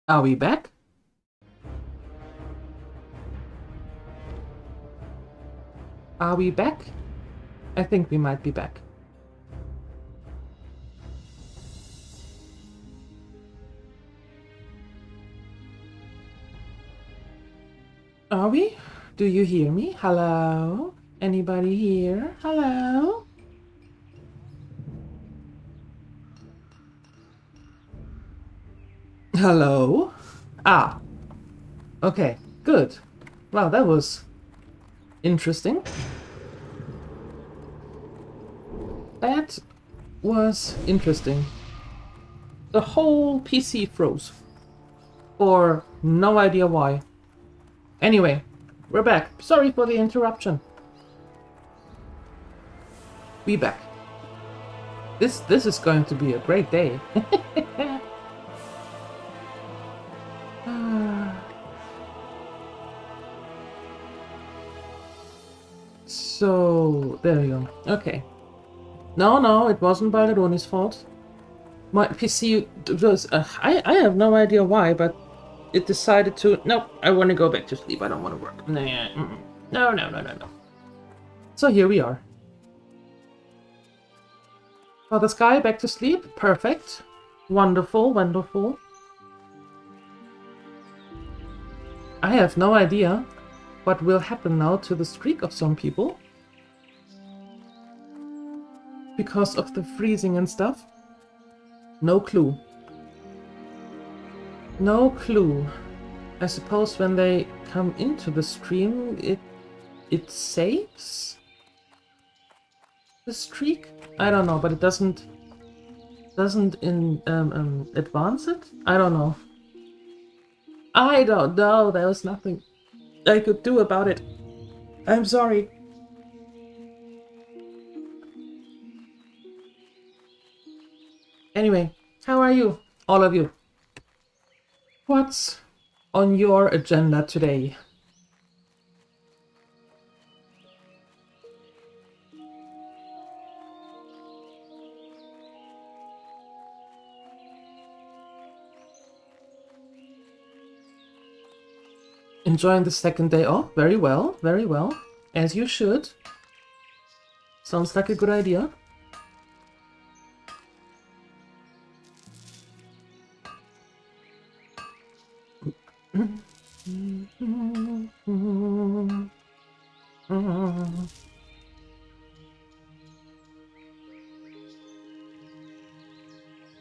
Are we back? Are we back? I think we might be back. Are we? Do you hear me? Hello? Anybody here? Hello? Hello? Ah. Okay, good. Wow, that was interesting. That was interesting. The whole PC froze. For no idea why. Anyway, we're back. Sorry for the interruption. We back. This is going to be a great day. So there we go. Okay. No, it wasn't Balderoni's fault. My PC was. I have no idea why, but it decided to. Nope, I want to go back to sleep. I don't want to work. No. So here we are. Father Sky back to sleep. Perfect. Wonderful, wonderful. I have no idea what will happen now to the streak of some people. Because of the freezing and stuff. No clue. No clue. I suppose when they come into the stream, it saves the streak. I don't know, but it doesn't advance it. I don't know. I don't know. There was nothing I could do about it. I'm sorry. Anyway, how are you, all of you? What's on your agenda today? Enjoying the second day off? Very well, very well. As you should. Sounds like a good idea.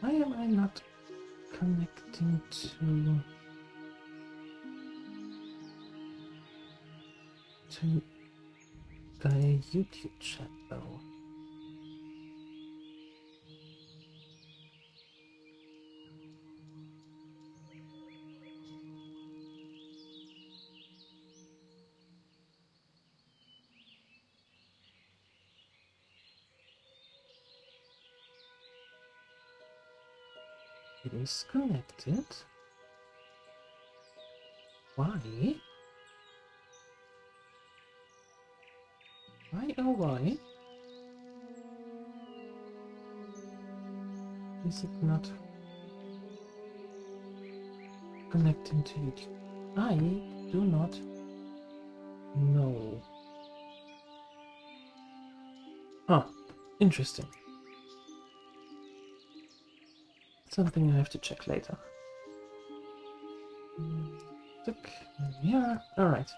Why am I not connecting to the YouTube chat though? It is connected. Why? Why oh why? Is it not connecting to YouTube? I do not know. Huh. Interesting. Something I have to check later. Yeah, alright.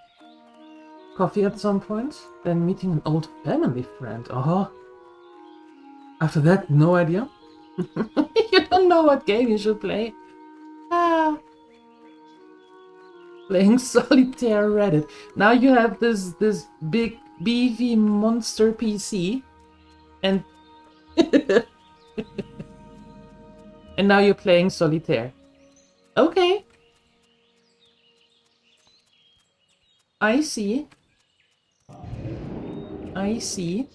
Coffee at some point, then meeting an old family friend. Oh. After that, no idea. You don't know what game you should play. Ah. Playing solitaire Reddit. Now you have this big beefy monster PC, and and now you're playing solitaire. Okay. I see. I see.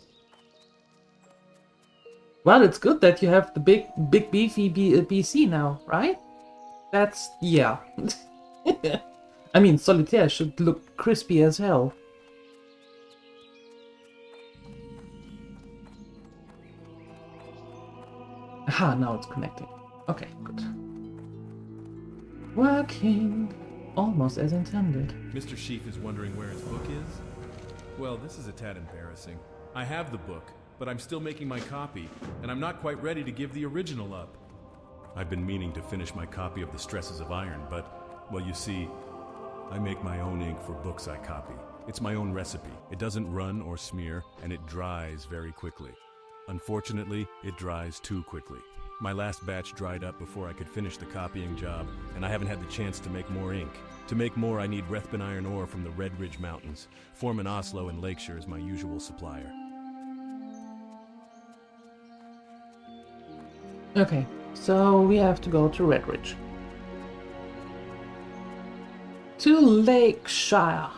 Well, it's good that you have the big beefy PC now, right? That's yeah. I mean, solitaire should look crispy as hell. Aha, now it's connecting. Okay, good. Working almost as intended. Mr. Sheaf is wondering where his book is? Well, this is a tad embarrassing. I have the book, but I'm still making my copy, and I'm not quite ready to give the original up. I've been meaning to finish my copy of The Stresses of Iron, but, well, you see, I make my own ink for books I copy. It's my own recipe. It doesn't run or smear, and it dries very quickly. Unfortunately, it dries too quickly. My last batch dried up before I could finish the copying job, and I haven't had the chance to make more ink. To make more, I need Rathbun iron ore from the Red Ridge Mountains. Foreman Oslo and Lakeshire is my usual supplier. Okay, so we have to go to Red Ridge. To Lakeshire.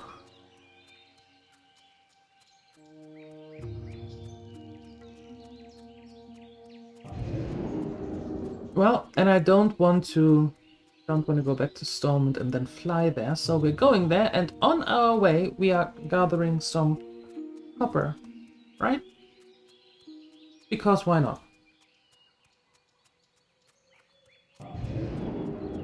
Well, and I don't want to go back to Stormont and then fly there, so we're going there, and on our way we are gathering some copper, right? Because why not?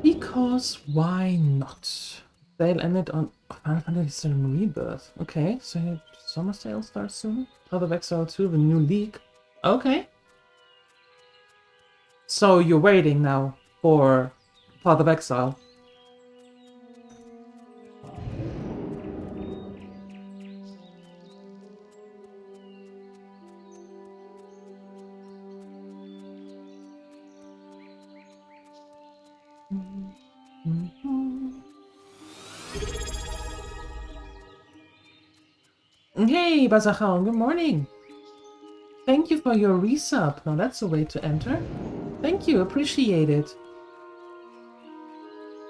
Because why not? They'll end it on Final Fantasy VII Rebirth. Okay, so Summer Sale starts soon. Path of Exile 2, the new league. Okay. So you're waiting now for Path of Exile. Hey, Bazahan, good morning. Thank you for your resub. Now that's a way to enter. Thank you, appreciate it.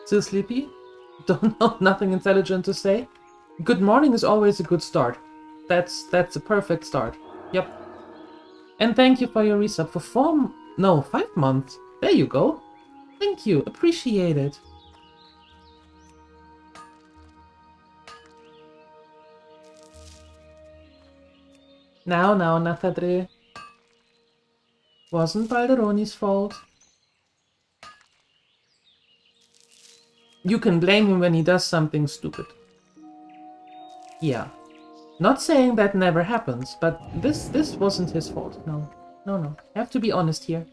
Still sleepy? Don't know, nothing intelligent to say? Good morning is always a good start. That's a perfect start. Yep. And thank you for your resub for 5 months. There you go. Thank you, appreciate it. Now, Nathadre. Wasn't Balderoni's fault. You can blame him when he does something stupid. Yeah. Not saying that never happens, but this wasn't his fault. No. Have to be honest here.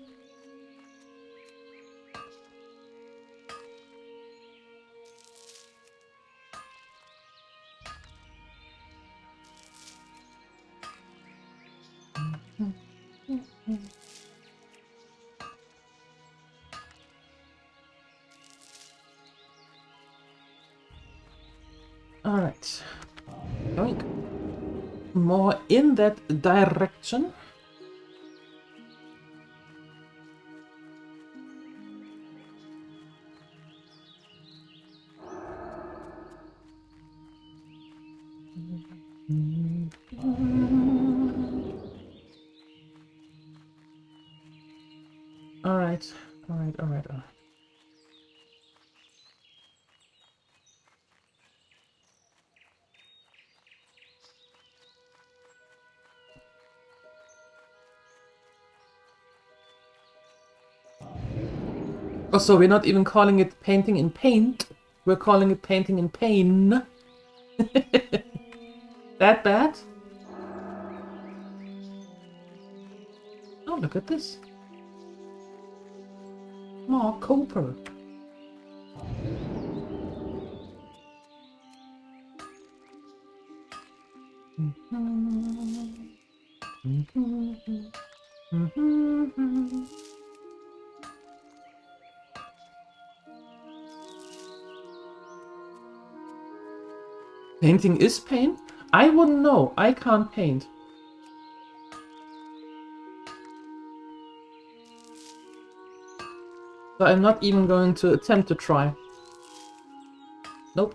Alright. Going more in that direction. Alright. Oh, so we're not even calling it painting in paint. We're calling it painting in pain. That bad? Oh, look at this. More copper. Painting is pain? I wouldn't know. I can't paint. So I'm not even going to attempt to try. Nope.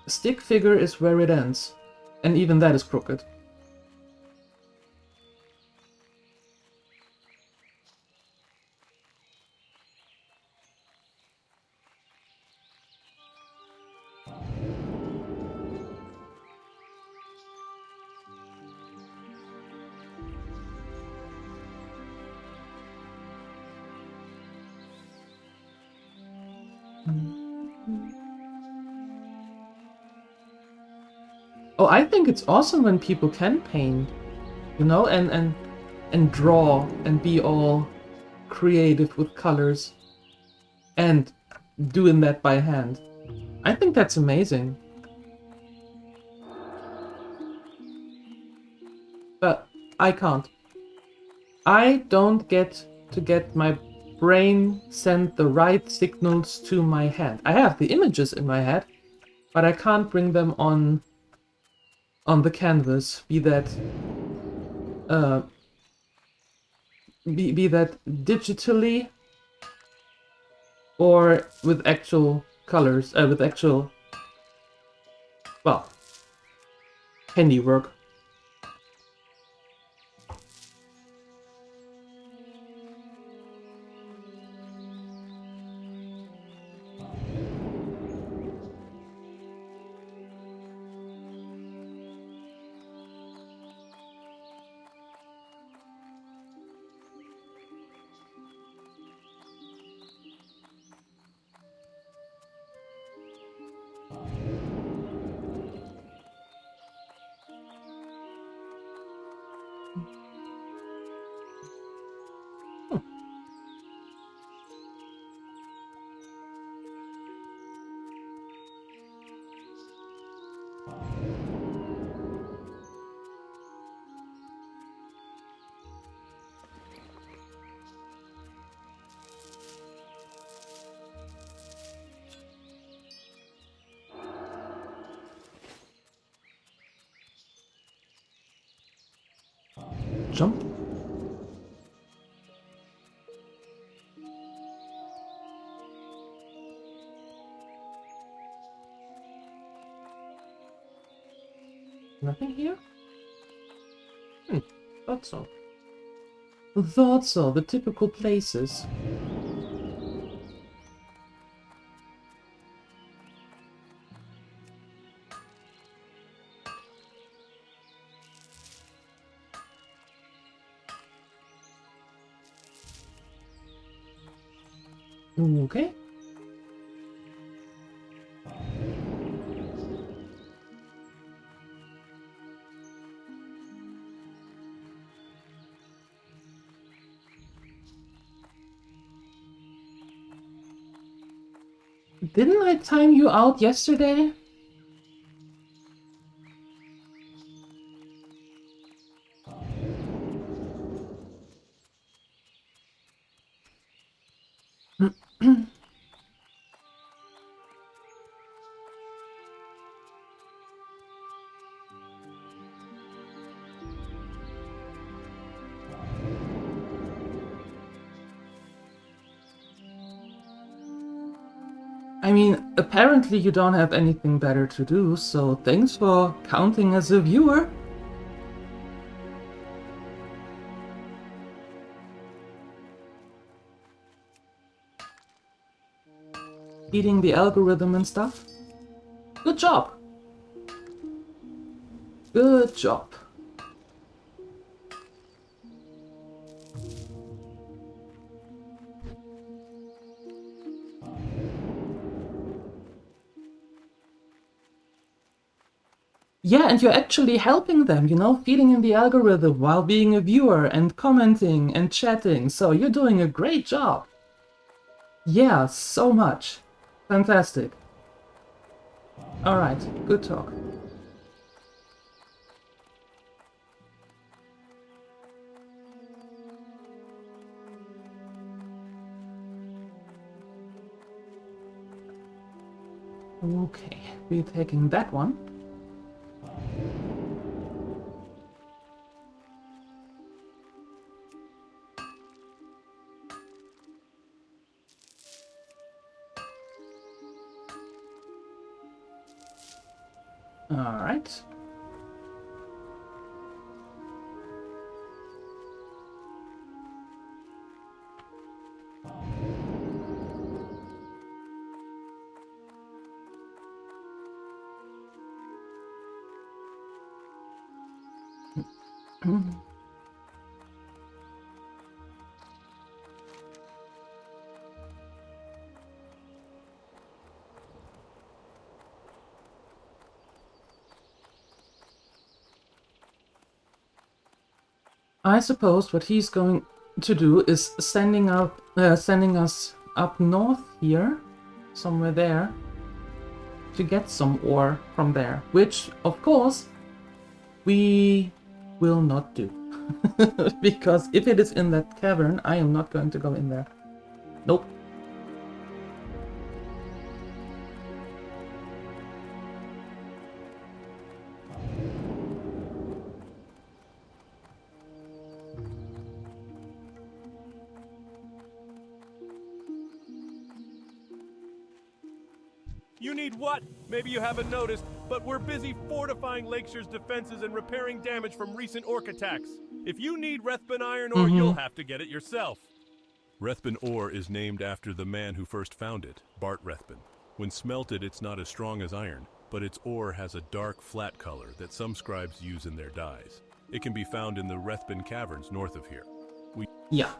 A stick figure is where it ends. And even that is crooked. Oh, I think it's awesome when people can paint, you know, and draw and be all creative with colors and doing that by hand. I think that's amazing. But I can't. I don't get my brain send the right signals to my head. I have the images in my head, but I can't bring them on the canvas. Uh, be that digitally or with actual colors, with actual, well, handiwork. Jump. Nothing here? Thought so. Thought so, the typical places. Okay. Didn't I time you out yesterday? I mean, apparently you don't have anything better to do, so thanks for counting as a viewer. Beating the algorithm and stuff. Good job. Good job. Yeah, and you're actually helping them, you know, feeding in the algorithm while being a viewer and commenting and chatting. So you're doing a great job. Yeah, so much. Fantastic. Alright, good talk. Okay, we're taking that one. Alright. I suppose what he's going to do is sending us up north here, somewhere there, to get some ore from there, which, of course, we will not do. Because if it is in that cavern, I am not going to go in there. Nope. You need what? Maybe you haven't noticed, but we're busy fortifying Lakeshire's defenses and repairing damage from recent orc attacks. If you need Rethbun iron ore, you'll have to get it yourself. Rethbun ore is named after the man who first found it, Bart Rethbun. When smelted, it's not as strong as iron, but its ore has a dark, flat color that some scribes use in their dyes. It can be found in the Rethbun caverns north of here. Yeah.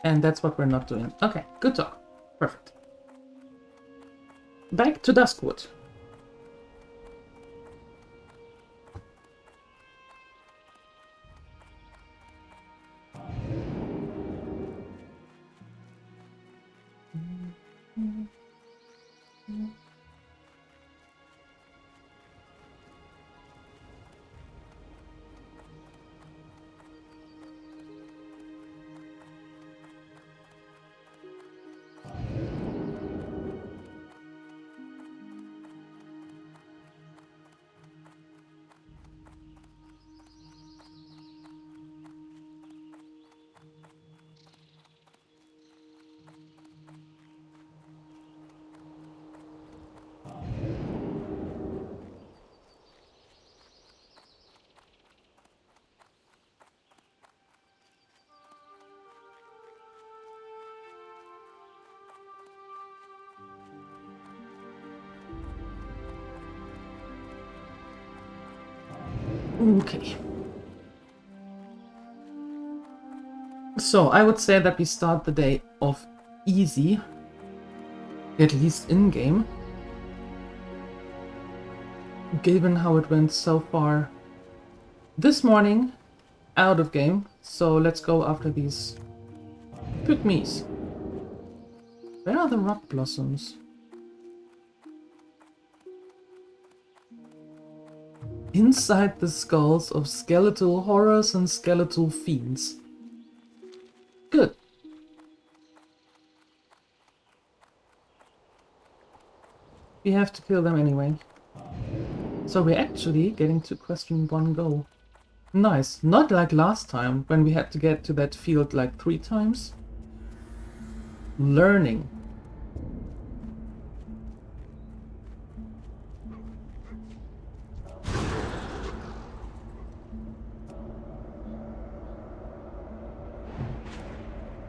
And that's what we're not doing. Okay, good talk. Perfect. Back to Duskwood. Okay. So I would say that we start the day off easy, at least in-game, given how it went so far this morning out of game. So let's go after these pygmies. Where are the rock blossoms? Inside the skulls of skeletal horrors and skeletal fiends. Good. We have to kill them anyway. So we're actually getting to question 1 go. Nice. Not like last time when we had to get to that field like 3 times. Learning.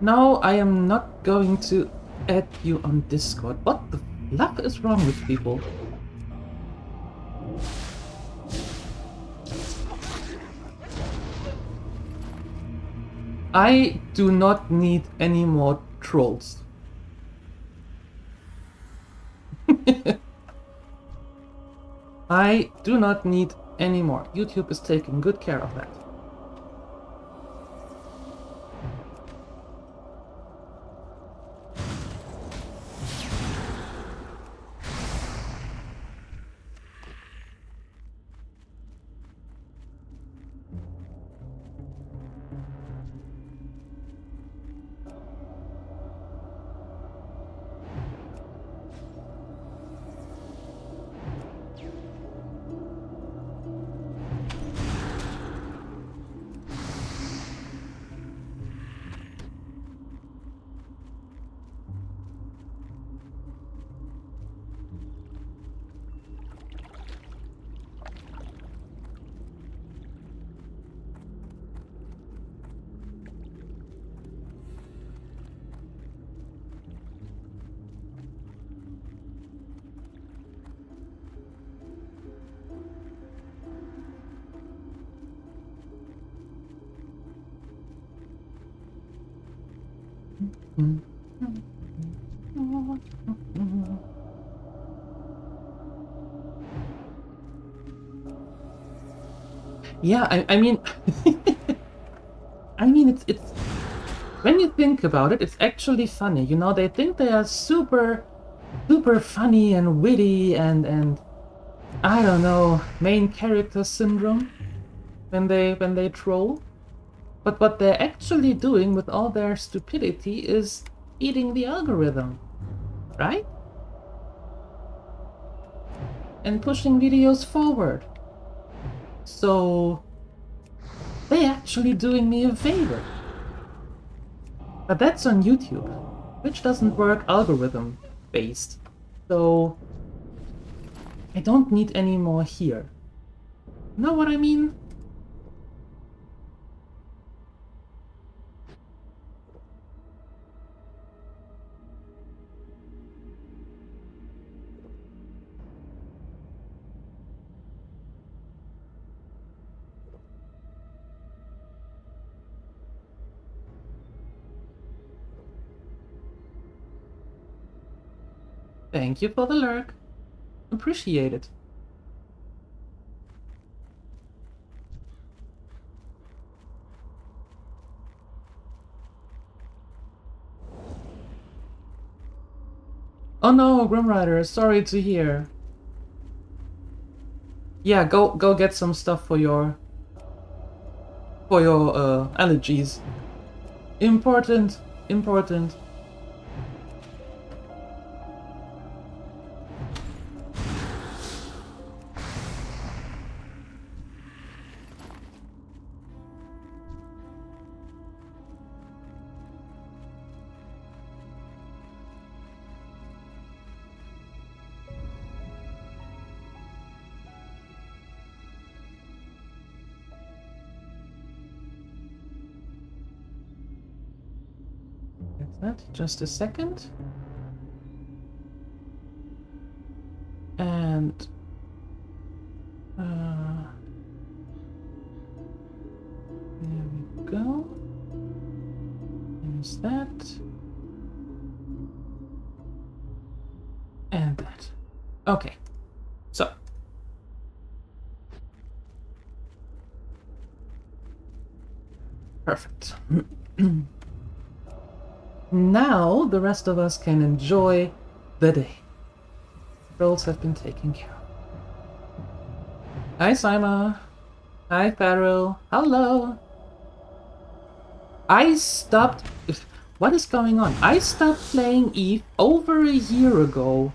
No, I am not going to add you on Discord. What the fluff is wrong with people? I do not need any more trolls. I do not need any more. YouTube is taking good care of that. Yeah, I mean, I mean, it's when you think about it, it's actually funny. You know, they think they are super funny and witty and I don't know, main character syndrome when they troll. But what they're actually doing with all their stupidity is eating the algorithm, right? And pushing videos forward. So they're actually doing me a favor. But that's on YouTube, which doesn't work algorithm based. So I don't need any more here. Know what I mean? Thank you for the lurk. Appreciate it. Oh no, Grim Rider, sorry to hear. Yeah, go get some stuff for your allergies. Important. Get that, just a second. And there we go. There's that. And that. Okay. So. Perfect. Now the rest of us can enjoy the day. Roles have been taken care of. Hi Sima. Hi Farrell. Hello. I stopped... What is going on? I stopped playing Eve over a year ago.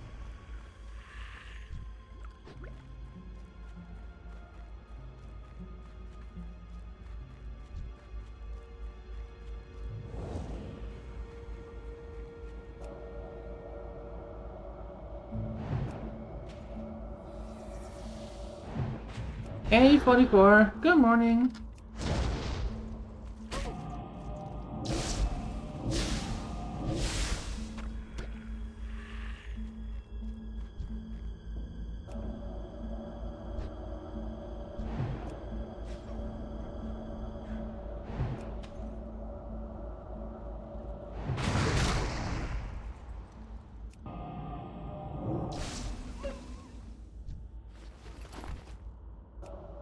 Hey 44, good morning.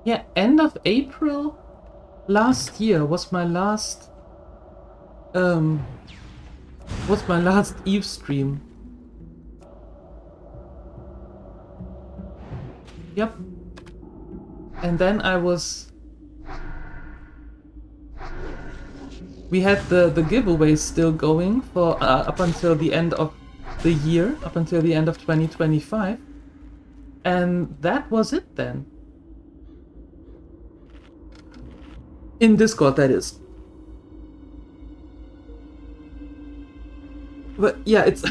Yeah, end of April last year was my last Eve stream. Yep. And then we had the giveaway still going for up until the end of the year, up until the end of 2025. And that was it then. In Discord, that is. But yeah, it's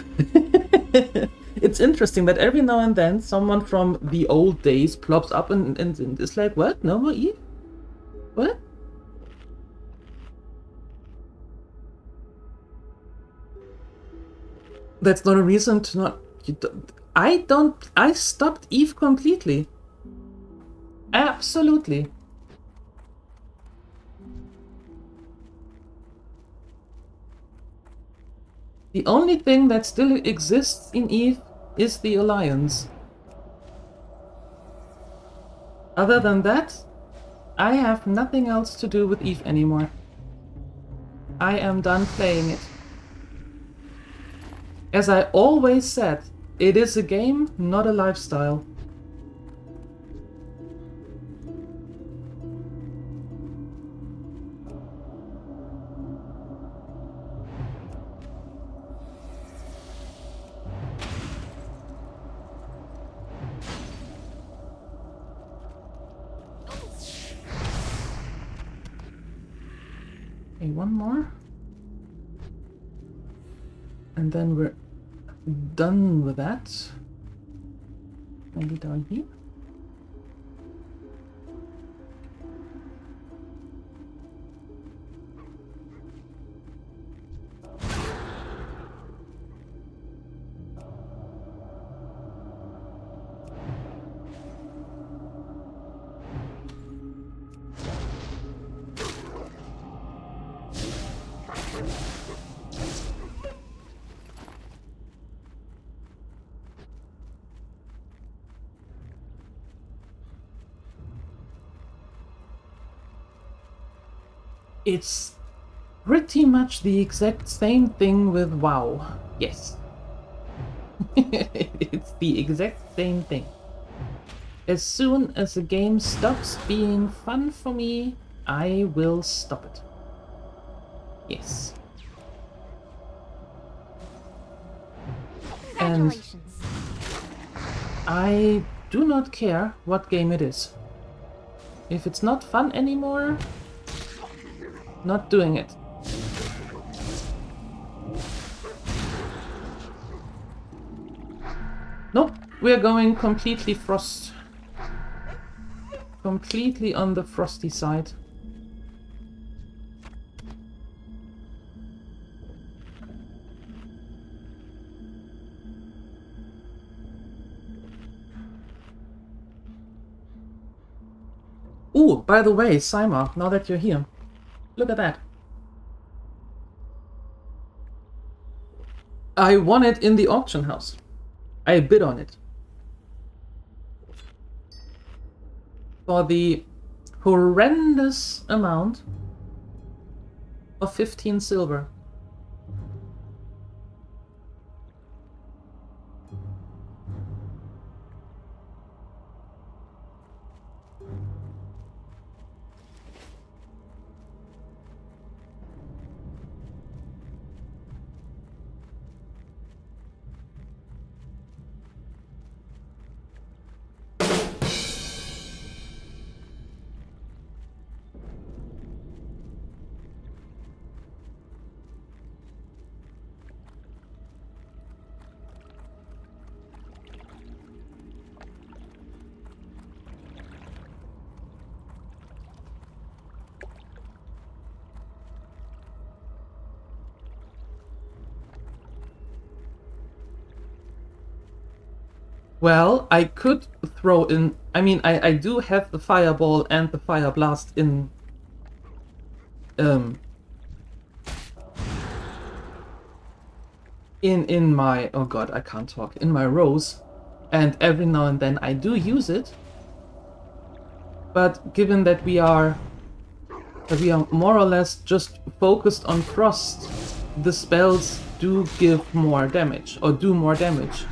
it's interesting that every now and then someone from the old days plops up and is like, what? No more Eve? What? That's not a reason to not... I stopped Eve completely. Absolutely. The only thing that still exists in Eve is the Alliance. Other than that, I have nothing else to do with Eve anymore. I am done playing it. As I always said, it is a game, not a lifestyle. Okay, one more. And then we're done with that. Maybe down here. It's pretty much the exact same thing with WoW. Yes. It's the exact same thing. As soon as a game stops being fun for me, I will stop it. Yes. And I do not care what game it is. If it's not fun anymore, not doing it. Nope, we're going completely frost. Completely on the frosty side. Ooh, by the way, Saima, now that you're here, look at that. I won it in the auction house. I bid on it. For the horrendous amount of 15 silver. Well, I could throw in... I mean, I do have the fireball and the fire blast in... In my... Oh god, I can't talk. In my rows. And every now and then I do use it. But given that we are more or less just focused on frost, the spells do give more damage, or do more damage.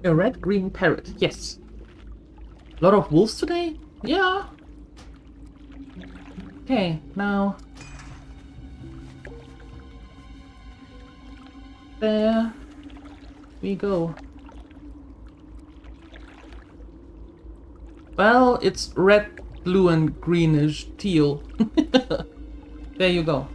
A red-green parrot, yes. A lot of wolves today? Yeah. Okay, now... There we go. Well, it's red, blue, and greenish teal. There you go.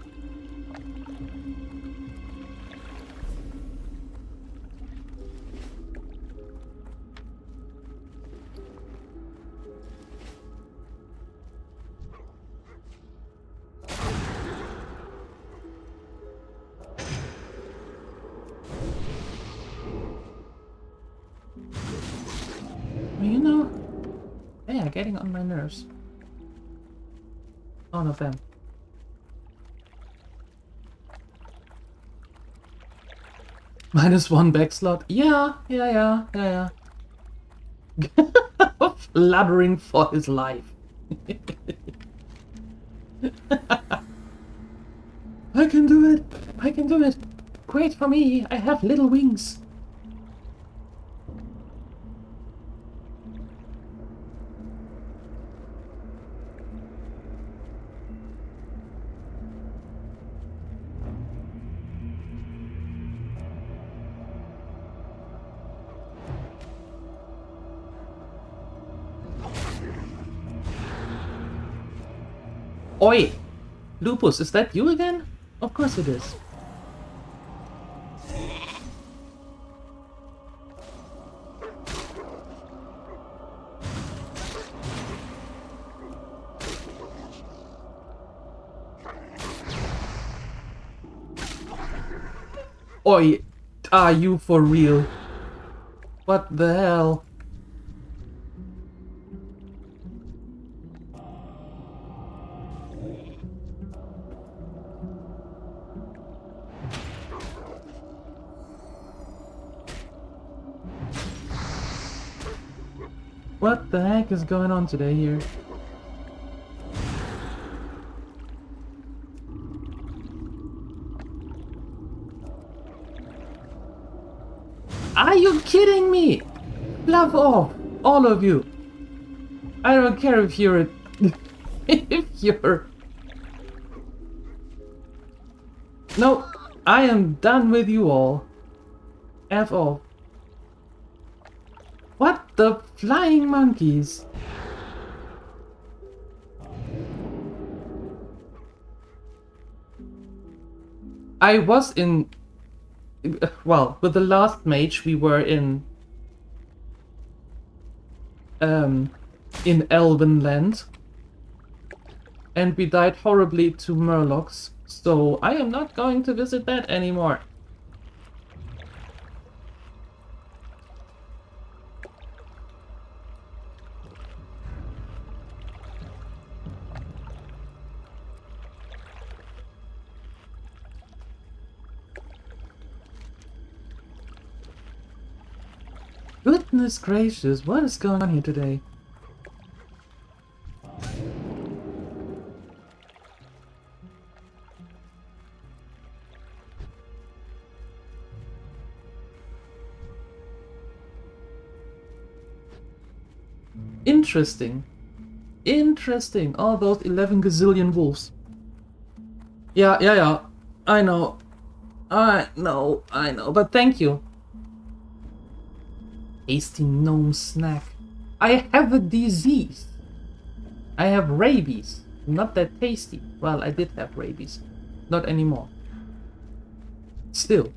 You know, they are getting on my nerves. All of them. -1 back slot. Yeah. Fluttering for his life. I can do it! I can do it! Wait for me! I have little wings! Oi! Lupus, is that you again? Of course it is. Oi! Are you for real? What the hell? What the heck is going on today here? Are you kidding me? Love off, all of you. I don't care if you're if you're... No, I am done with you all. F off. What the flying monkeys? I was in... Well, with the last mage we were in Elven Land. And we died horribly to Murlocs, so I am not going to visit that anymore. Goodness gracious, what is going on here today? Interesting. Interesting. All those 11 gazillion wolves. Yeah. I know. I know. But thank you. Tasty gnome snack. I have a disease. I have rabies. Not that tasty. Well, I did have rabies. Not anymore. Still.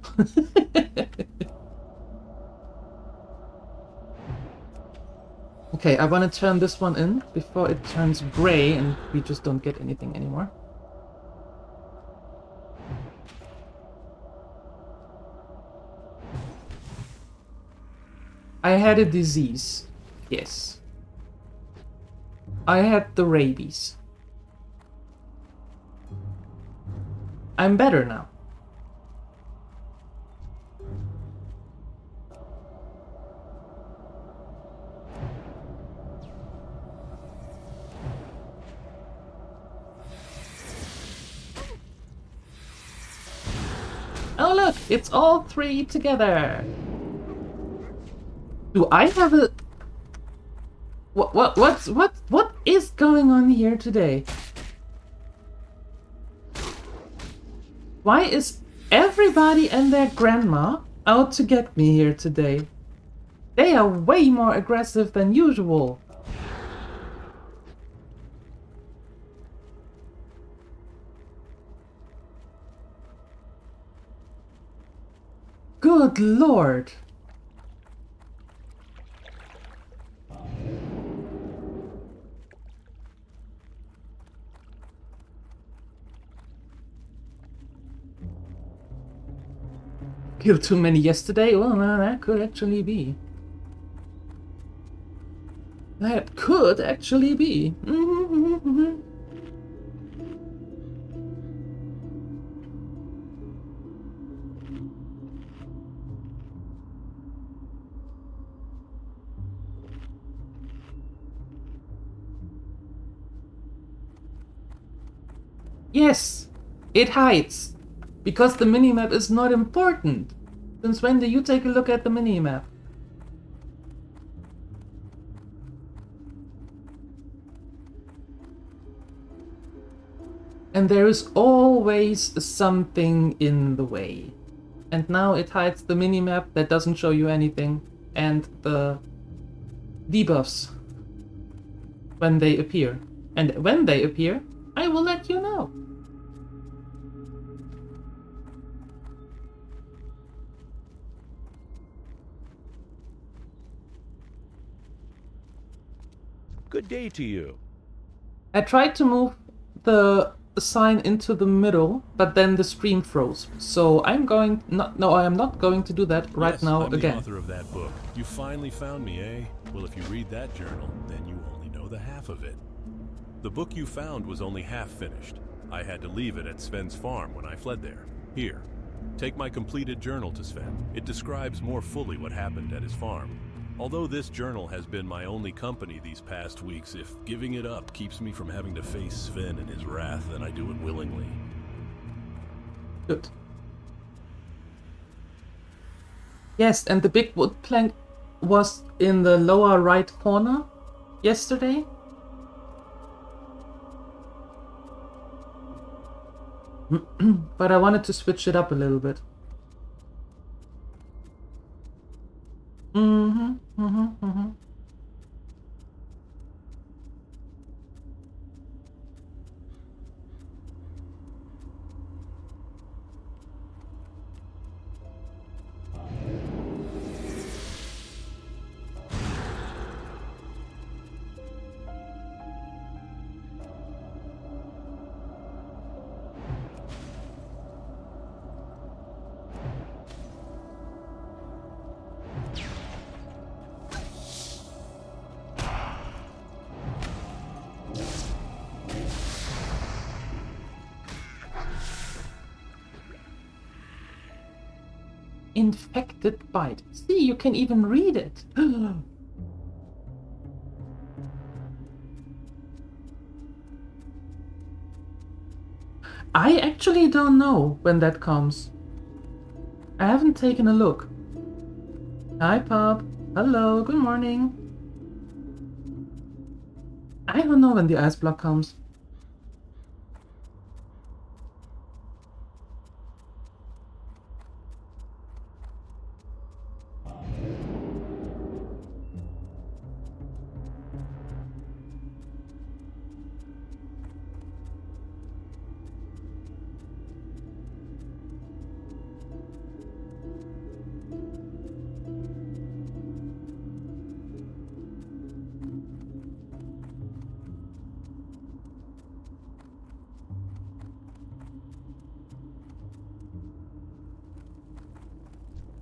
Okay, I want to turn this one in before it turns gray and we just don't get anything anymore. I had a disease. Yes. I had the rabies. I'm better now. Oh look, it's all three together. Do I have a... What is going on here today? Why is everybody and their grandma out to get me here today? They are way more aggressive than usual. Good lord. Killed too many yesterday? Well, that could actually be. That could actually be. Yes, it hides. Because the minimap is not important. Since when do you take a look at the minimap? And there is always something in the way. And now it hides the minimap that doesn't show you anything. And the debuffs when they appear. And when they appear, I will let you know. Good day to you. I tried to move the sign into the middle, but then the stream froze. So I'm going I am not going to do that right Yes, now I'm again. the author of that book. You finally found me, eh? Well, if you read that journal, then you only know the half of it. The book you found was only half finished. I had to leave it at Sven's farm when I fled there. Here, take my completed journal to Sven. It describes more fully what happened at his farm. Although this journal has been my only company these past weeks, if giving it up keeps me from having to face Sven and his wrath, then I do it willingly. Good. Yes, and the big wood plank was in the lower right corner yesterday. But I wanted to switch it up a little bit. Infected bite. See, you can even read it. I actually don't know when that comes. I haven't taken a look. Hi, Pop. Hello, good morning. I don't know when the ice block comes.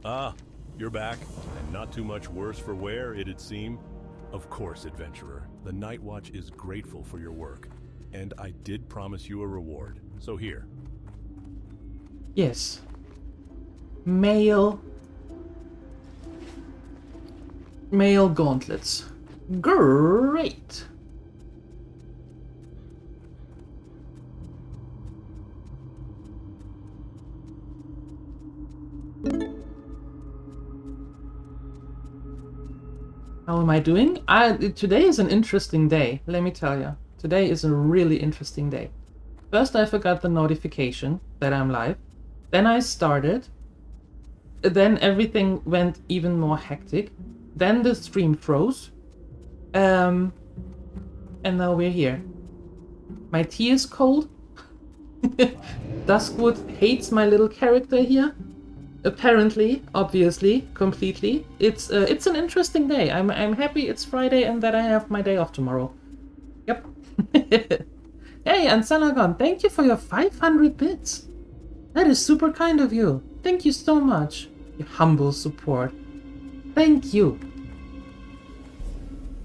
Ah, you're back, and not too much worse for wear, it'd seem. Of course, adventurer. The Night Watch is grateful for your work, and I did promise you a reward. So here. Yes. Male gauntlets. Great. How am I doing? Today is an interesting day, let me tell you. Today is a really interesting day. First, I forgot the notification that I'm live. Then I started. Then everything went even more hectic. Then the stream froze. And now we're here. My tea is cold. Duskwood hates my little character here. Apparently, obviously, completely. It's an interesting day. I'm happy it's Friday and that I have my day off tomorrow. Yep. Hey, and Sanagon, thank you for your 500 bits. That is super kind of you. Thank you so much. Your humble support. Thank you.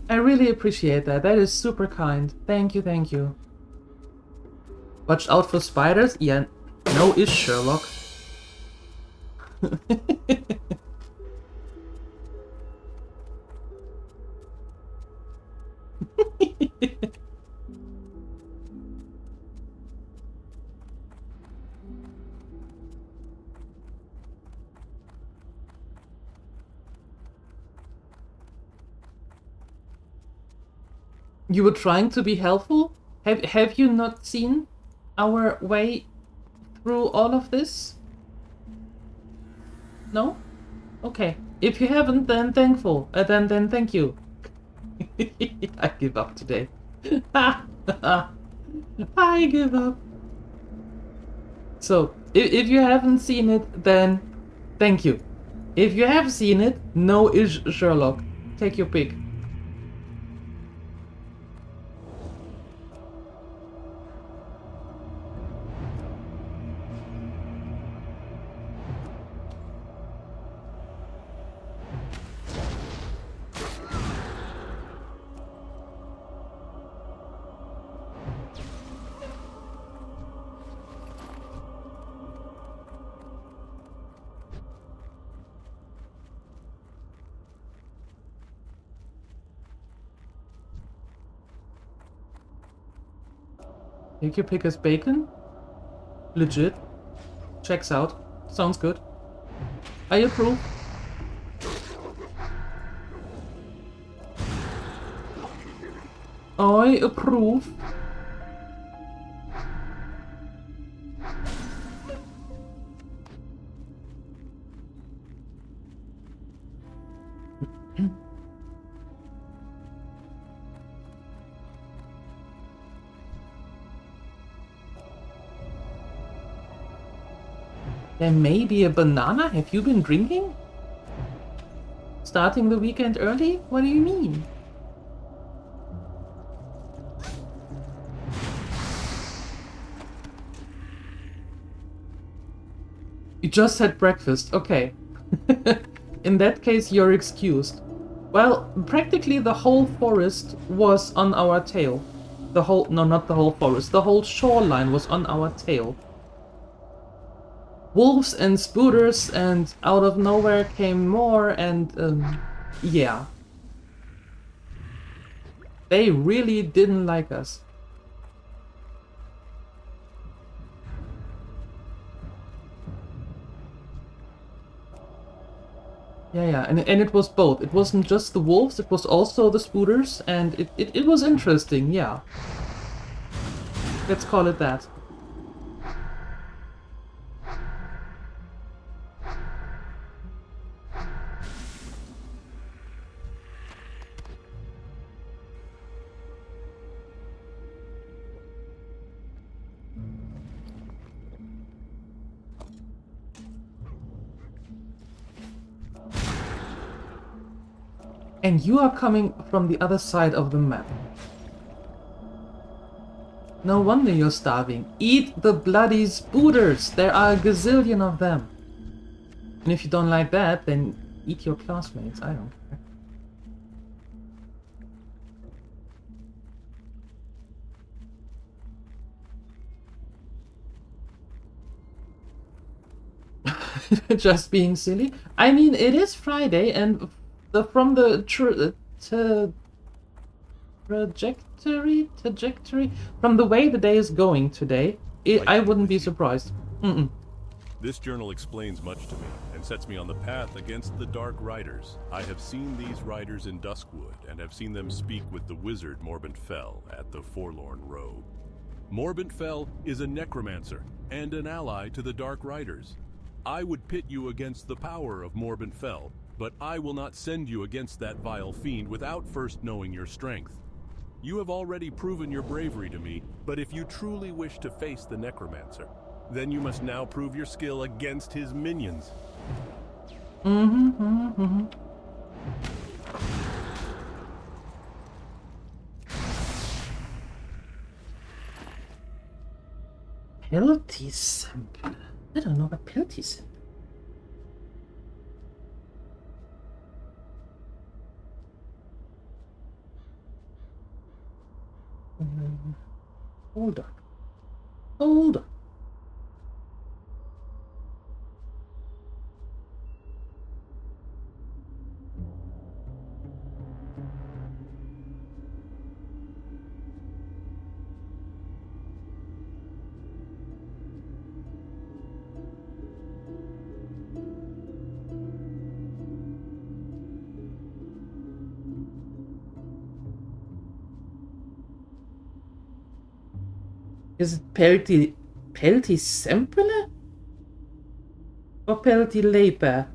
I really appreciate that. That is super kind. Thank you, thank you. Watch out for spiders? Yeah, no is Sherlock. You were trying to be helpful? Have you not seen our way through all of this? No? Okay. If you haven't, then thankful. Then thank you. I give up today. I give up. So, if you haven't seen it, then thank you. If you have seen it, no is Sherlock. Take your pick. Take your pick as bacon? Legit. Checks out. Sounds good. I approve. I approve. There may be a banana? Have you been drinking? Starting the weekend early? What do you mean? You just had breakfast, okay. In that case, you're excused. Well, practically the whole forest was on our tail. No, not the whole forest. The whole shoreline was on our tail. Wolves and spooters, and out of nowhere came more, and yeah. They really didn't like us. Yeah, and it was both. It wasn't just the wolves, it was also the spooters, and it was interesting, yeah. Let's call it that. And you are coming from the other side of the map. No wonder you're starving. Eat the bloody spooters! There are a gazillion of them. And if you don't like that, then eat your classmates. I don't care. Just being silly. I mean, it is Friday, and from the trajectory, from the way the day is going today, I wouldn't be surprised. This journal explains much to me and sets me on the path against the Dark Riders. I have seen these riders in Duskwood and have seen them speak with the wizard Morbin Fell at the Forlorn Robe. Morbidfell is a necromancer and an ally to the Dark Riders. I would pit you against the power of Morbidfell, but I will not send you against that vile fiend without first knowing your strength. You have already proven your bravery to me, but if you truly wish to face the necromancer, then you must now prove your skill against his minions. Penalty sample. I don't know what penalty sample. Hold on. Hold on. Is it penalty sample? Or penalty labor?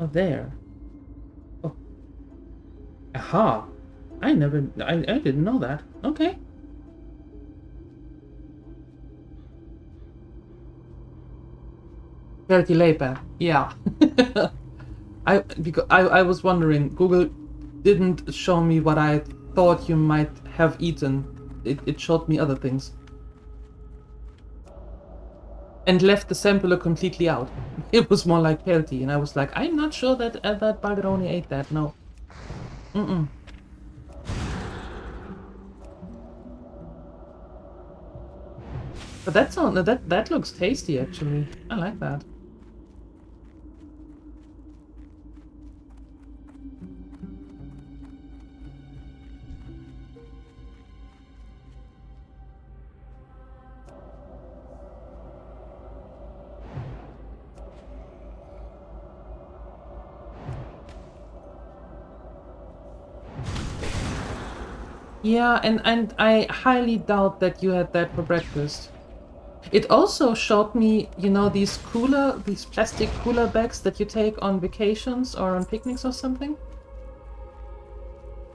Oh, there. Oh. Aha. I didn't know that. Okay. Penalty labor. Yeah. I was wondering, Google didn't show me what I thought you might have eaten. It showed me other things. And left the sampler completely out. It was more like penalty, and I was like, I'm not sure that that Balderoni ate that, no. But that looks tasty actually. I like that. Yeah, and I highly doubt that you had that for breakfast. It also showed me, you know, these plastic cooler bags that you take on vacations or on picnics or something.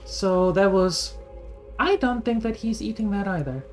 So that was... I don't think that he's eating that either.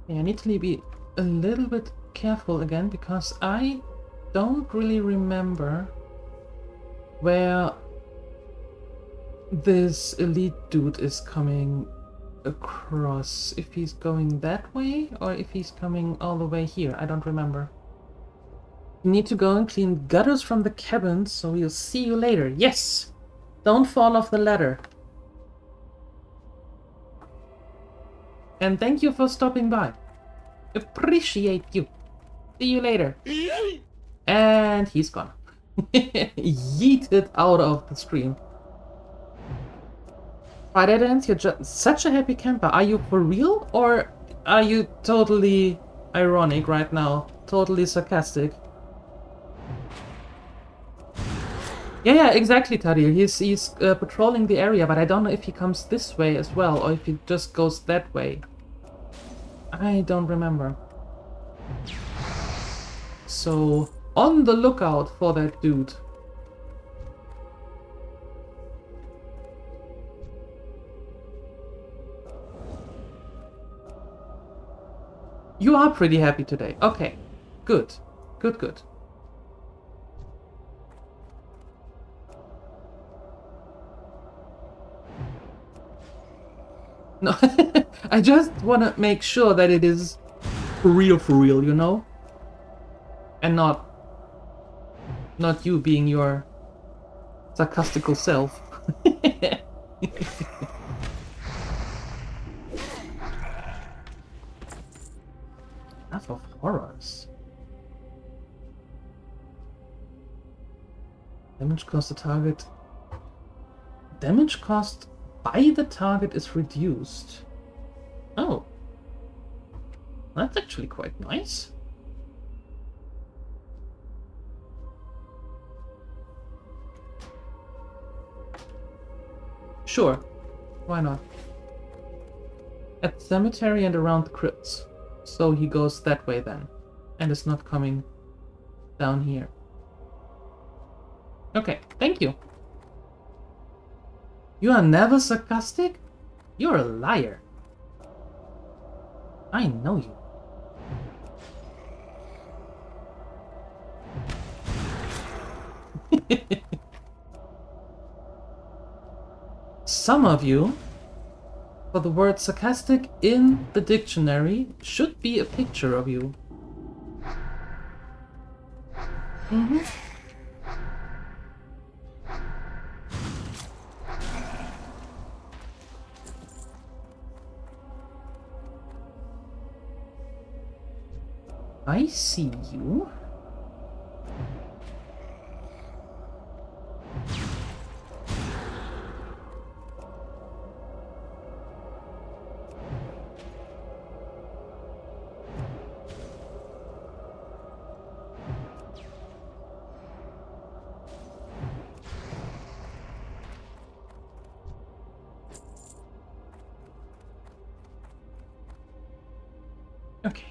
Yeah, I need to be a little bit careful again, because I don't really remember where this elite dude is coming across. If he's going that way or if he's coming all the way here. I don't remember. You need to go and clean gutters from the cabins, so we'll see you later. Yes! Don't fall off the ladder. And thank you for stopping by. Appreciate you. See you later. And he's gone. Yeeted out of the stream. Friday Dance, you're just such a happy camper. Are you for real? Or are you totally ironic right now? Totally sarcastic? Yeah, exactly, Tadil. He's patrolling the area, but I don't know if he comes this way as well, or if he just goes that way. I don't remember. So, on the lookout for that dude. You are pretty happy today. Okay. Good. Good, good. No, I just want to make sure that it is for real, you know? And not you being your sarcastical self. Enough of horrors. Damage cost the target. Damage cost by the target is reduced. Oh. That's actually quite nice. Sure. Why not? At the cemetery and around the crypts. So he goes that way then. And is not coming down here. Okay, thank you. You are never sarcastic? You're a liar. I know you. Some of you, for the word sarcastic in the dictionary, should be a picture of you. Mm-hmm. I see you. Okay.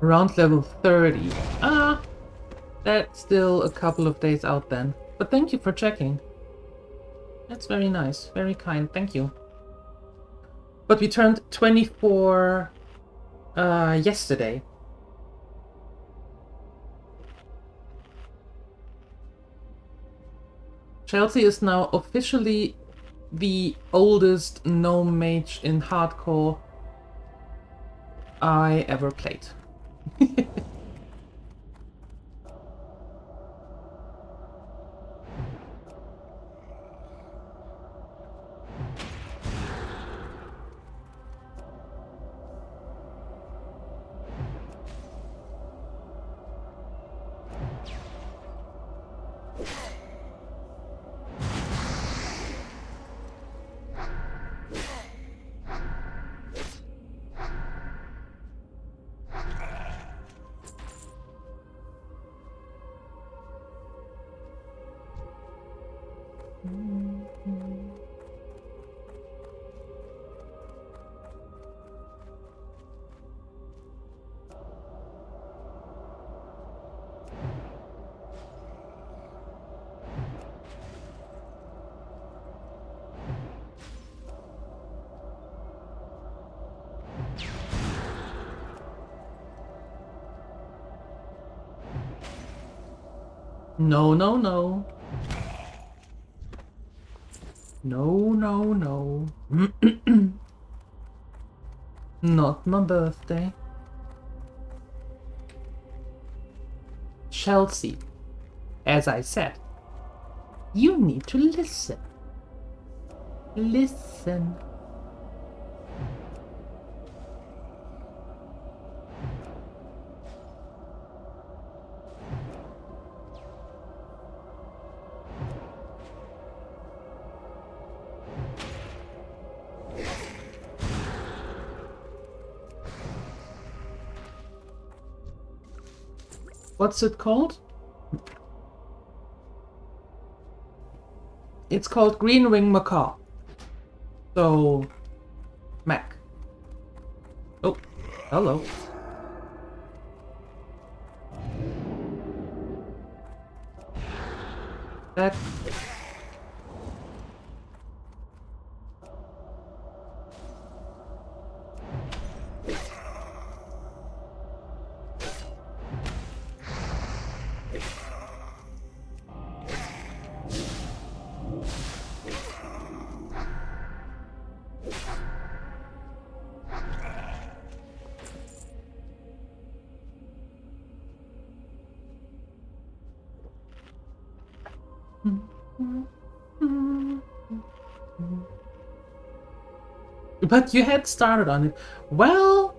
Around level 30. Ah, that's still a couple of days out then. But thank you for checking. That's very nice, very kind, thank you. But we turned 24 yesterday. Chelsea is now officially the oldest gnome mage in hardcore I ever played. No, no, no. No, no, no. Not my birthday. Chelsea, as I said, you need to listen. Listen. What's it called? It's called Green Wing Macaw. So, Mac. Oh, hello. That. But you had started on it. Well...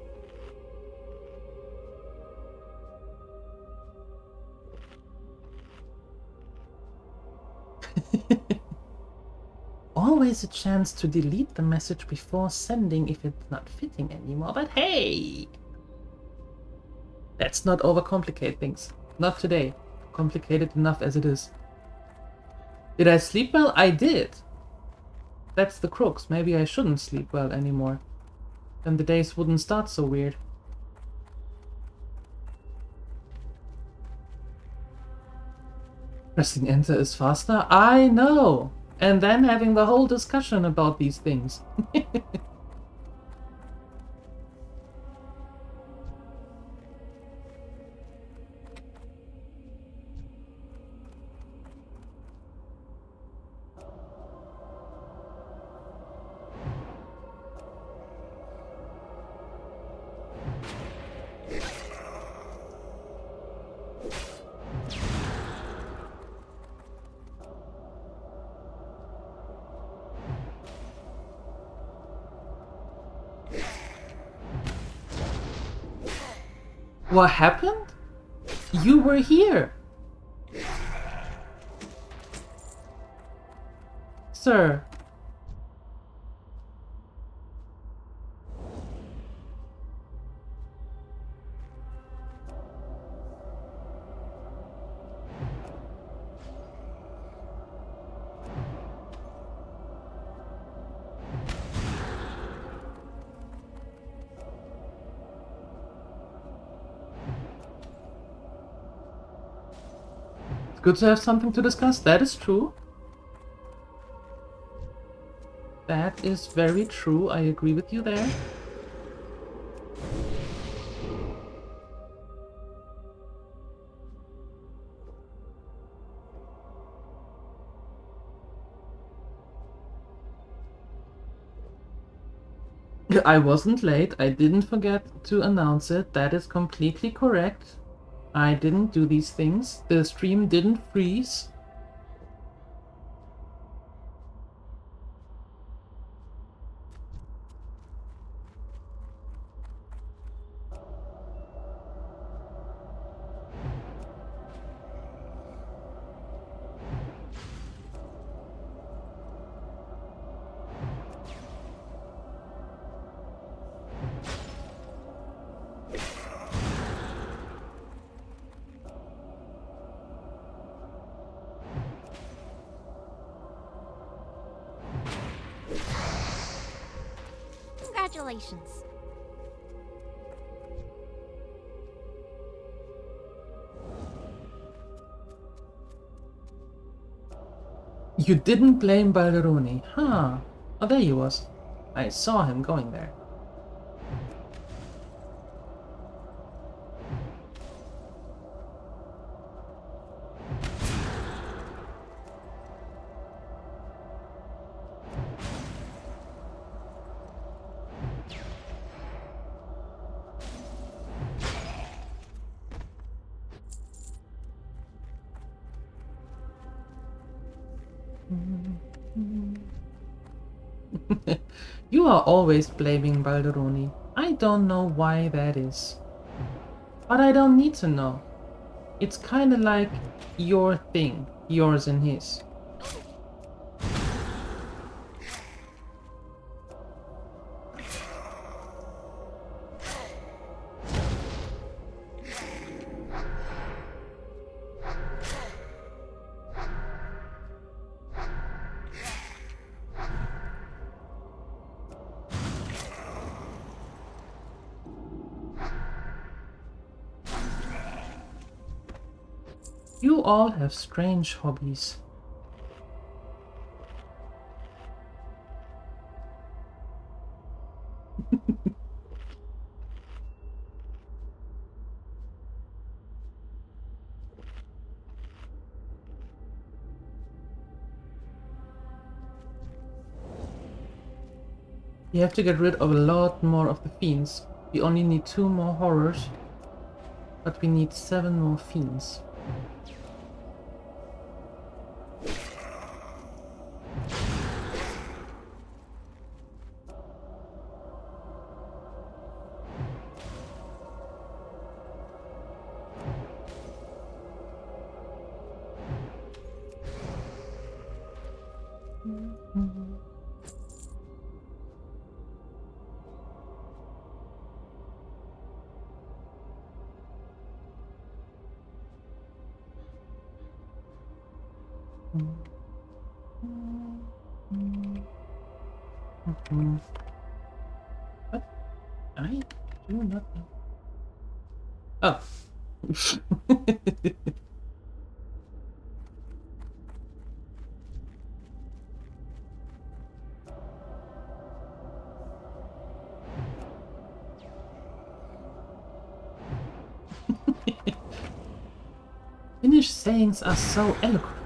Always a chance to delete the message before sending if it's not fitting anymore, but hey! Let's not overcomplicate things. Not today. Complicated enough as it is. Did I sleep well? I did. That's the crux. Maybe I shouldn't sleep well anymore. Then the days wouldn't start so weird. Pressing enter is faster? I know! And then having the whole discussion about these things. What happened? You were here. Sir. Good to have something to discuss. That is true. That is very true. I agree with you there. I wasn't late. I didn't forget to announce it. That is completely correct. I didn't do these things. The stream didn't freeze. Congratulations. You didn't blame Balderoni. Huh. Oh, there he was. I saw him going there. You are always blaming Balderoni. I don't know why that is. But I don't need to know. It's kinda like your thing, yours and his. You all have strange hobbies. You have to get rid of a lot more of the fiends. We only need 2 more horrors, but we need 7 more fiends. What? I do not know. Oh. Finnish sayings are so eloquent.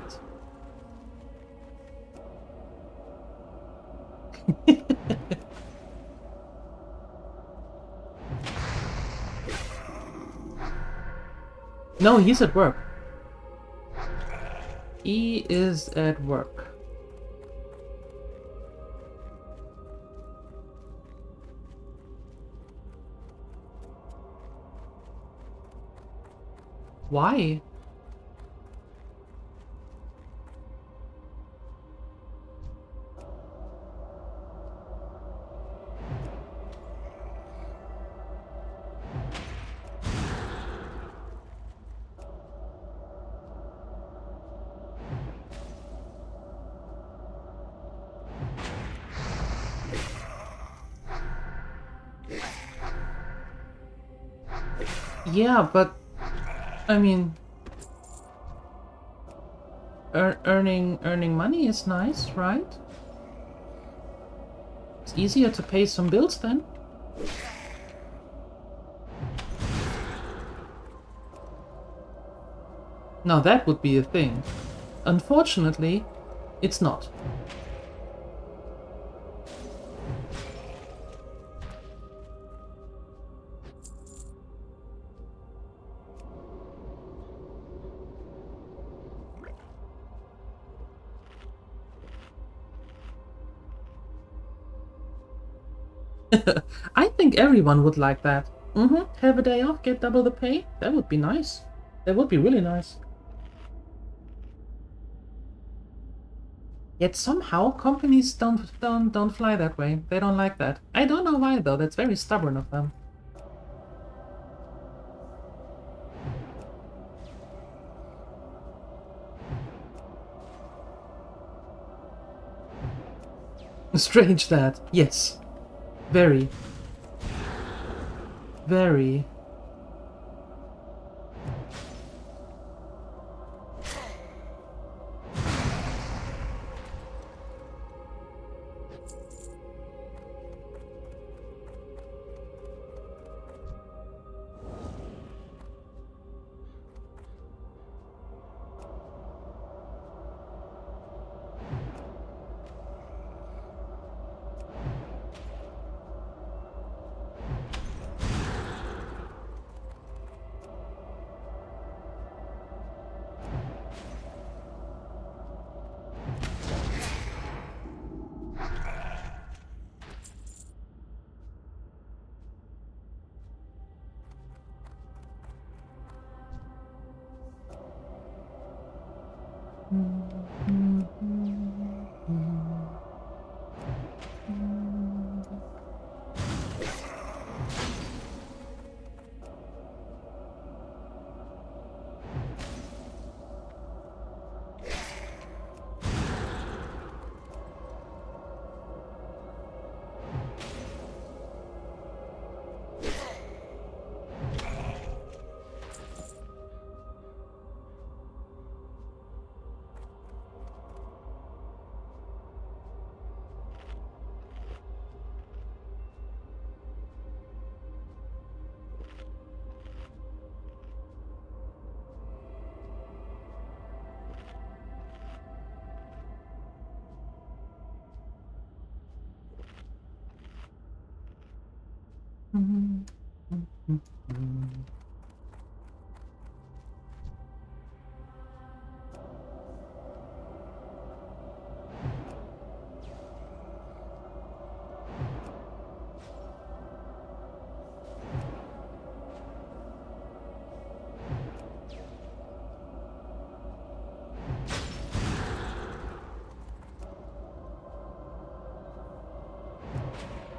No, he's at work. He is at work. Why? Yeah, but I mean, earning money is nice, right? It's easier to pay some bills then. Now that would be a thing. Unfortunately, it's not. I think everyone would like that. Have a day off, get double the pay. That would be nice. That would be really nice. Yet somehow companies don't fly that way. They don't like that. I don't know why though. That's very stubborn of them. Strange that. Yes. Very. Very.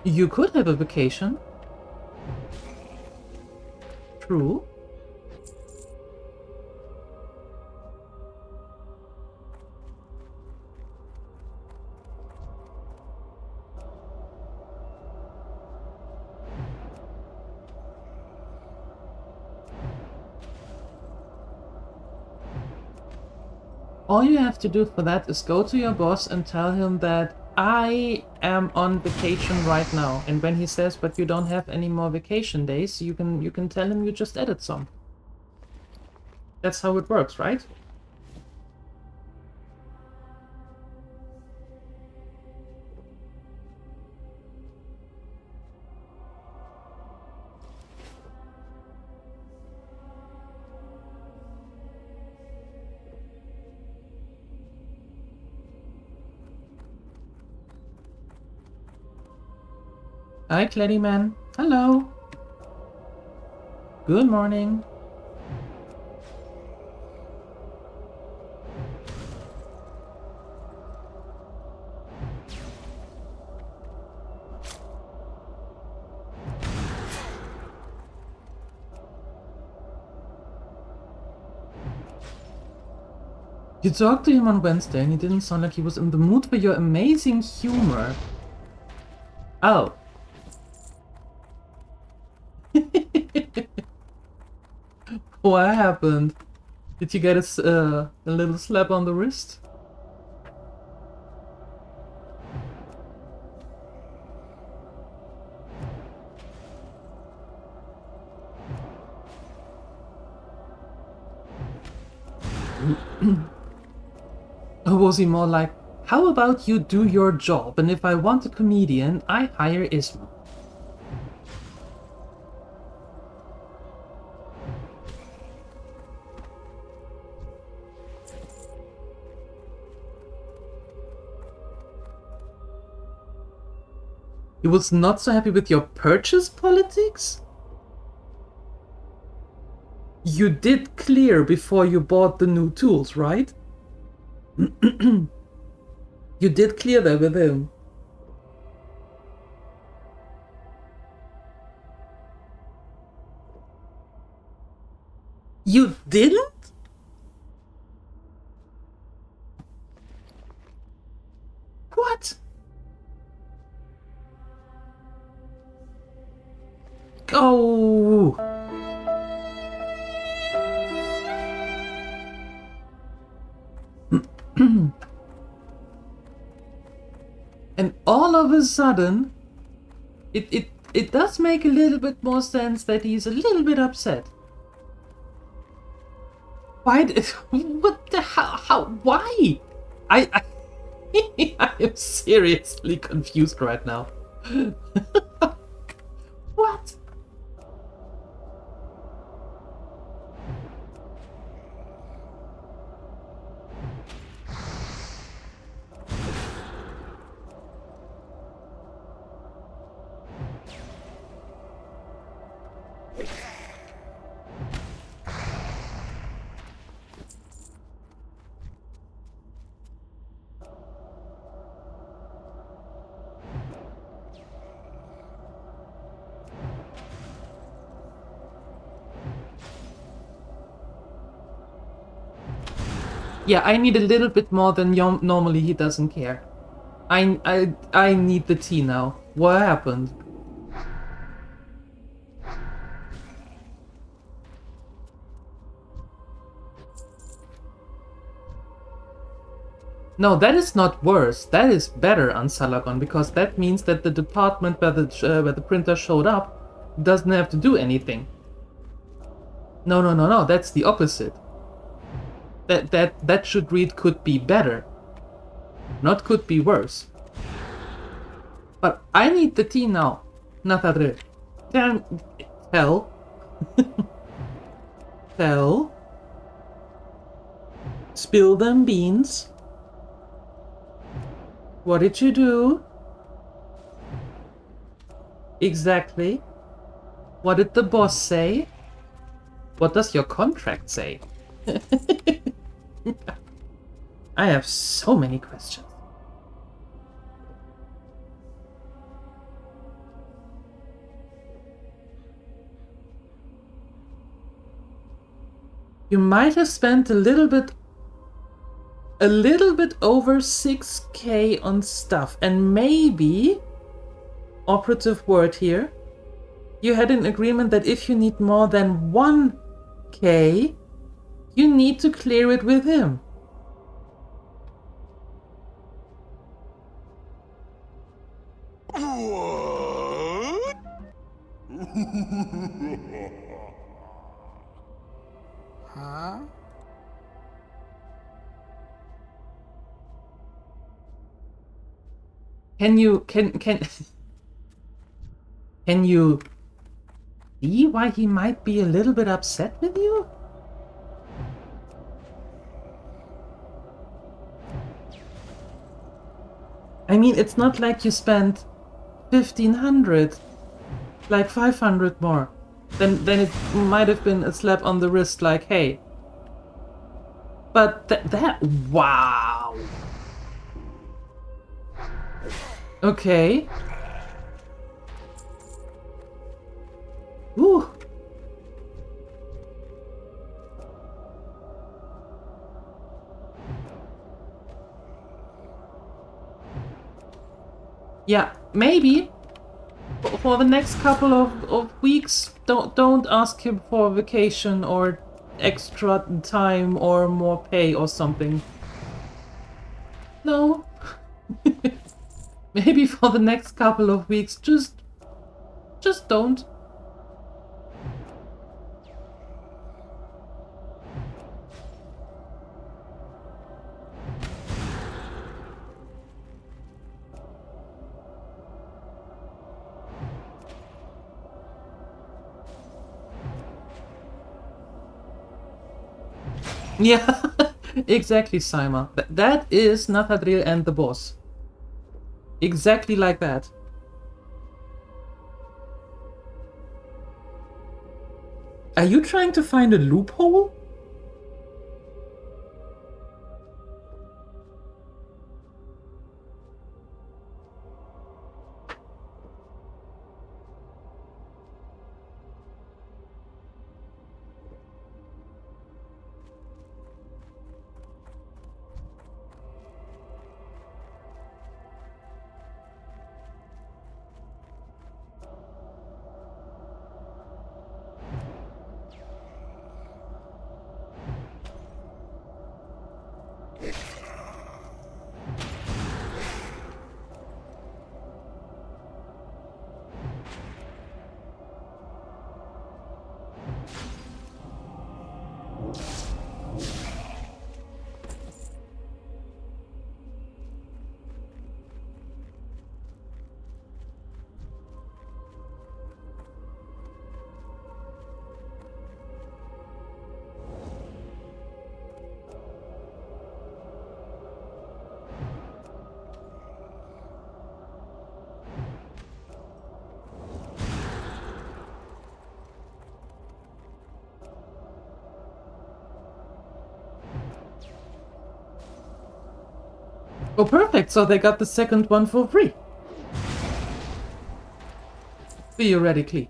You could have a vacation. True. All you have to do for that is go to your boss and tell him that I am on vacation right now. And when he says, but you don't have any more vacation days, you can tell him you just added some. That's how it works, right? Hi, Claddyman. Hello. Good morning. You talked to him on Wednesday and he didn't sound like he was in the mood for your amazing humor. Oh. What happened? Did you get a little slap on the wrist? Or was he more like, how about you do your job, and if I want a comedian, I hire Isma? He was not so happy with your purchase politics? You did clear before you bought the new tools, right? You did clear that with him. You didn't? What? Oh! And all of a sudden, it does make a little bit more sense that he's a little bit upset. Why? What the hell? How? Why? I I am seriously confused right now. What? Yeah, I need a little bit more than normally he doesn't care. I need the tea now. What happened? No, that is not worse. That is better on Salagon, because that means that the department where the printer showed up doesn't have to do anything. No, no, no, no. That's the opposite. That should read could be better, not could be worse. But I need the tea now. Nathadre. Tell. Tell. Spill them beans. What did you do? Exactly. What did the boss say? What does your contract say? I have so many questions. You might have spent a little bit over 6k on stuff, and maybe, operative word here, you had an agreement that if you need more than 1k, you need to clear it with him. What? Huh? Can you see why he might be a little bit upset with you? I mean, it's not like you spent 1500, like 500 more. Then it might have been a slap on the wrist, like, hey. But that wow. Okay. Ooh. Yeah, maybe for the next couple of weeks, don't ask him for vacation or extra time or more pay or something. No. Maybe for the next couple of weeks, just don't. Yeah, exactly, Saima. That is Nathadril and the boss. Exactly like that. Are you trying to find a loophole? Oh, perfect. So they got the second one for free. Theoretically.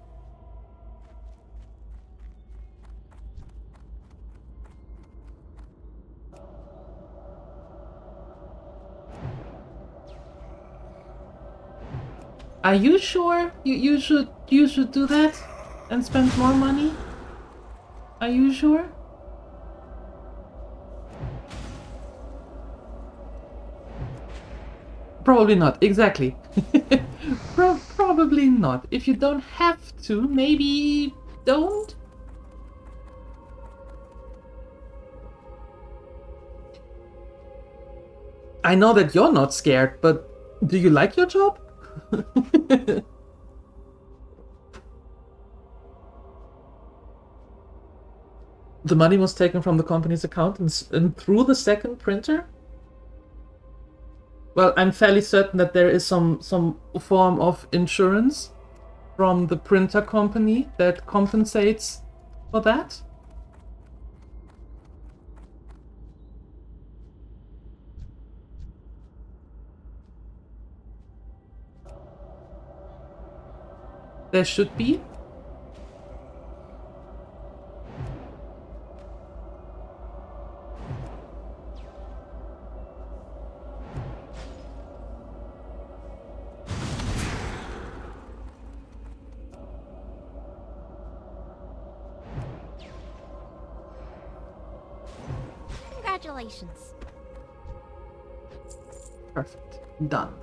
Are you sure you should do that and spend more money? Are you sure? Probably not, exactly. Probably not. If you don't have to, maybe don't? I know that you're not scared, but do you like your job? The money was taken from the company's account and through the second printer? Well, I'm fairly certain that there is some form of insurance from the printer company that compensates for that. There should be. Congratulations. Perfect. Done.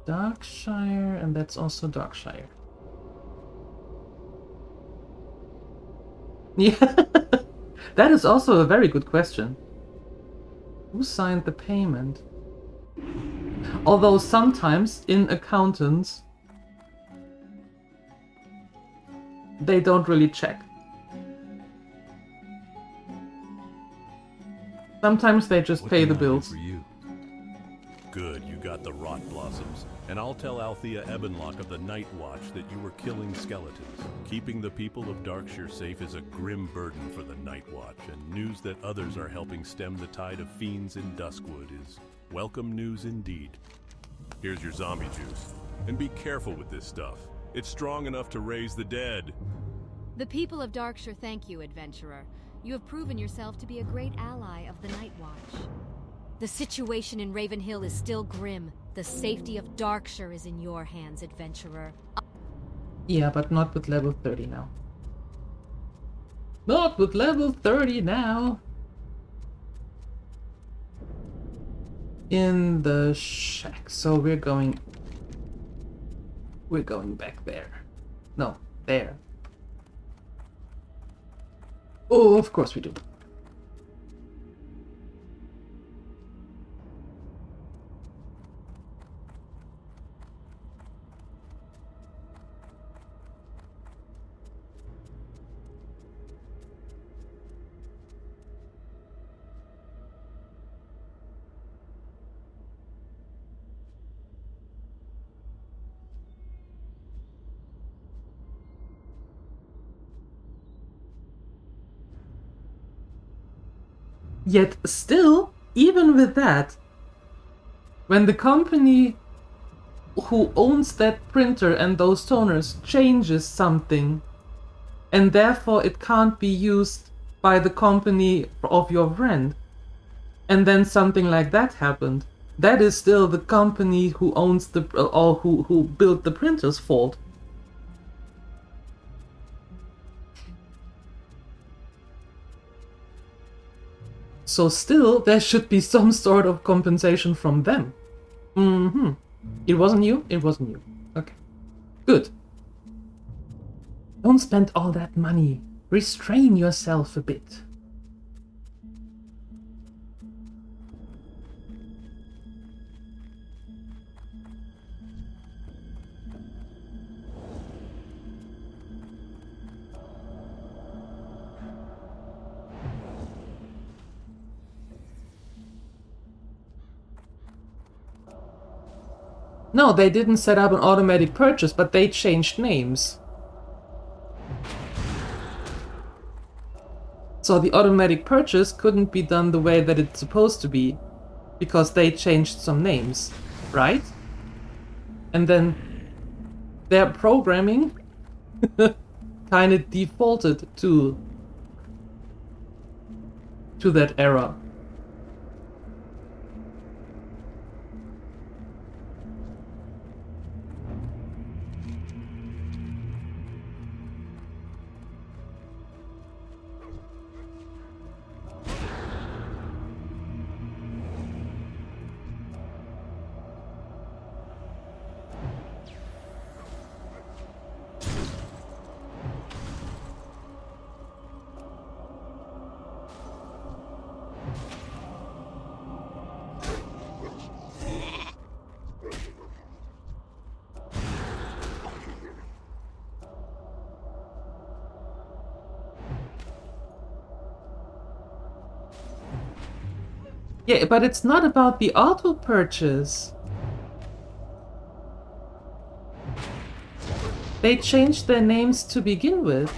Darkshire, and that's also Darkshire. Yeah, that is also a very good question. Who signed the payment? Although sometimes in accountants, they don't really check. Sometimes they just What pay can the I do bills. for you? Good, you got the rot blossoms. And I'll tell Althea Ebonlock of the Night Watch that you were killing skeletons. Keeping the people of Darkshire safe is a grim burden for the Night Watch, and news that others are helping stem the tide of fiends in Duskwood is welcome news indeed. Here's your zombie juice. And be careful with this stuff. It's strong enough to raise the dead. The people of Darkshire thank you, adventurer. You have proven yourself to be a great ally of the Night Watch. The situation in Ravenhill is still grim. The safety of Darkshire is in your hands, adventurer. Yeah, but not with level 30 now. Not with level 30 now! In the shack. So we're going back there. No, there. Oh, of course we do. Yet still, even with that, when the company who owns that printer and those toners changes something, and therefore it can't be used by the company of your friend, and then something like that happened, that is still the company who owns the or who built the printer's fault. So still, there should be some sort of compensation from them. Mm-hmm. It wasn't you? It wasn't you. Okay. Good. Don't spend all that money. Restrain yourself a bit. No, they didn't set up an automatic purchase, but they changed names. So the automatic purchase couldn't be done the way that it's supposed to be, because they changed some names, right? And then their programming kind of defaulted to that error. Yeah, but it's not about the auto purchase. They changed their names to begin with.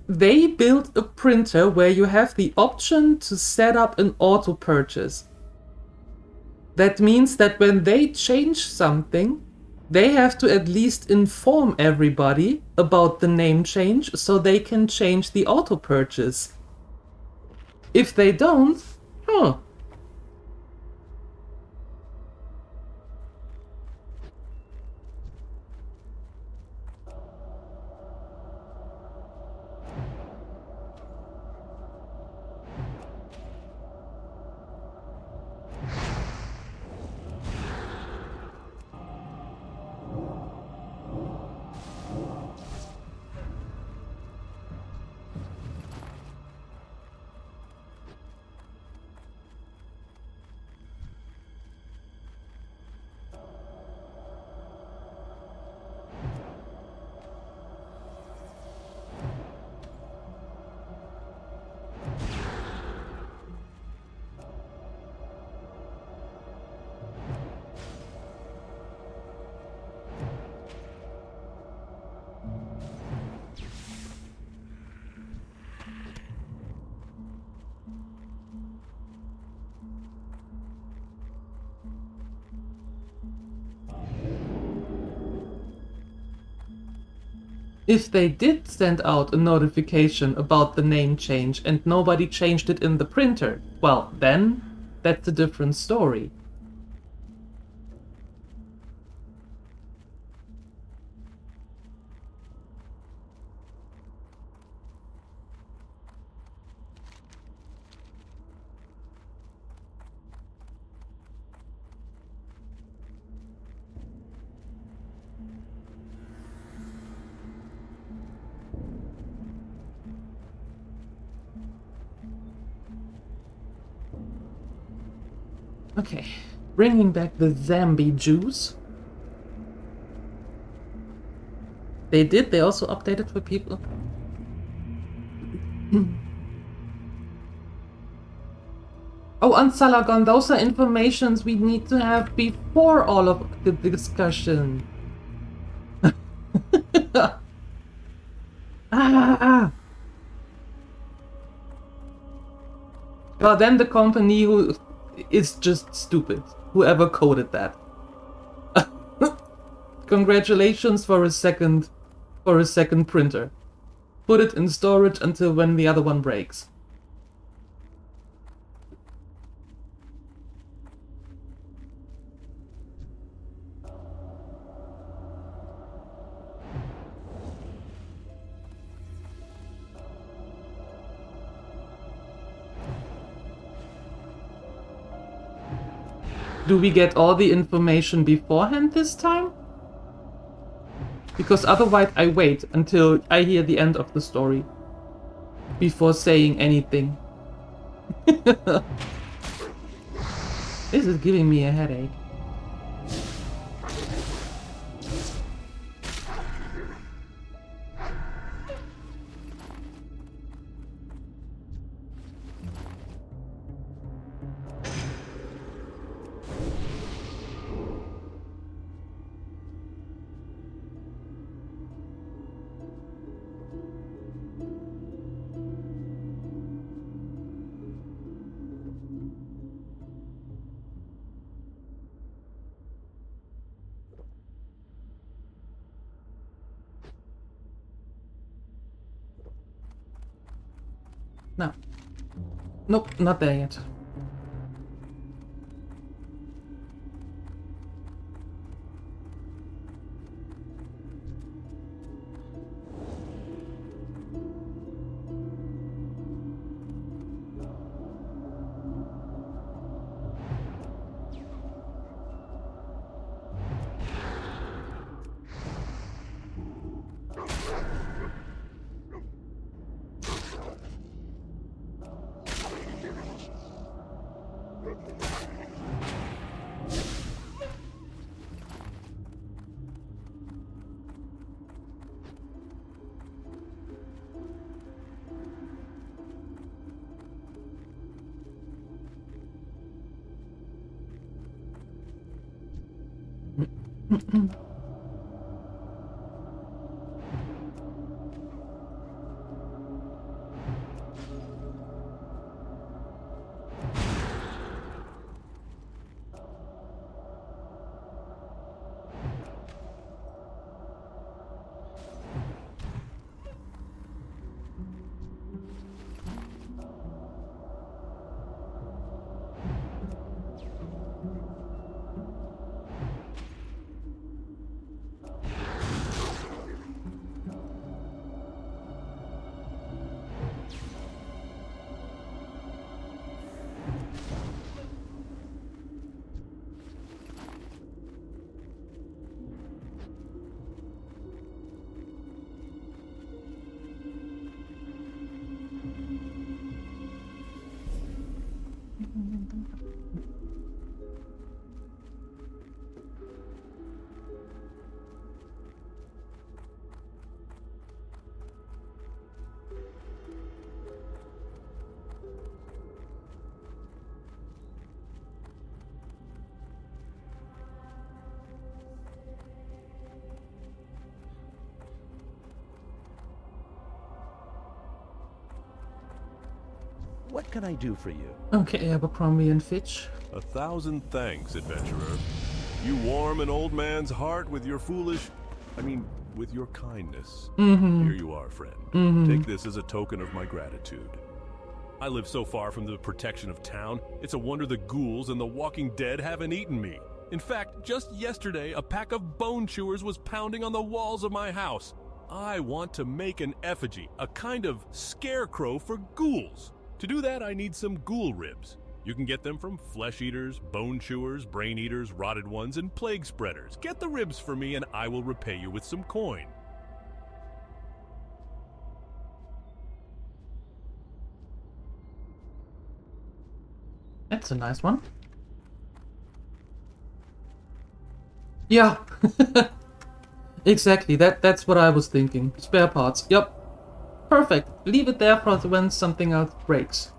They built a printer where you have the option to set up an auto purchase. That means that when they change something, they have to at least inform everybody about the name change so they can change the auto purchase. If they don't, huh. If they did send out a notification about the name change and nobody changed it in the printer, well, then that's a different story. Okay, bringing back the zombie juice. They also updated for people. Oh, and Salagon, those are informations we need to have before all of the discussion. Well, then the company who is just stupid. Whoever coded that. Congratulations for a second printer. Put it in storage until when the other one breaks. Do we get all the information beforehand this time? Because otherwise I wait until I hear the end of the story before saying anything. This is giving me a headache. No. Nope, not there yet. What can I do for you? Okay, Abercrombie and Fitch. 1,000 thanks, adventurer. You warm an old man's heart with your with your kindness. Here you are, friend. Take this as a token of my gratitude. I live so far from the protection of town, it's a wonder the ghouls and the walking dead haven't eaten me. In fact, just yesterday, a pack of bone chewers was pounding on the walls of my house. I want to make an effigy, a kind of scarecrow for ghouls. To do that, I need some ghoul ribs. You can get them from flesh eaters, bone chewers, brain eaters, rotted ones, and plague spreaders. Get the ribs for me and I will repay you with some coin. That's a nice one. Yeah. Exactly, that's what I was thinking. Spare parts. Yep. Perfect. Leave it there for when something else breaks.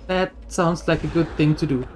That sounds like a good thing to do.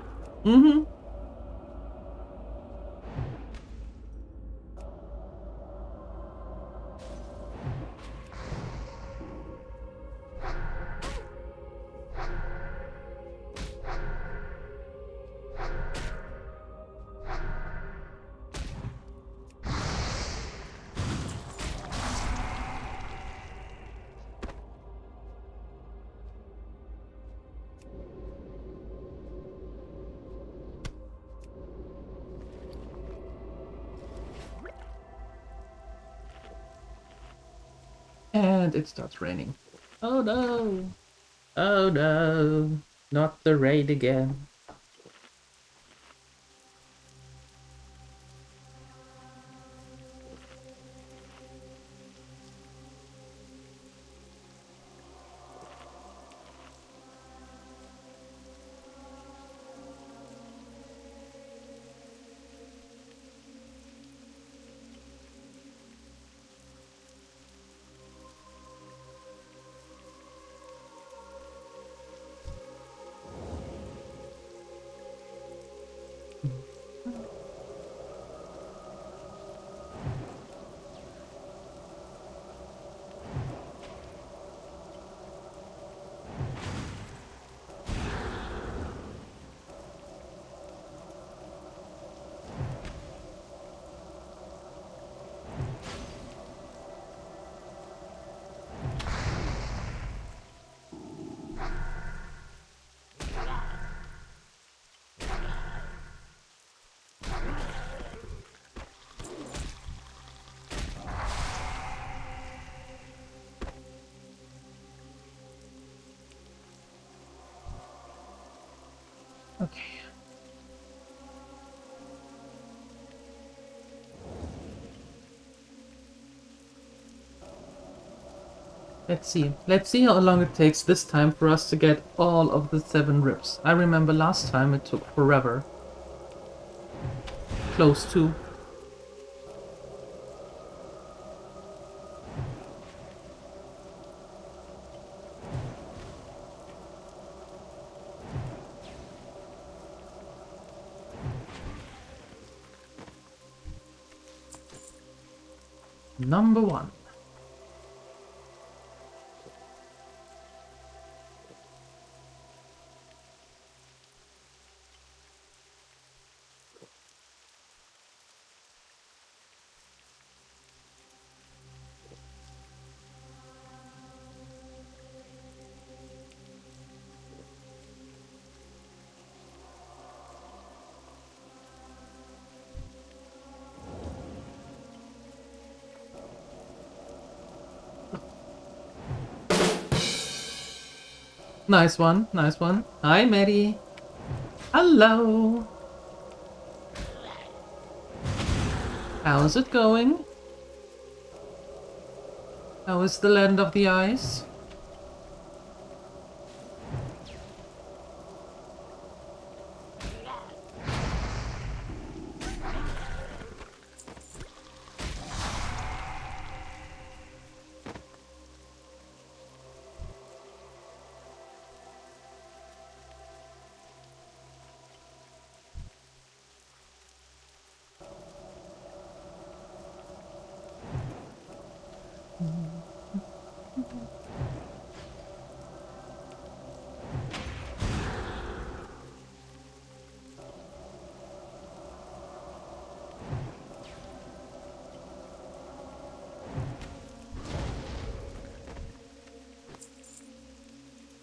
And it starts raining. Oh no! Oh no! Not the rain again. Okay. Let's see. Let's see how long it takes this time for us to get all of the 7 ribs. I remember last time it took forever. Close to. Number 1. Nice one, nice one. Hi, Maddie. Hello. How's it going? How is the land of the ice?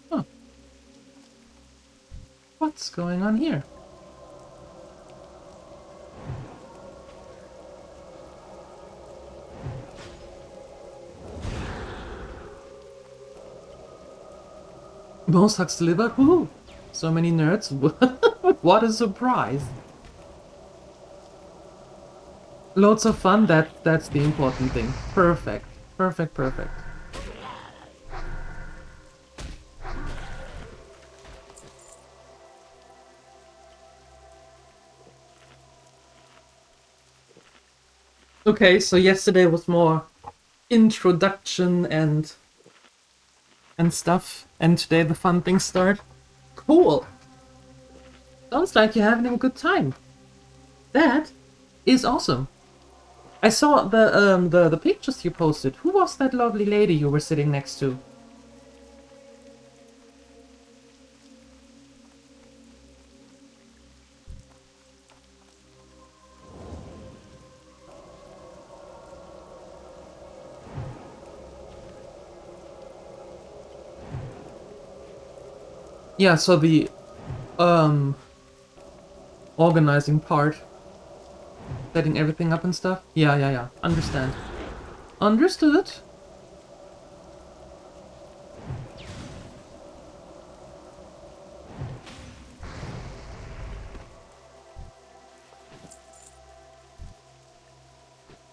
Huh. What's going on here? Most hugs delivered? Woohoo! So many nerds. What a surprise! Loads of fun, that's the important thing. Perfect. Perfect, perfect. Okay, so yesterday was more introduction and stuff, and today the fun things start. Cool. Sounds like you're having a good time. That is awesome. I saw the pictures you posted. Who was that lovely lady you were sitting next to? Yeah, so the organizing part, setting everything up and stuff. Yeah. Understand. Understood.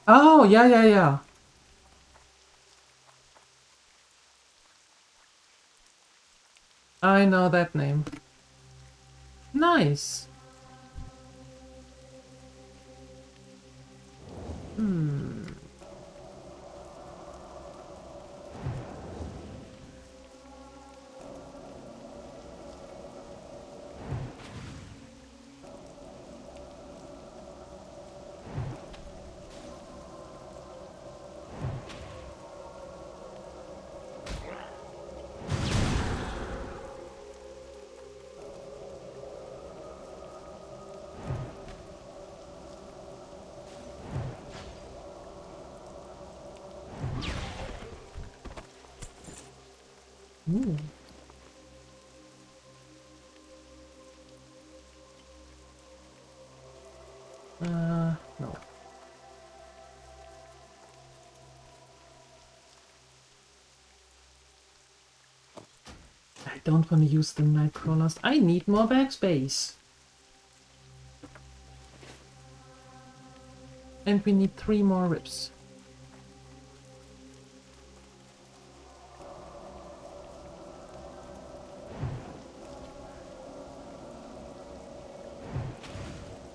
Oh, yeah. I know that name. Nice. Ooh. No. I don't want to use the night crawlers. I need more backspace. And we need 3 more rips.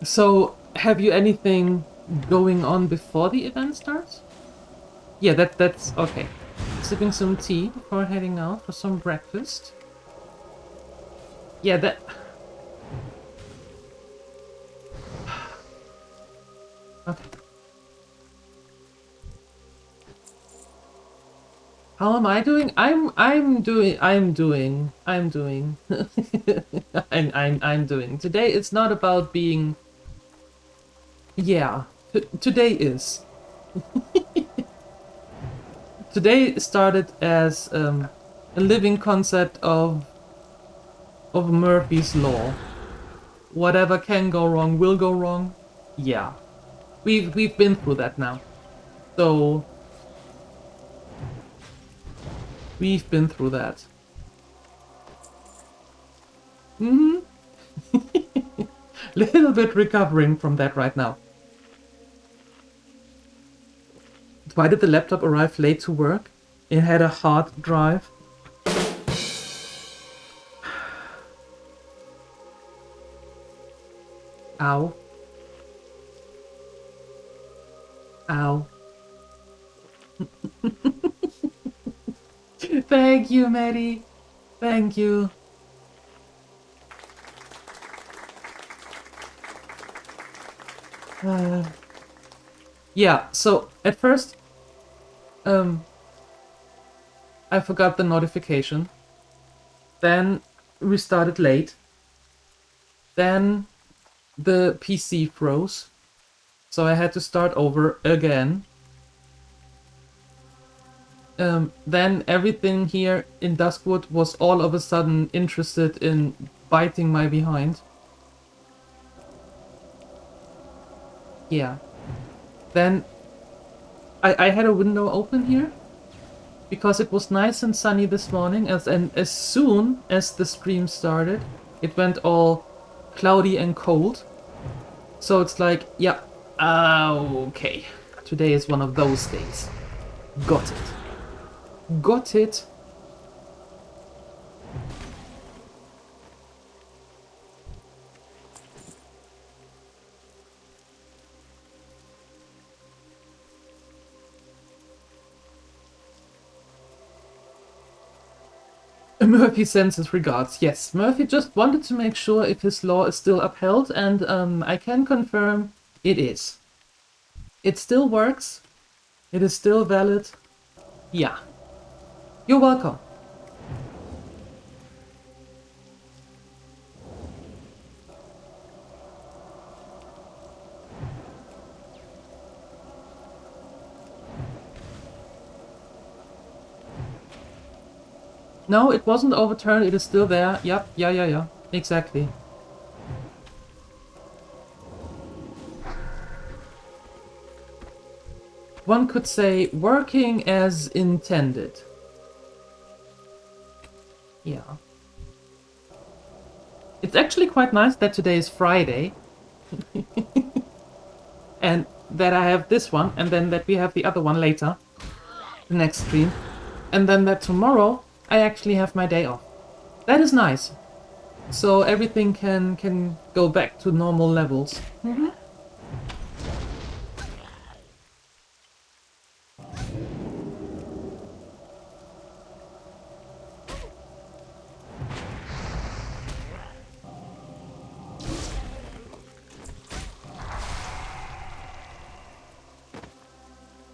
So, have you anything going on before the event starts? Yeah, that's okay. Sipping some tea before heading out for some breakfast. Yeah, that... Okay. How am I doing? I'm doing. I'm doing. I'm doing. Today it's not about being. Yeah. Today is. Today started as a living concept of Murphy's Law. Whatever can go wrong will go wrong. Yeah. We've been through that now. So we've been through that. Little bit recovering from that right now. Why did the laptop arrive late to work? It had a hard drive. Ow. Ow. Thank you, Maddie. Thank you. Yeah, so at first, I forgot the notification. Then we started late. Then the PC froze. So I had to start over again. Then everything here in Duskwood was all of a sudden interested in biting my behind. Yeah. Then I had a window open here because it was nice and sunny this morning, and as soon as the stream started, it went all cloudy and cold. So it's like, yeah, okay. Today is one of those days. Got it. Got it. Murphy sends his regards. Yes, Murphy just wanted to make sure if his law is still upheld, and I can confirm it is. It still works. It is still valid. Yeah. You're welcome. No, it wasn't overturned, it is still there. Yep, yeah. Exactly. One could say working as intended. Yeah. It's actually quite nice that today is Friday. And that I have this one, and then that we have the other one later. The next stream. And then that tomorrow I actually have my day off. That is nice. So everything can go back to normal levels.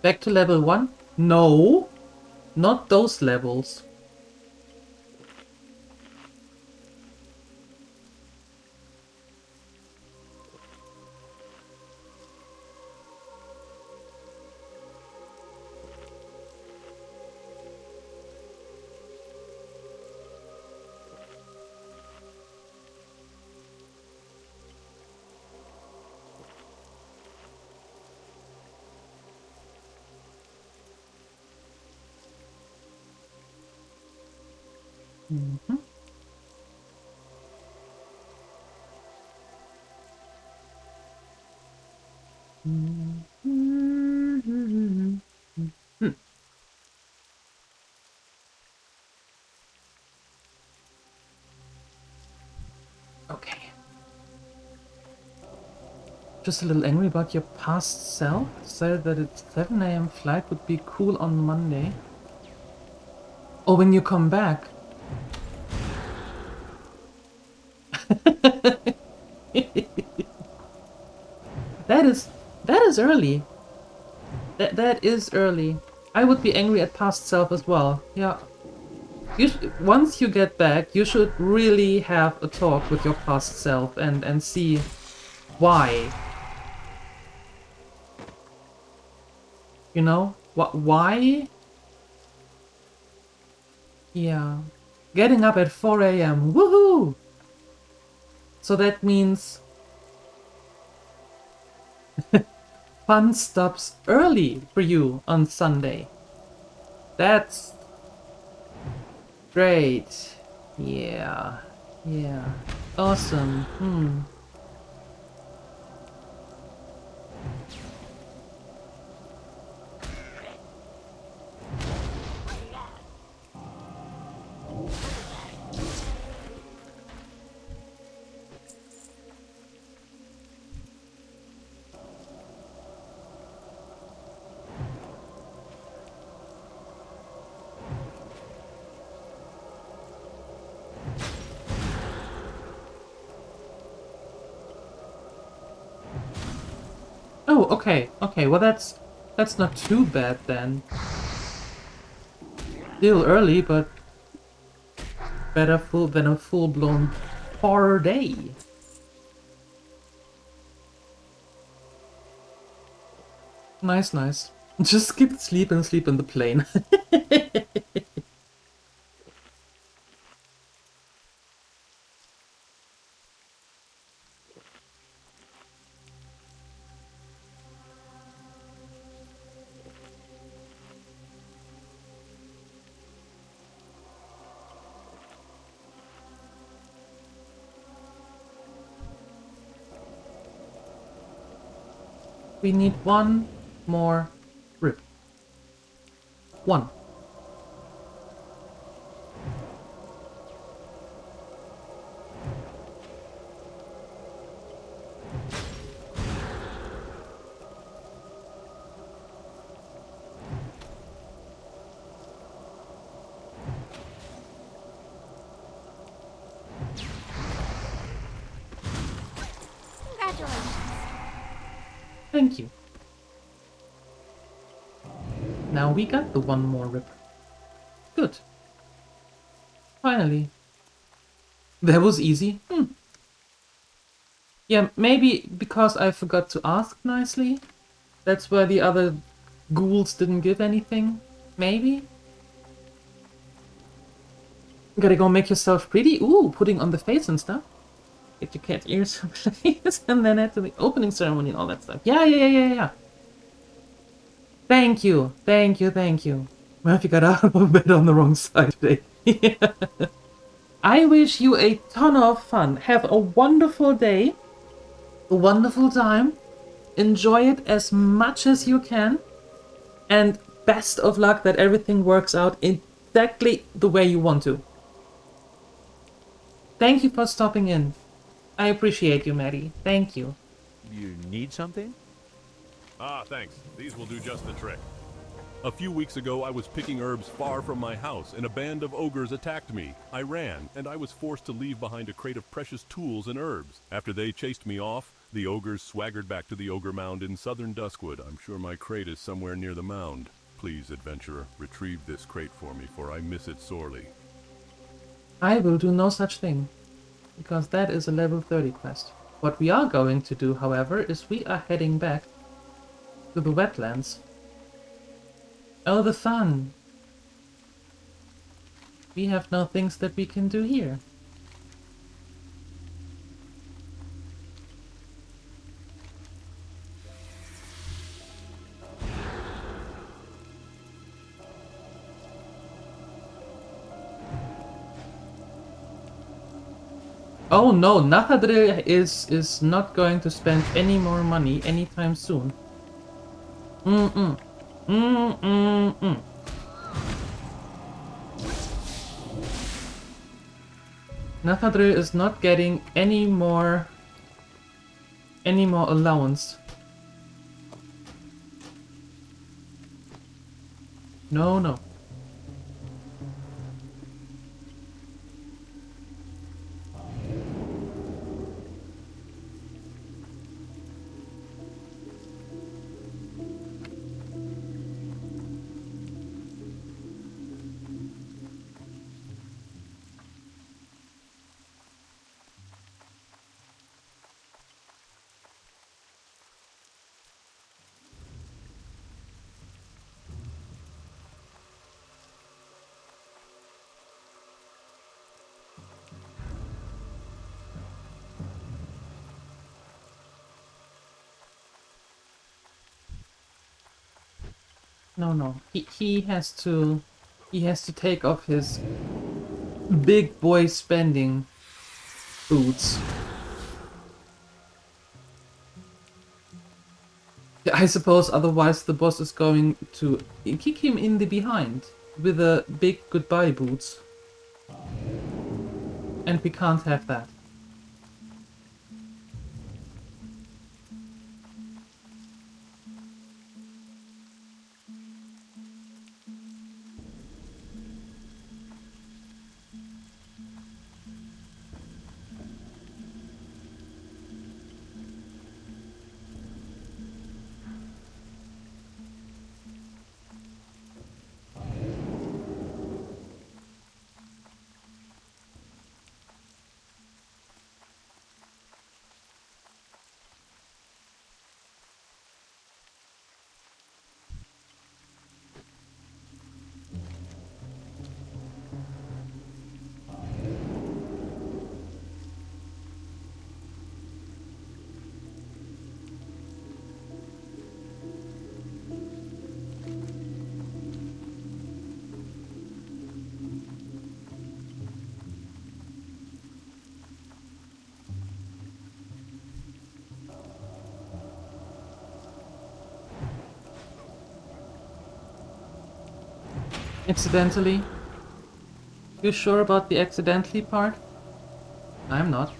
Back to level 1? No, not those levels. Okay. Just a little angry about your past self. Said that its 7 AM flight would be cool on Monday. Oh, when you come back. That is early. That is early. I would be angry at past self as well. Yeah. Once you get back, you should really have a talk with your past self and see why. You know? Why? Yeah. Getting up at 4 a.m. Woohoo! So that means fun stops early for you on Sunday. That's great. Yeah. Yeah. Awesome. Oh, okay. Okay, well that's not too bad then. Still early, but better than a full-blown 4 day. Nice, nice. Just skip sleep and sleep in the plane. We need one more rip. One. Congratulations. Thank you. Now we got the one more rip. Good. Finally. That was easy. Yeah, maybe because I forgot to ask nicely. That's why the other ghouls didn't give anything. Maybe? Gotta go make yourself pretty. Ooh, putting on the face and stuff. Get your cat ears and then at the opening ceremony and all that stuff. Yeah. Thank you. Murphy got out of bed on the wrong side today. I wish you a ton of fun. Have a wonderful day. A wonderful time. Enjoy it as much as you can. And best of luck that everything works out exactly the way you want to. Thank you for stopping in. I appreciate you, Maddie. Thank you. You need something? Ah, thanks. These will do just the trick. A few weeks ago, I was picking herbs far from my house, and a band of ogres attacked me. I ran, and I was forced to leave behind a crate of precious tools and herbs. After they chased me off, the ogres swaggered back to the ogre mound in southern Duskwood. I'm sure my crate is somewhere near the mound. Please, adventurer, retrieve this crate for me, for I miss it sorely. I will do no such thing, because that is a level 30 quest. What we are going to do, however, is we are heading back to the wetlands. Oh, the fun! We have no things that we can do here. Oh no, Nathadril is not going to spend any more money anytime soon. Nathadril is not getting any more allowance. No. No. He has to take off his big boy spending boots. I suppose otherwise the boss is going to kick him in the behind with a big goodbye boots. And we can't have that. Accidentally? You sure about the accidentally part? I'm not.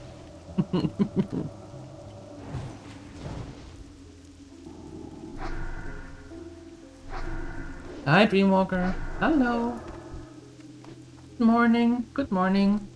Hi, Dreamwalker. Hello. Good morning. Good morning.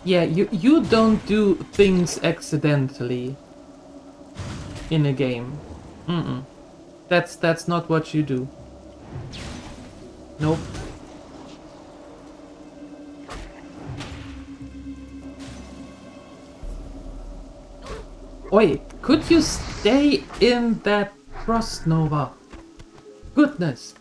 Yeah, you don't do things accidentally in a game. That's not what you do. Nope. Oi, could you stay in that frost nova? Goodness.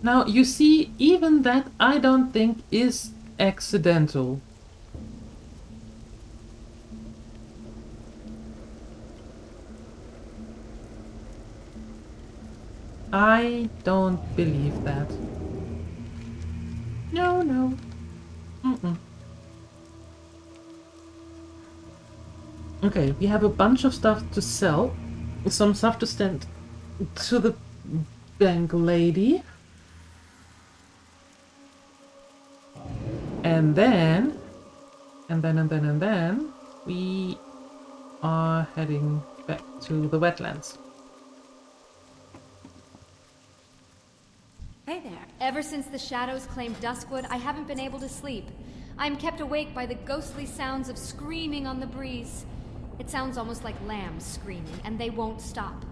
Now, you see, even that I don't think is accidental. I don't believe that. No. Okay, we have a bunch of stuff to sell. Some stuff to send to the bank lady. And then we are heading back to the wetlands. Hey there. Ever since the shadows claimed Duskwood, I haven't been able to sleep. I'm kept awake by the ghostly sounds of screaming on the breeze. It sounds almost like lambs screaming, and they won't stop.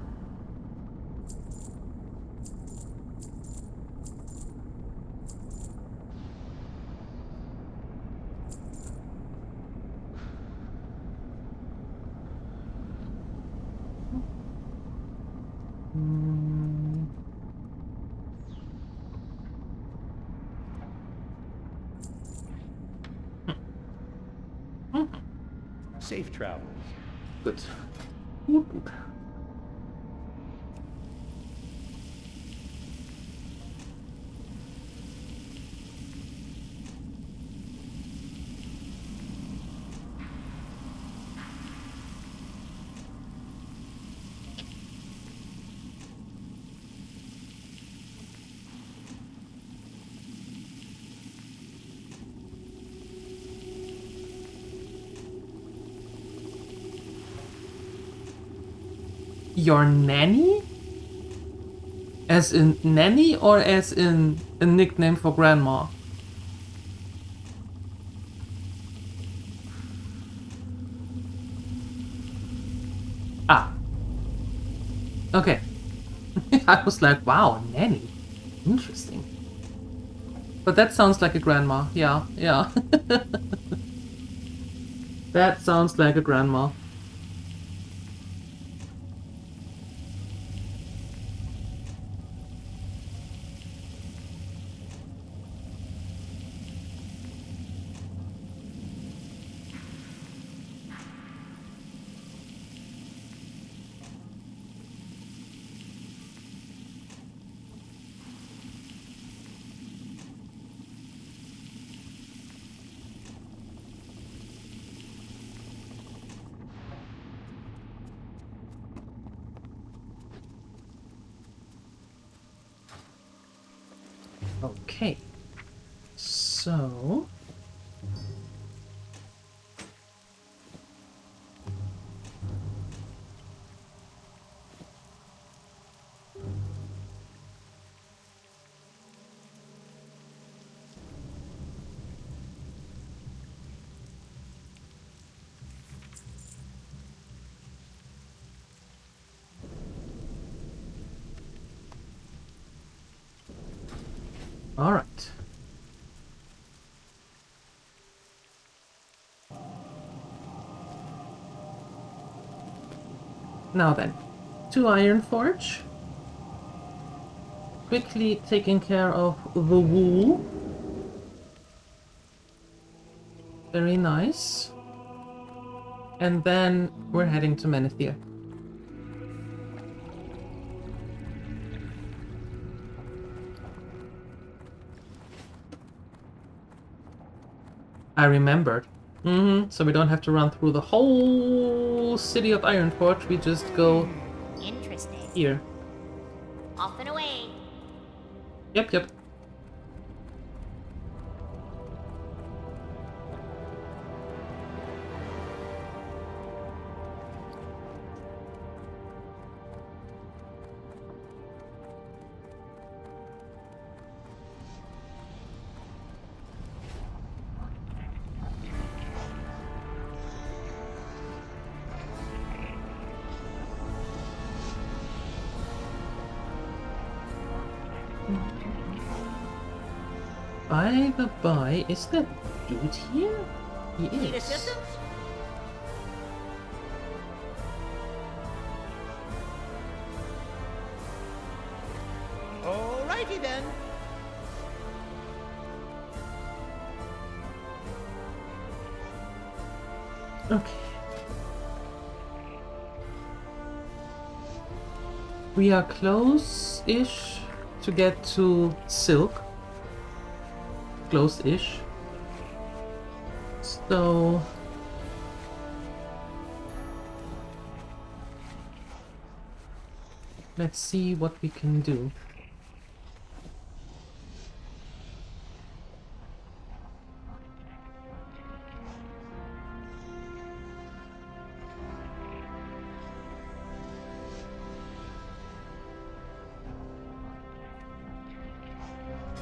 Safe travels. Good. Your nanny? As in nanny or as in a nickname for grandma? Ah. Okay. I was like, wow, nanny. Interesting. But that sounds like a grandma. Yeah, yeah. That sounds like a grandma. Okay. So... all right. Now then, to Ironforge. Quickly taking care of the wool. Very nice. And then we're heading to Menethir. I remembered. So we don't have to run through the whole city of Ironforge. We just go Interesting. here. Off and away. Yep. By the by, is that dude here? He Need is. assistance? Alrighty then. Okay. We are close-ish to get to Silk. Close-ish. So... let's see what we can do.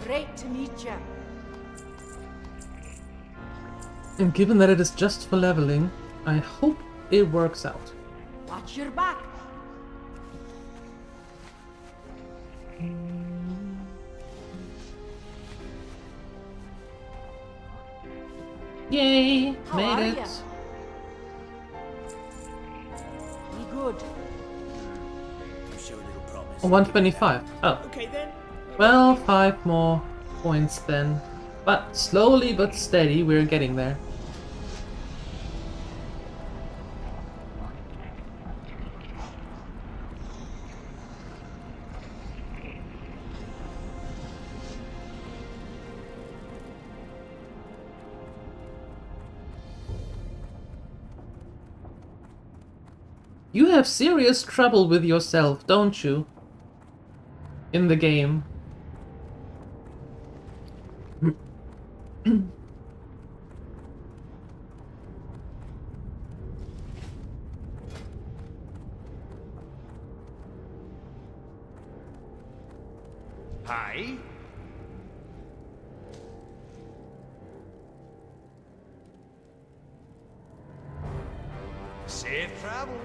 Great to meet you. And given that it is just for leveling, I hope it works out. Watch your back. Yay! How Made are it! ya? Be good. Show a little promise. 125. Oh. Okay then. Well, 5 more points then. But slowly but steady, we're getting there. You have serious trouble with yourself, don't you? In the game. Safe travels.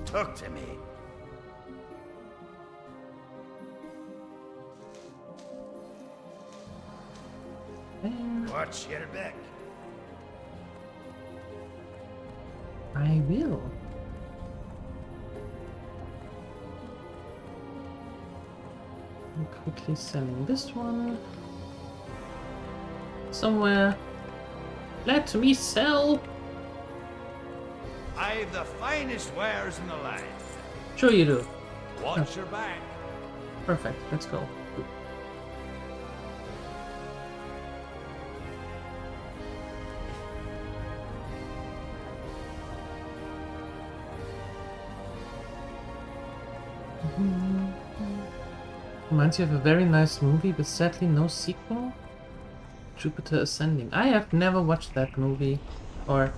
Talk to me. Watch your back. I will. I'm quickly selling this one. Somewhere. Let me sell. I've the finest wares in the land. Sure you do. Watch your back. Perfect. Let's go. Reminds you of a very nice movie, but sadly no sequel. Jupiter Ascending. I have never watched that movie, or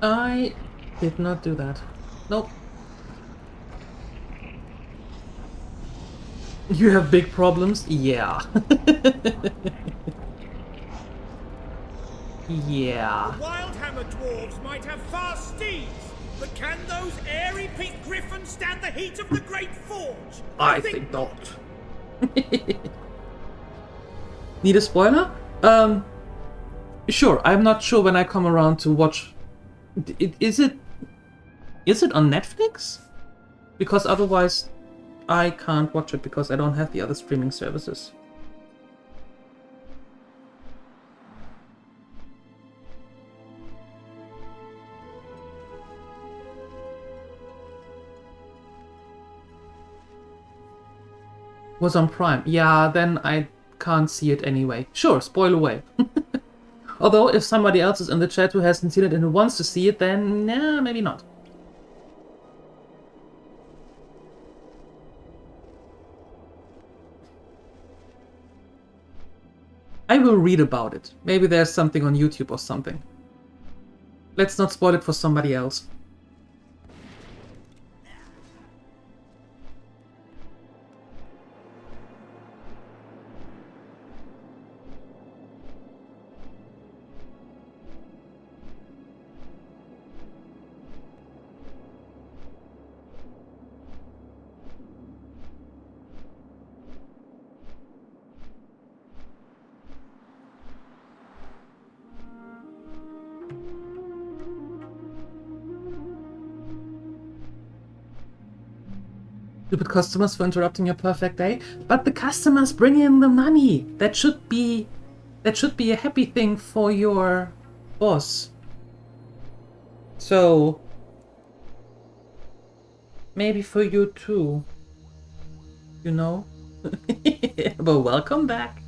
I did not do that. Nope. You have big problems? Yeah. Yeah. Wildhammer dwarves might have fast steeds, but can those airy pink griffins stand the heat of the Great Forge? I think not. Need a spoiler? Sure. I'm not sure when I come around to watch. Is it on Netflix? Because otherwise, I can't watch it because I don't have the other streaming services. Was on Prime. Yeah, then I can't see it anyway. Sure, spoil away. Although, if somebody else is in the chat who hasn't seen it and who wants to see it, then nah, maybe not. I will read about it. Maybe there's something on YouTube or something. Let's not spoil it for somebody else. Stupid customers for interrupting your perfect day, but the customers bring in the money. That should be a happy thing for your boss. So maybe for you too. You know? Well, welcome back.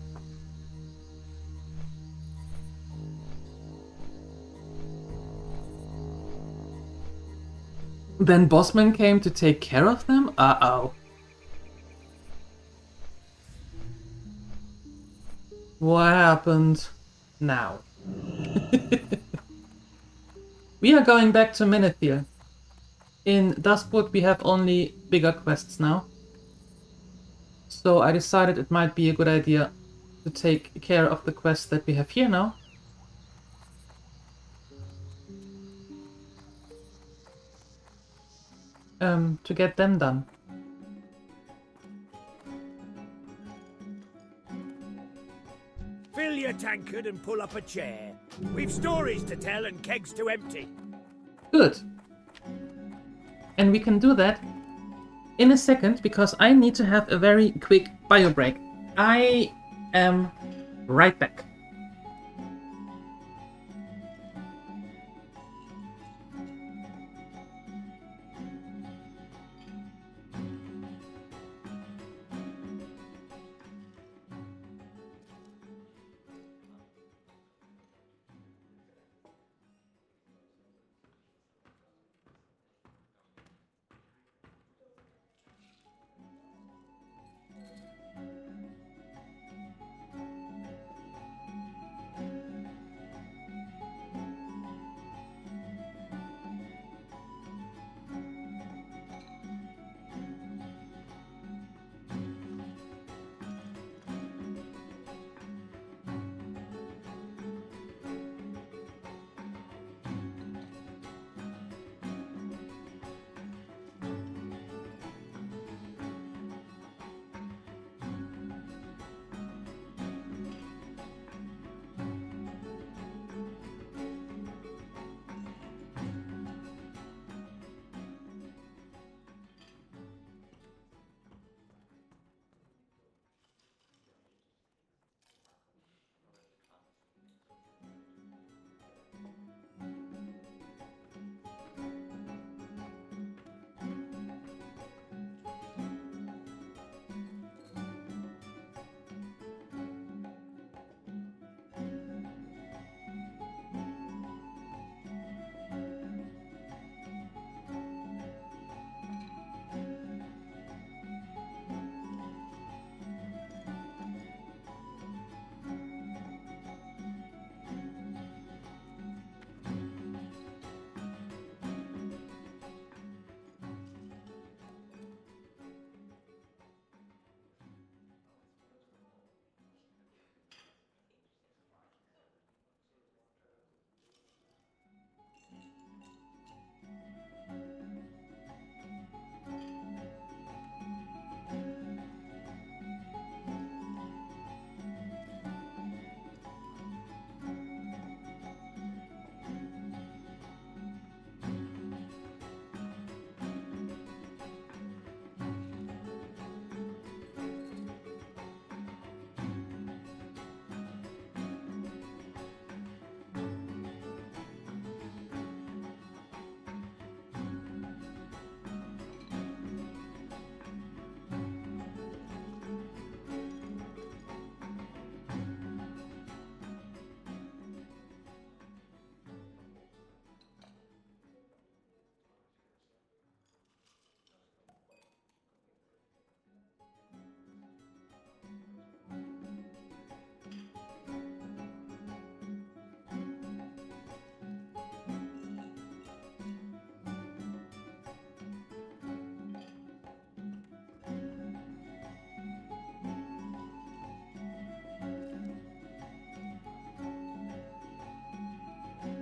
Then Bossman came to take care of them? Uh-oh. What happened now? We are going back to Menethil. In Duskwood we have only bigger quests now. So I decided it might be a good idea to take care of the quests that we have here now. To get them done. Fill your tankard and pull up a chair. We've stories to tell and kegs to empty. Good. And we can do that in a second because I need to have a very quick bio break. I am right back.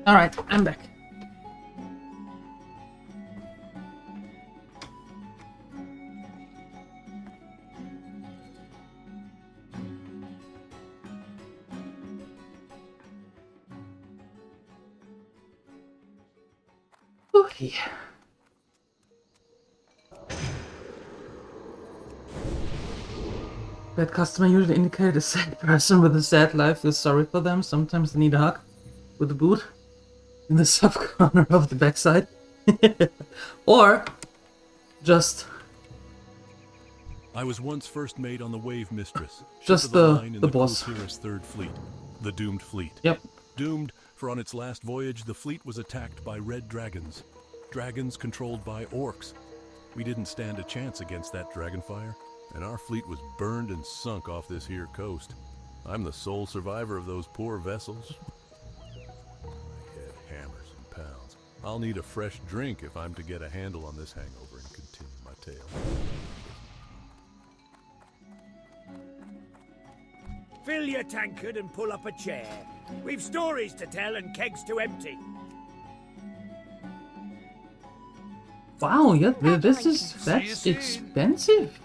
Alright, I'm back. Okay. That customer usually indicated a sad person with a sad life feels sorry for them. Sometimes they need a hug with a boot in the sub corner of the backside. Or just I was once first mate on the Wave Mistress. Just ship of the line in boss. Kultira's Third Fleet, the Doomed Fleet. Yep. Doomed, for on its last voyage, the fleet was attacked by red dragons. Dragons controlled by orcs. We didn't stand a chance against that dragonfire, and our fleet was burned and sunk off this here coast. I'm the sole survivor of those poor vessels. My head hammers and pounds. I'll need a fresh drink if I'm to get a handle on this hangover and continue my tale. Fill your tankard and pull up a chair. We've stories to tell and kegs to empty. wow, yeah, that's expensive.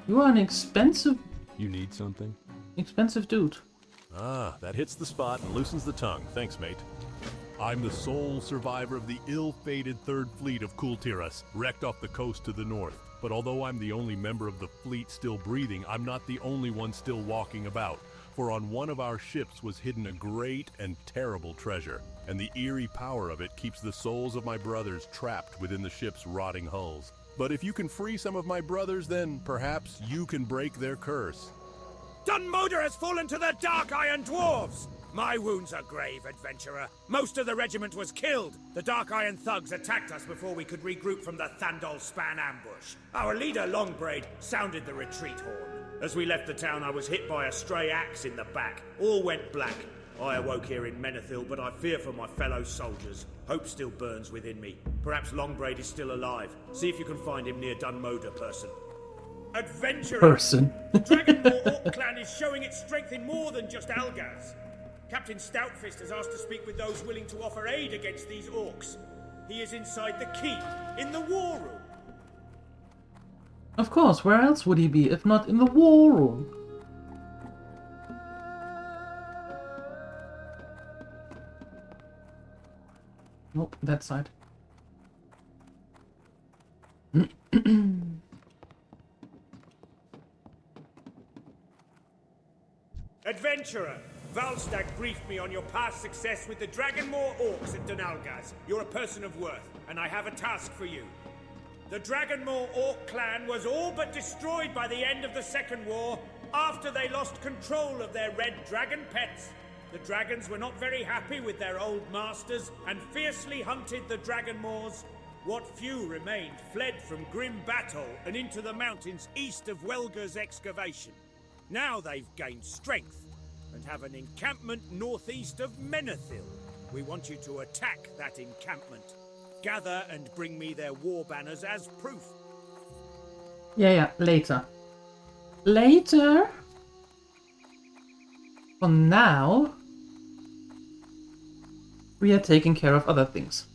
You are an expensive You need something? dude. Ah, that hits the spot and loosens the tongue. Thanks, mate. I'm the sole survivor of the ill-fated Third Fleet of Kultiras, wrecked off the coast to the north. But although I'm the only member of the fleet still breathing, I'm not the only one still walking about. For on one of our ships was hidden a great and terrible treasure, and the eerie power of it keeps the souls of my brothers trapped within the ship's rotting hulls. But if you can free some of my brothers, then perhaps you can break their curse. Dunmoder has fallen to the Dark Iron Dwarves! My wounds are grave, adventurer. Most of the regiment was killed. The Dark Iron thugs attacked us before we could regroup from the Thandol Span ambush. Our leader, Longbraid, sounded the retreat horn. As we left the town, I was hit by a stray axe in the back. All went black. I awoke here in Menethil, but I fear for my fellow soldiers. Hope still burns within me. Perhaps Longbraid is still alive. See if you can find him near Dunmoder, person. Adventurer! The Dragonmoor Orc clan is showing its strength in more than just Algaz. Captain Stoutfist has asked to speak with those willing to offer aid against these orcs. He is inside the keep, in the war room. Of course, where else would he be if not in the war room? Nope, that side. Adventurer, Valstag briefed me on your past success with the Dragonmoor Orcs at Dunalgaz. You're a person of worth, and I have a task for you. The Dragonmoor Orc clan was all but destroyed by the end of the Second War after they lost control of their red dragon pets. The dragons were not very happy with their old masters and fiercely hunted the Dragonmoors. What few remained fled from grim battle and into the mountains east of Welger's excavation. Now they've gained strength and have an encampment northeast of Menethil. We want you to attack that encampment. Gather and bring me their war banners as proof. Yeah, later. Later? For now, we are taking care of other things.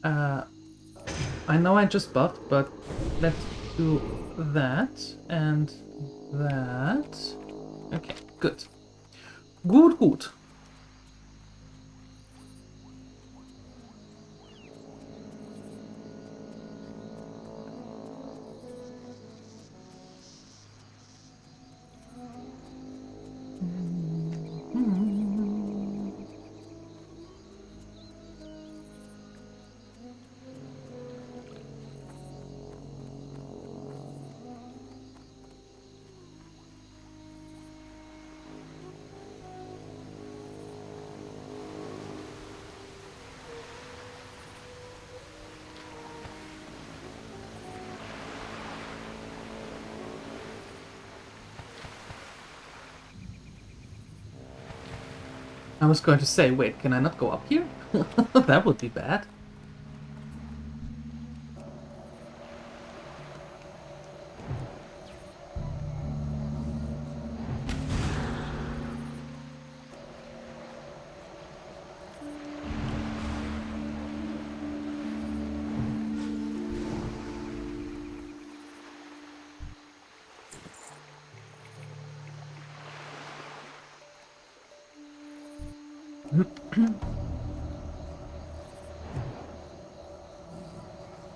I know I just buffed, but let's do that and that. Okay, good. Good. I was going to say, wait, can I not go up here? That would be bad.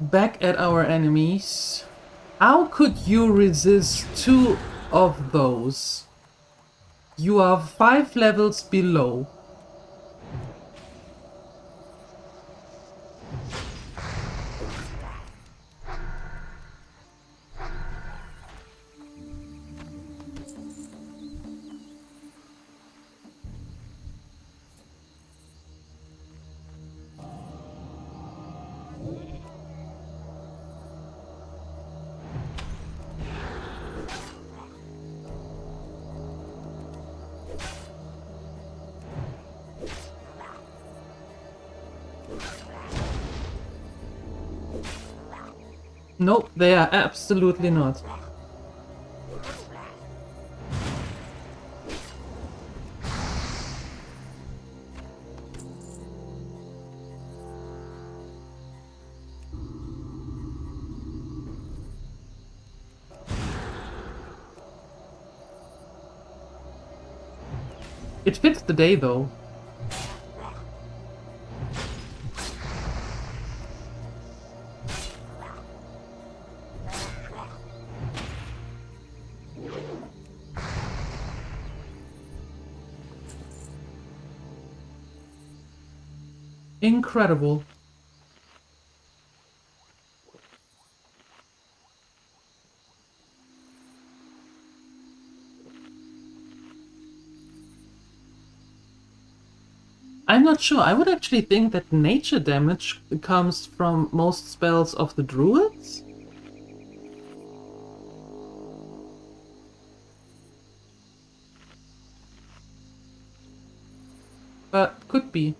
Back at our enemies. How could you resist 2 of those? You are 5 levels below. Nope, they are absolutely not. It fits the day though. Incredible. I'm not sure. I would actually think that nature damage comes from most spells of the druids. But could be.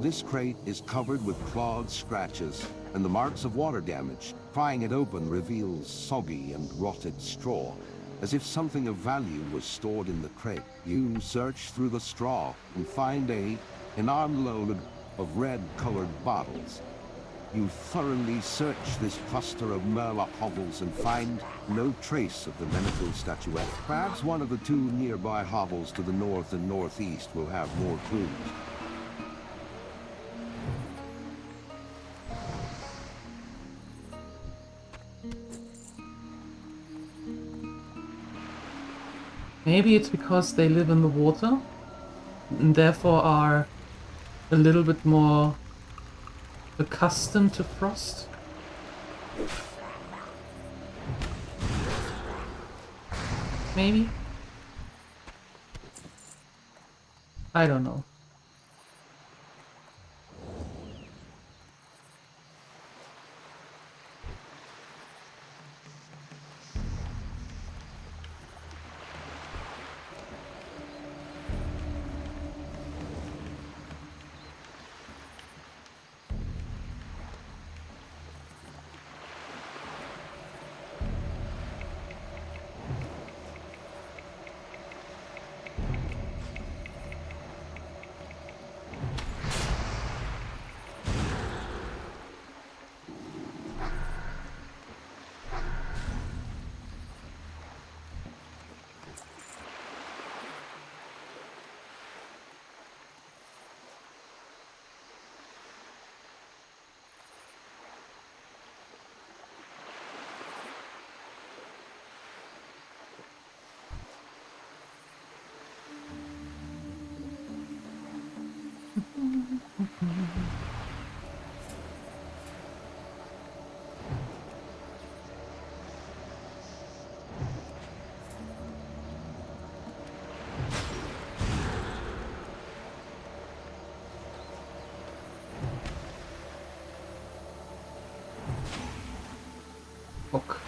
This crate is covered with clawed scratches and the marks of water damage. Prying it open reveals soggy and rotted straw, as if something of value was stored in the crate. You search through the straw and find an armload of red-colored bottles. You thoroughly search this cluster of Murloc hovels and find no trace of the Menethil statuette. Perhaps one of the 2 nearby hovels to the north and northeast will have more clues. Maybe it's because they live in the water and therefore are a little bit more accustomed to frost. Maybe? I don't know. Book.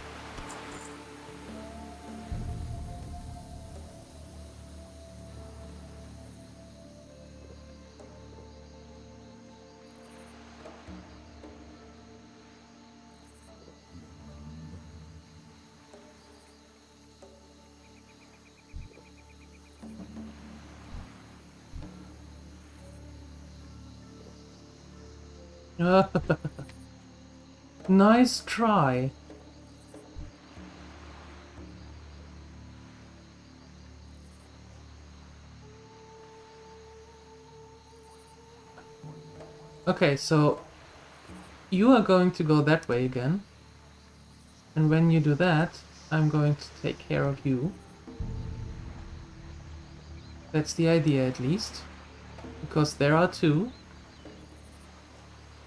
Nice try. Okay, so you are going to go that way again. And when you do that, I'm going to take care of you. That's the idea, at least. Because there are two.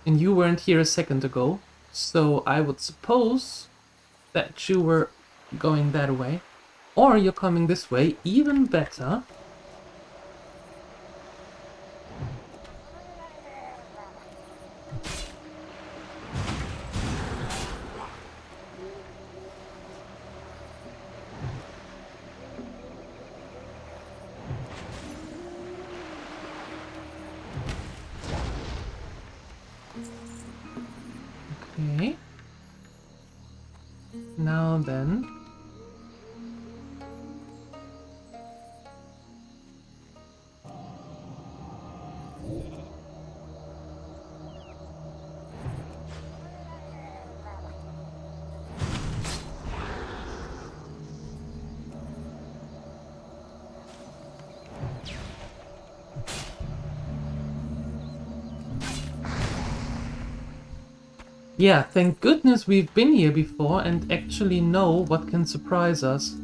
And you weren't here a second ago. So I would suppose that you were going that way. Or you're coming this way, even better. Okay. Now then. Yeah, thank goodness we've been here before and actually know what can surprise us.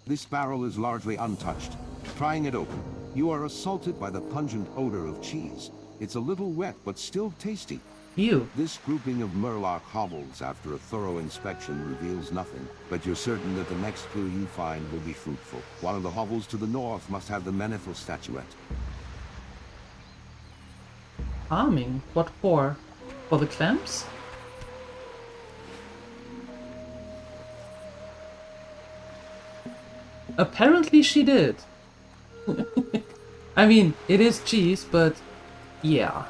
This barrel is largely untouched. Prying it open, you are assaulted by the pungent odor of cheese. It's a little wet, but still tasty. Ew. This grouping of Murloc hovels after a thorough inspection reveals nothing, but you're certain that the next clue you find will be fruitful. One of the hovels to the north must have the Menethil statuette. Farming? What for? For the clamps? Apparently she did. I mean, it is cheese, but yeah.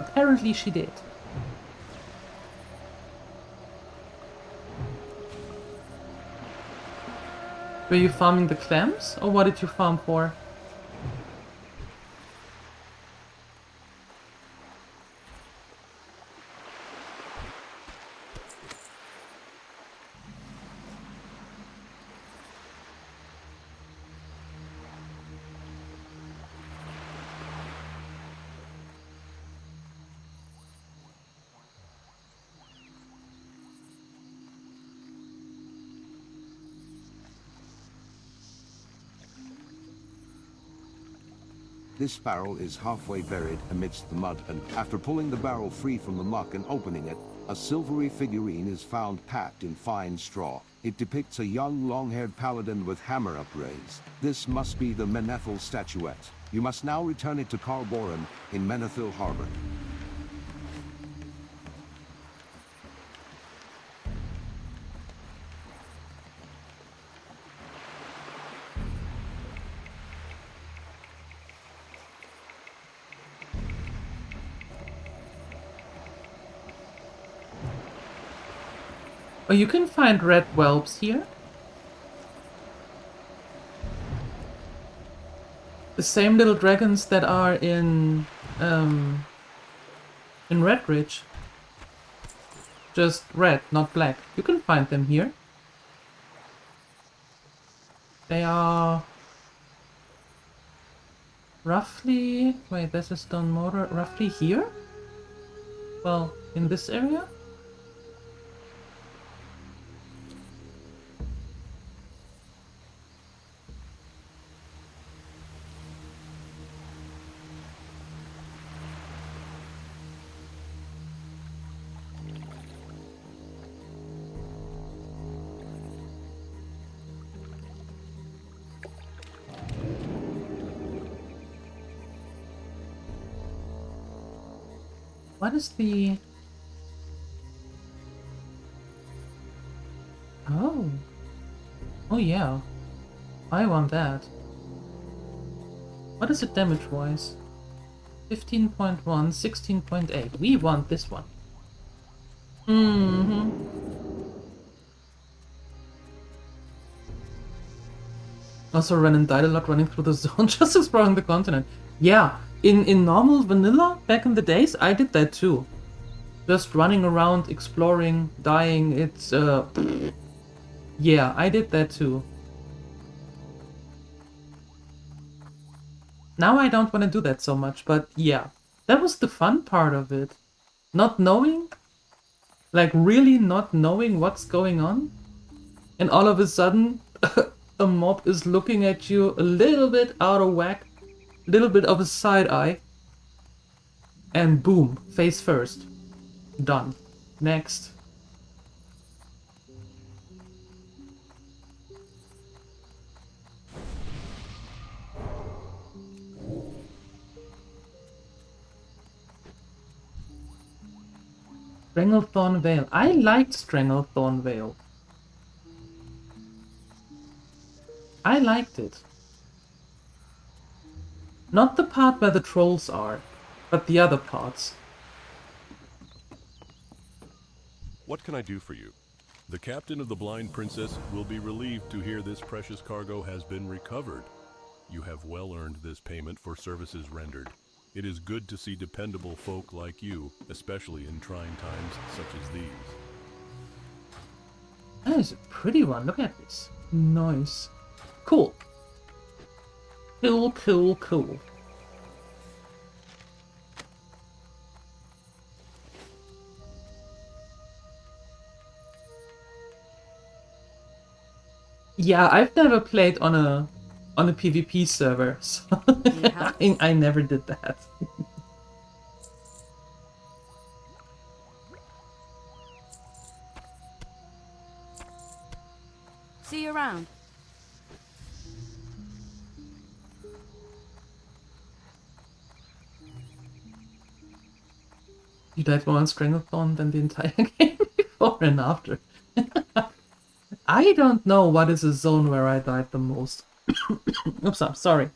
Apparently she did. Were you farming the clams, or what did you farm for? This barrel is halfway buried amidst the mud, and after pulling the barrel free from the muck and opening it, a silvery figurine is found packed in fine straw. It depicts a young, long-haired paladin with hammer upraised. This must be the Menethil statuette. You must now return it to Carboran in Menethil Harbor. Oh, you can find red whelps here. The same little dragons that are in Red Ridge. Just red, not black. You can find them here. They are roughly... Wait, there's a stone mortar. Roughly here? Well, in this area? What is the... yeah. I want that. What is it damage-wise? 15.1, 16.8. We want this one. Mm-hmm. Also ran and died a lot running through the zone, just exploring the continent. Yeah, in normal vanilla, back in the days, I did that too. Just running around, exploring, dying, it's, yeah, I did that too. Now I don't want to do that so much, but yeah. That was the fun part of it. Not knowing, like really not knowing what's going on. And all of a sudden, a mob is looking at you a little bit out of whack. A little bit of a side eye. And boom, face first. Done. Next. Stranglethorn Vale. I liked Stranglethorn Vale. I liked it. Not the part where the trolls are, but the other parts. What can I do for you? The captain of the Blind Princess will be relieved to hear this precious cargo has been recovered. You have well earned this payment for services rendered. It is good to see dependable folk like you, especially in trying times such as these. That is a pretty one. Look at this. Nice. Cool. Cool, cool, cool. Yeah, I've never played on a PvP server, so I never did that. See you around. You died more on Stranglethorn than the entire game before and after. I don't know what is a zone where I died the most. Oops, I'm sorry.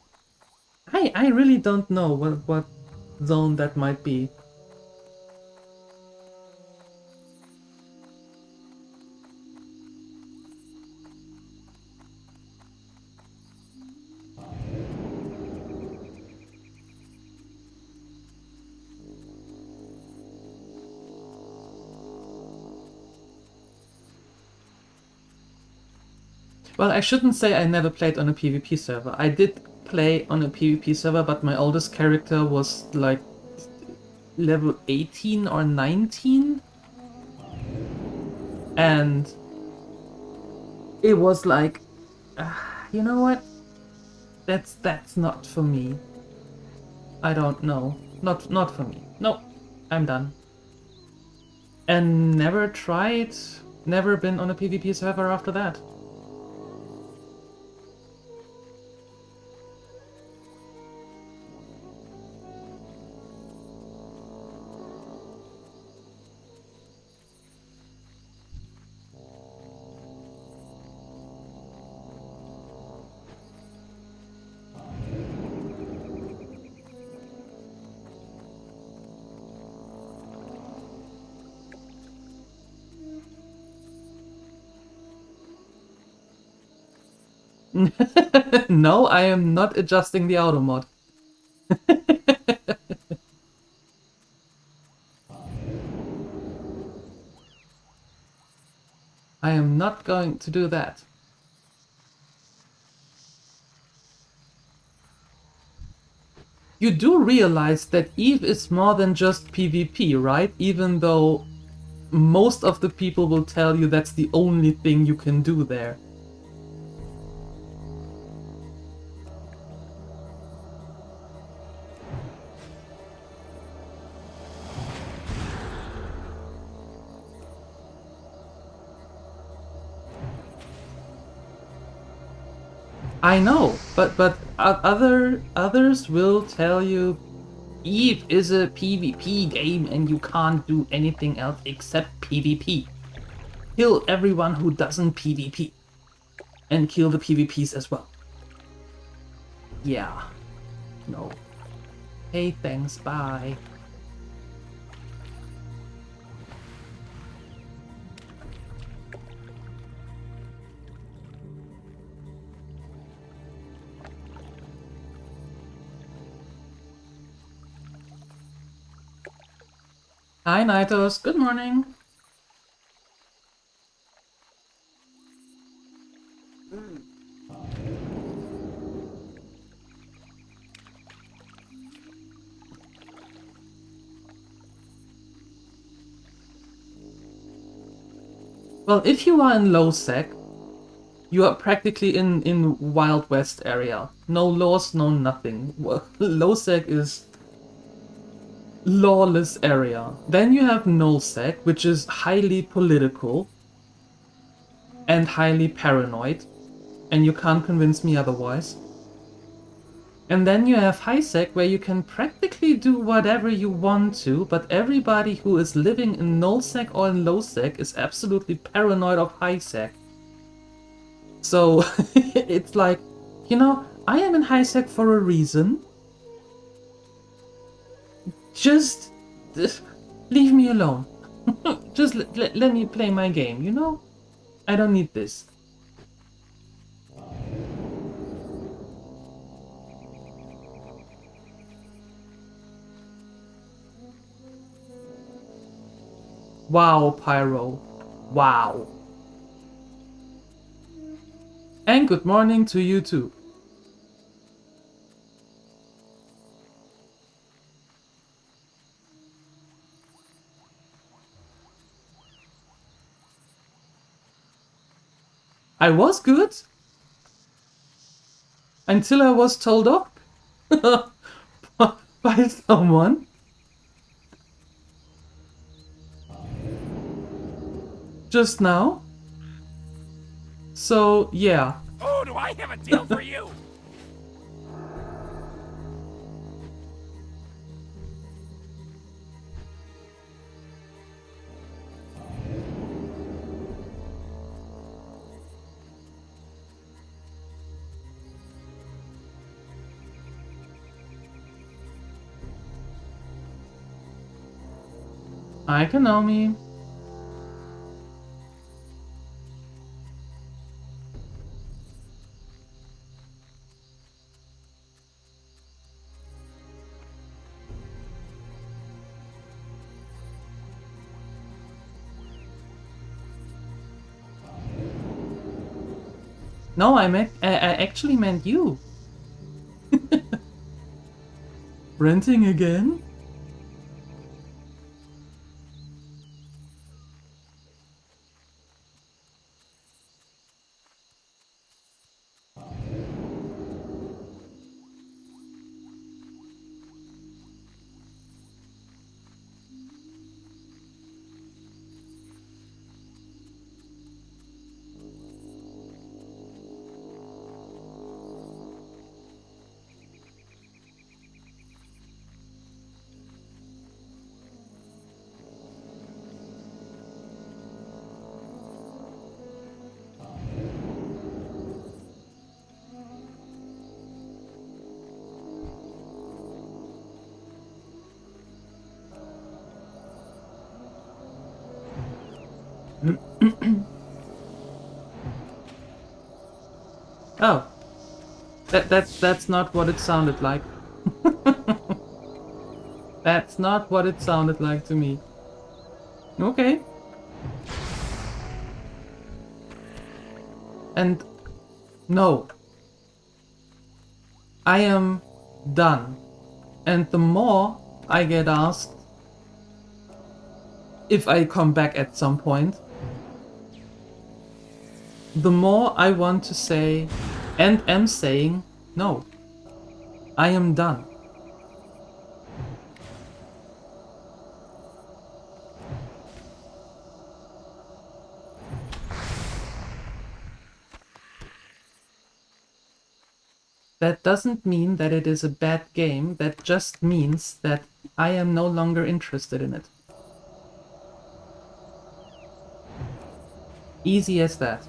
I really don't know what zone that might be. Well, I shouldn't say I never played on a PvP server. I did play on a PvP server, but my oldest character was like level 18 or 19. And it was like, you know what? That's not for me. I don't know. Not for me. Nope. I'm done. And never tried, never been on a PvP server after that. No, I am not adjusting the auto mod. I am not going to do that. You do realize that EVE is more than just PvP, right? Even though most of the people will tell you that's the only thing you can do there. I know, but others will tell you EVE is a PvP game and you can't do anything else except PvP. Kill everyone who doesn't PvP. and kill the PvPs as well. Yeah. No. Hey, thanks, bye. Hi, Nitos. Good morning. Well, if you are in low sec, you are practically in Wild West area. No laws, no nothing. Well, low sec is lawless area. Then you have nullsec, which is highly political and highly paranoid, and you can't convince me otherwise. And then you have highsec, where you can practically do whatever you want to, but everybody who is living in nullsec or in lowsec is absolutely paranoid of highsec. So it's like, you know, I am in highsec for a reason. Just leave me alone. Just let me play my game, you know? I don't need this. Wow, Pyro. Wow. And good morning to you too. I was good until I was told off by someone. Just now. So, yeah. Oh, do I have a deal for you? Hi, Konami. No, I actually meant you. Renting again? Oh, that's not what it sounded like. That's not what it sounded like to me. Okay. And no, I am done. And the more I get asked if I come back at some point, the more I want to say, and am saying, no, I am done. That doesn't mean that it is a bad game, that just means that I am no longer interested in it. Easy as that.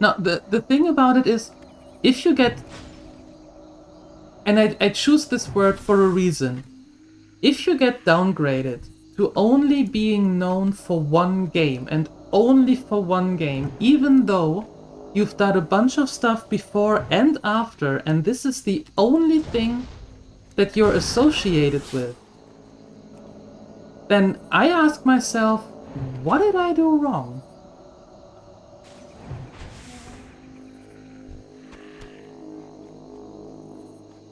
Now, the thing about it is, if you get... And I choose this word for a reason. If you get downgraded to only being known for one game, and only for one game, even though you've done a bunch of stuff before and after, and this is the only thing that you're associated with, then I ask myself, what did I do wrong?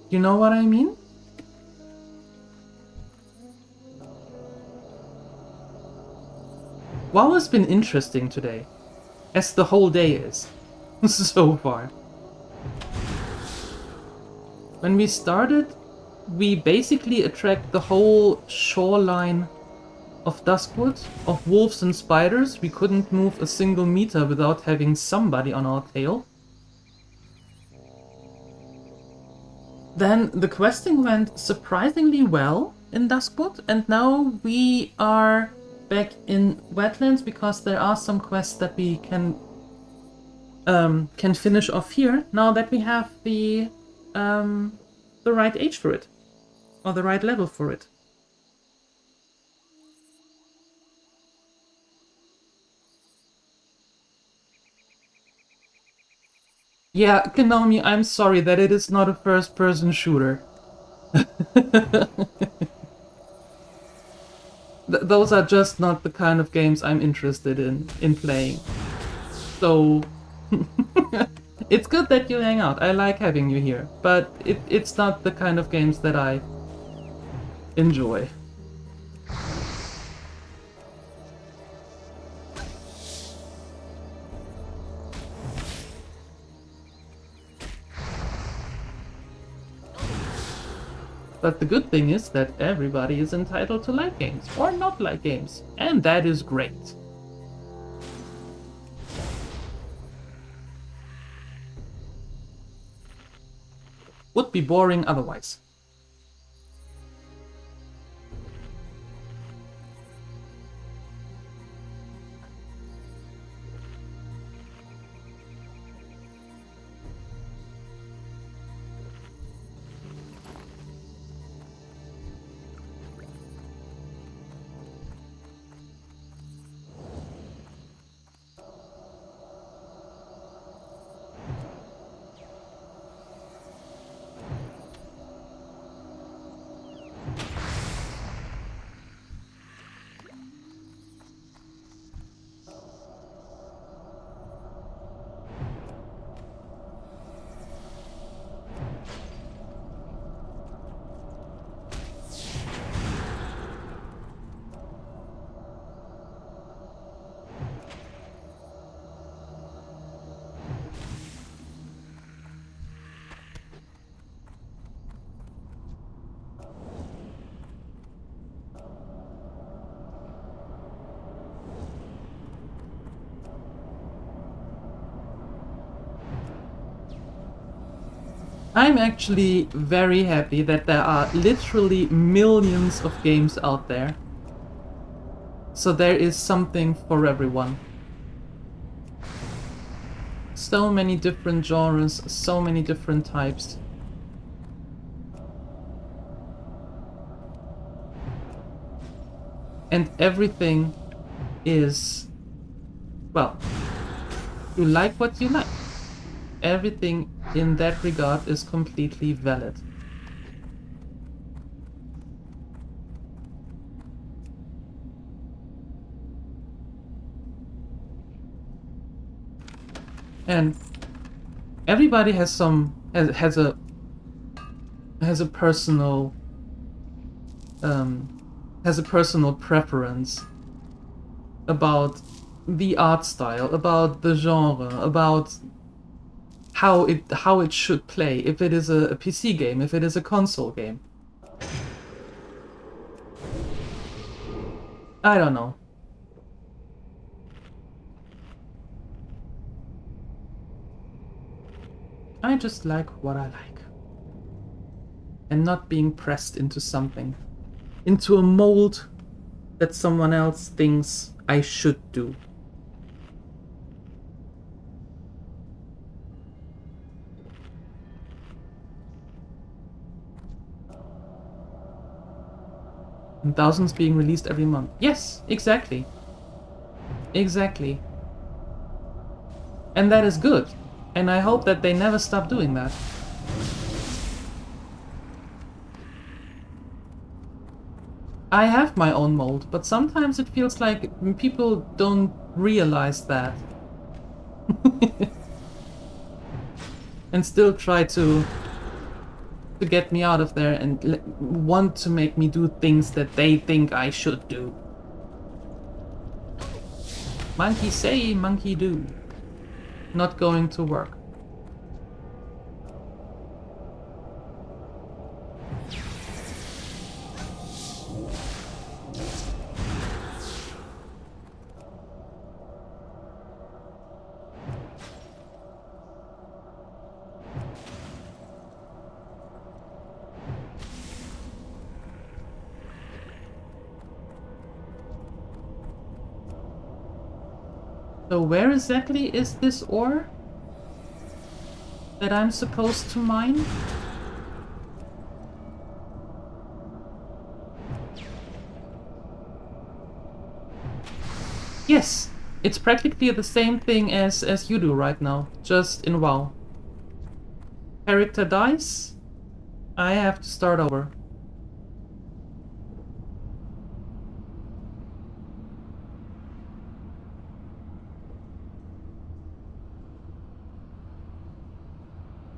You know what I mean? WoW has been interesting today, as the whole day is, so far. When we started, we basically attract the whole shoreline of Duskwood, of wolves and spiders. We couldn't move a single meter without having somebody on our tail. Then the questing went surprisingly well in Duskwood, and now we are back in Wetlands because there are some quests that we can finish off here now that we have the right age for it, or the right level for it. Yeah, Konami, I'm sorry that it is not a first-person shooter. Those are just not the kind of games I'm interested in playing. So, it's good that you hang out. I like having you here, but it's not the kind of games that I enjoy. But the good thing is that everybody is entitled to like games, or not like games, and that is great. Would be boring otherwise. I'm actually very happy that there are literally millions of games out there. So there is something for everyone. So many different genres, so many different types. And everything is, well, you like what you like. Everything in that regard is completely valid. And everybody has has a personal preference about the art style, about the genre, about how it should play, if it is a PC game, if it is a console game. I don't know. I just like what I like. And not being pressed into something. Into a mold that someone else thinks I should do. And thousands being released every month. Yes, exactly. Exactly. And that is good. And I hope that they never stop doing that. I have my own mold, but sometimes it feels like people don't realize that. And still try to get me out of there and want to make me do things that they think I should do. Monkey say, monkey do. Not going to work. So where exactly is this ore that I'm supposed to mine? Yes, it's practically the same thing as you do right now, just in WoW. Character dies, I have to start over.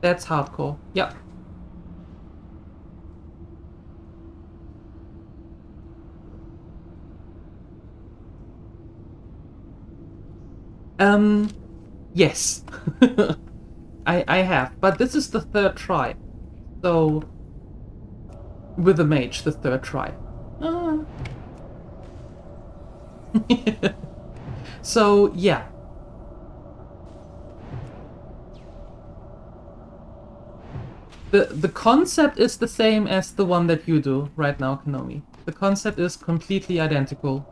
That's hardcore. Yeah. Yes. I have, but this is the third try. So with a mage, the third try. So yeah. The concept is the same as the one that you do right now, Konomi. The concept is completely identical.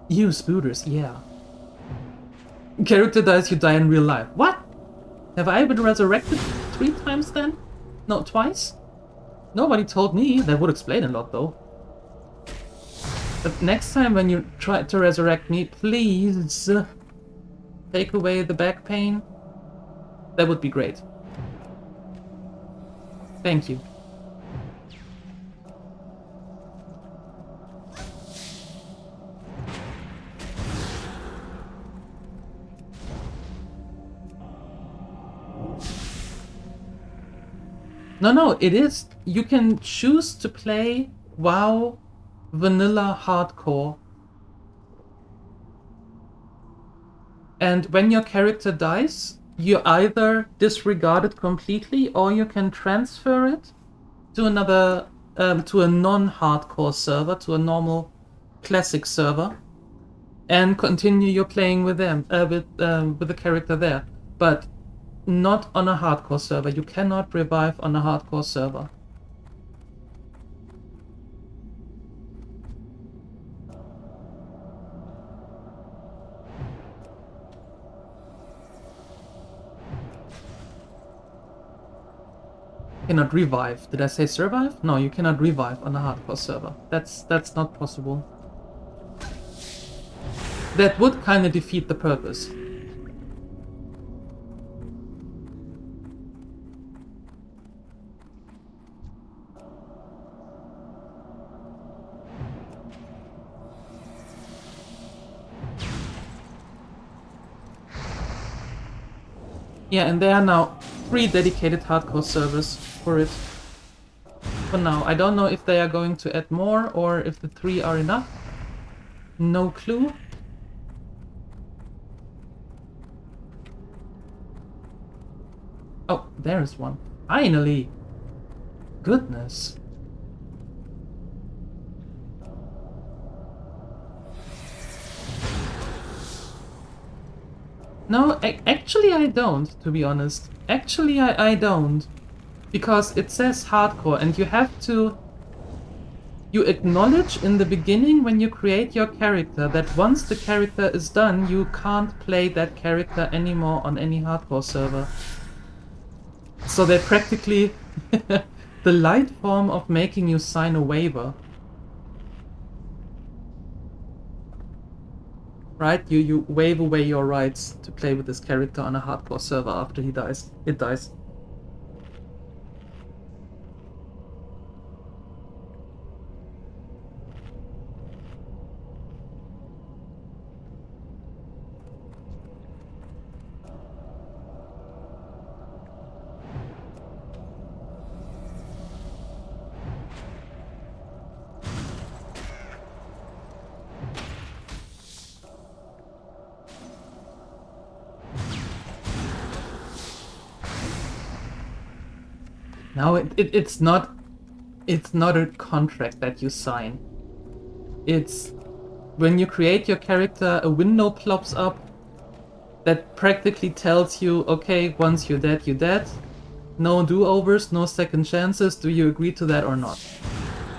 You spooters, yeah. Character dies, you die in real life. What? Have I been resurrected 3 times then? No, twice? Nobody told me. That would explain a lot though. But next time when you try to resurrect me, please take away the back pain. That would be great. Thank you. No, it is. You can choose to play WoW Vanilla Hardcore. And when your character dies, you either disregard it completely or you can transfer it to another, to a non-hardcore server, to a normal classic server, and continue your playing with them, with the character there. But not on a hardcore server. You cannot revive on a hardcore server. Cannot revive. Did I say survive? No, you cannot revive on a hardcore server. That's not possible. That would kind of defeat the purpose. Yeah, and there are now 3 dedicated hardcore servers for it. For now, I don't know if they are going to add more or if the 3 are enough. No clue. Oh, there is one. Finally! Goodness. No, actually I don't, to be honest. Actually I don't. Because it says hardcore and you have to... You acknowledge in the beginning when you create your character that once the character is done, you can't play that character anymore on any hardcore server. So they practically the light form of making you sign a waiver. Right? You waive away your rights to play with this character on a hardcore server after he dies. It dies. No, it's not a contract that you sign. It's when you create your character, a window plops up that practically tells you, okay, once you're dead, you're dead. No do-overs, no second chances. Do you agree to that or not?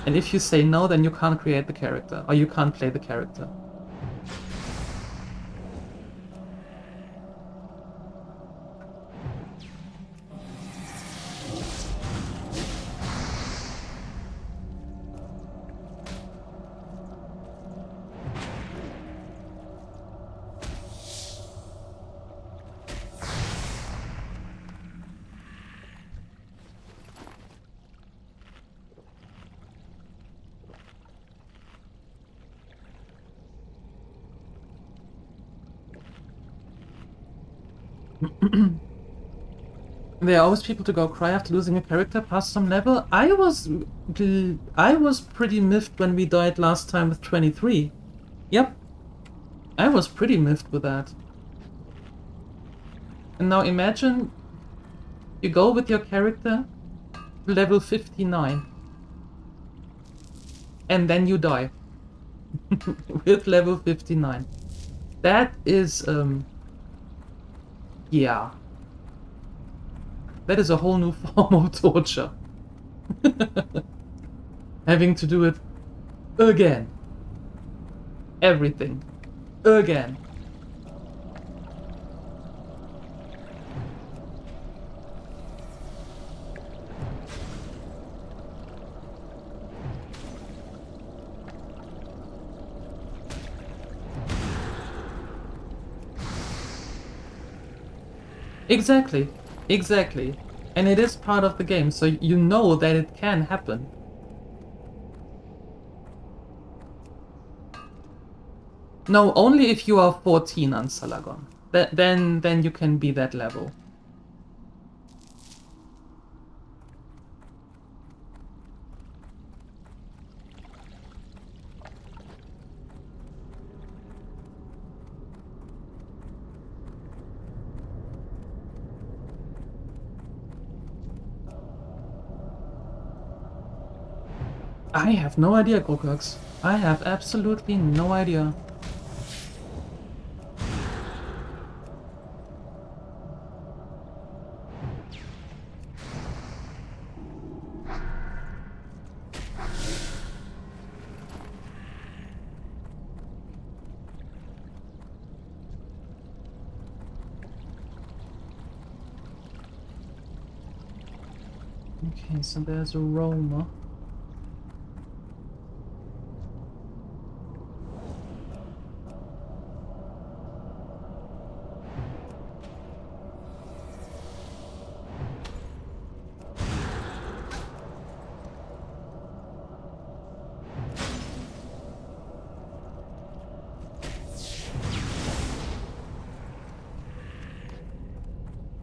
And if you say no, then you can't create the character, or you can't play the character. There are always people to go cry after losing a character past some level. I was pretty miffed when we died last time with 23. Yep. I was pretty miffed with that. And now imagine you go with your character to level 59. And then you die. With level 59. That is, yeah. That is a whole new form of torture. Having to do it again. Everything. Again. Exactly. Exactly. And it is part of the game, so you know that it can happen. No, only if you are 14 on Salagon. Then you can be that level. I have no idea, Grokax. I have absolutely no idea. Okay, so there's a Roma.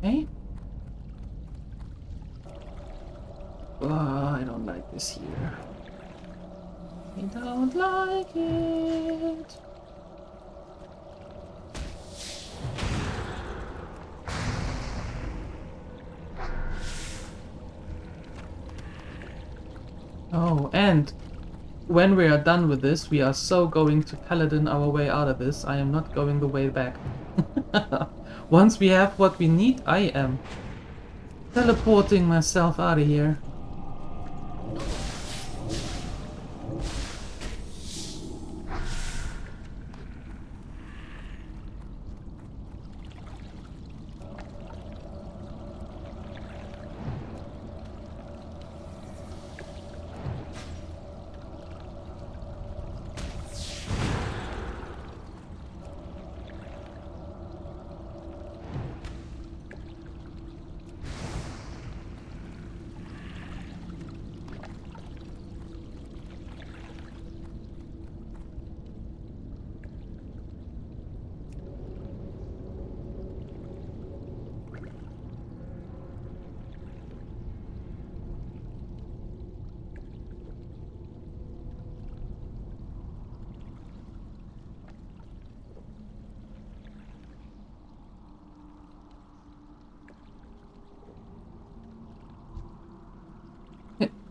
Okay. I don't like this here. I don't like it. Oh, and when we are done with this, we are so going to Paladin our way out of this. I am not going the way back. Once we have what we need, I am teleporting myself out of here.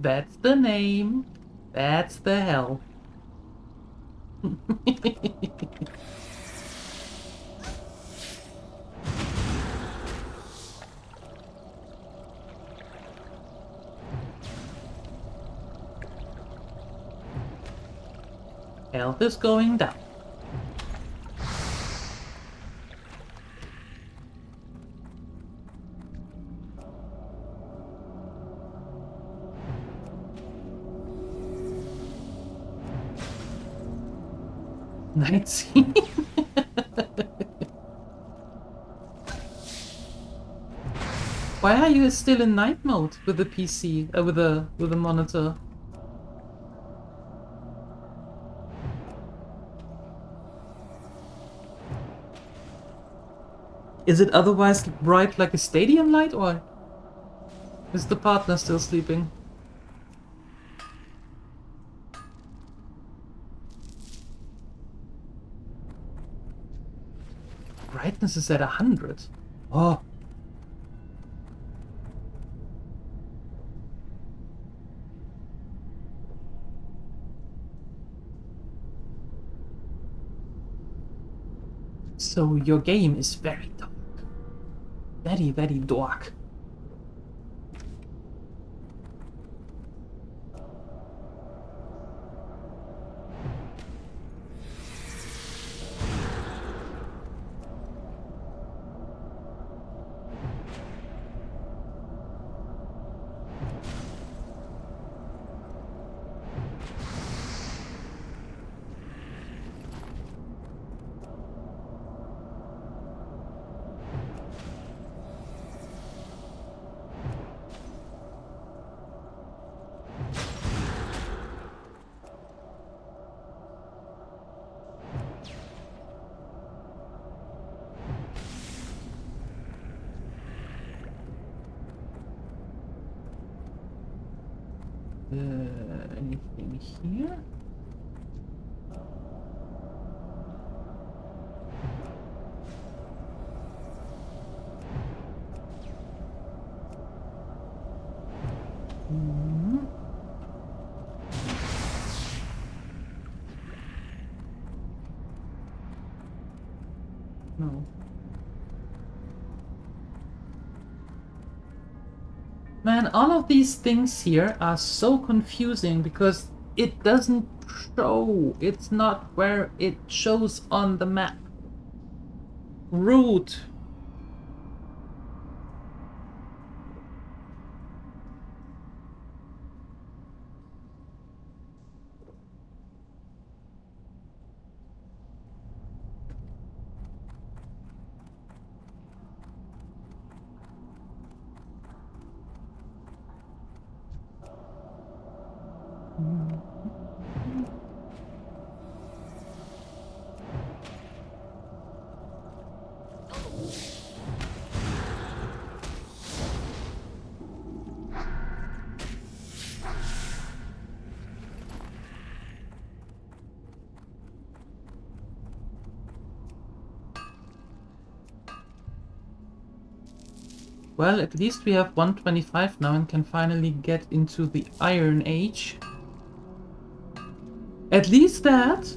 That's the name. That's the hell. Health is going down. Night scene. Why are you still in night mode with the PC, with the monitor? Is it otherwise bright like a stadium light, or is the partner still sleeping? Brightness is at 100. Oh. So your game is very dark. Very, very dark. Anything here? No. Man, all of these things here are so confusing because it doesn't show. It's not where it shows on the map. Route. Well, at least we have 125 now and can finally get into the Iron Age. At least that.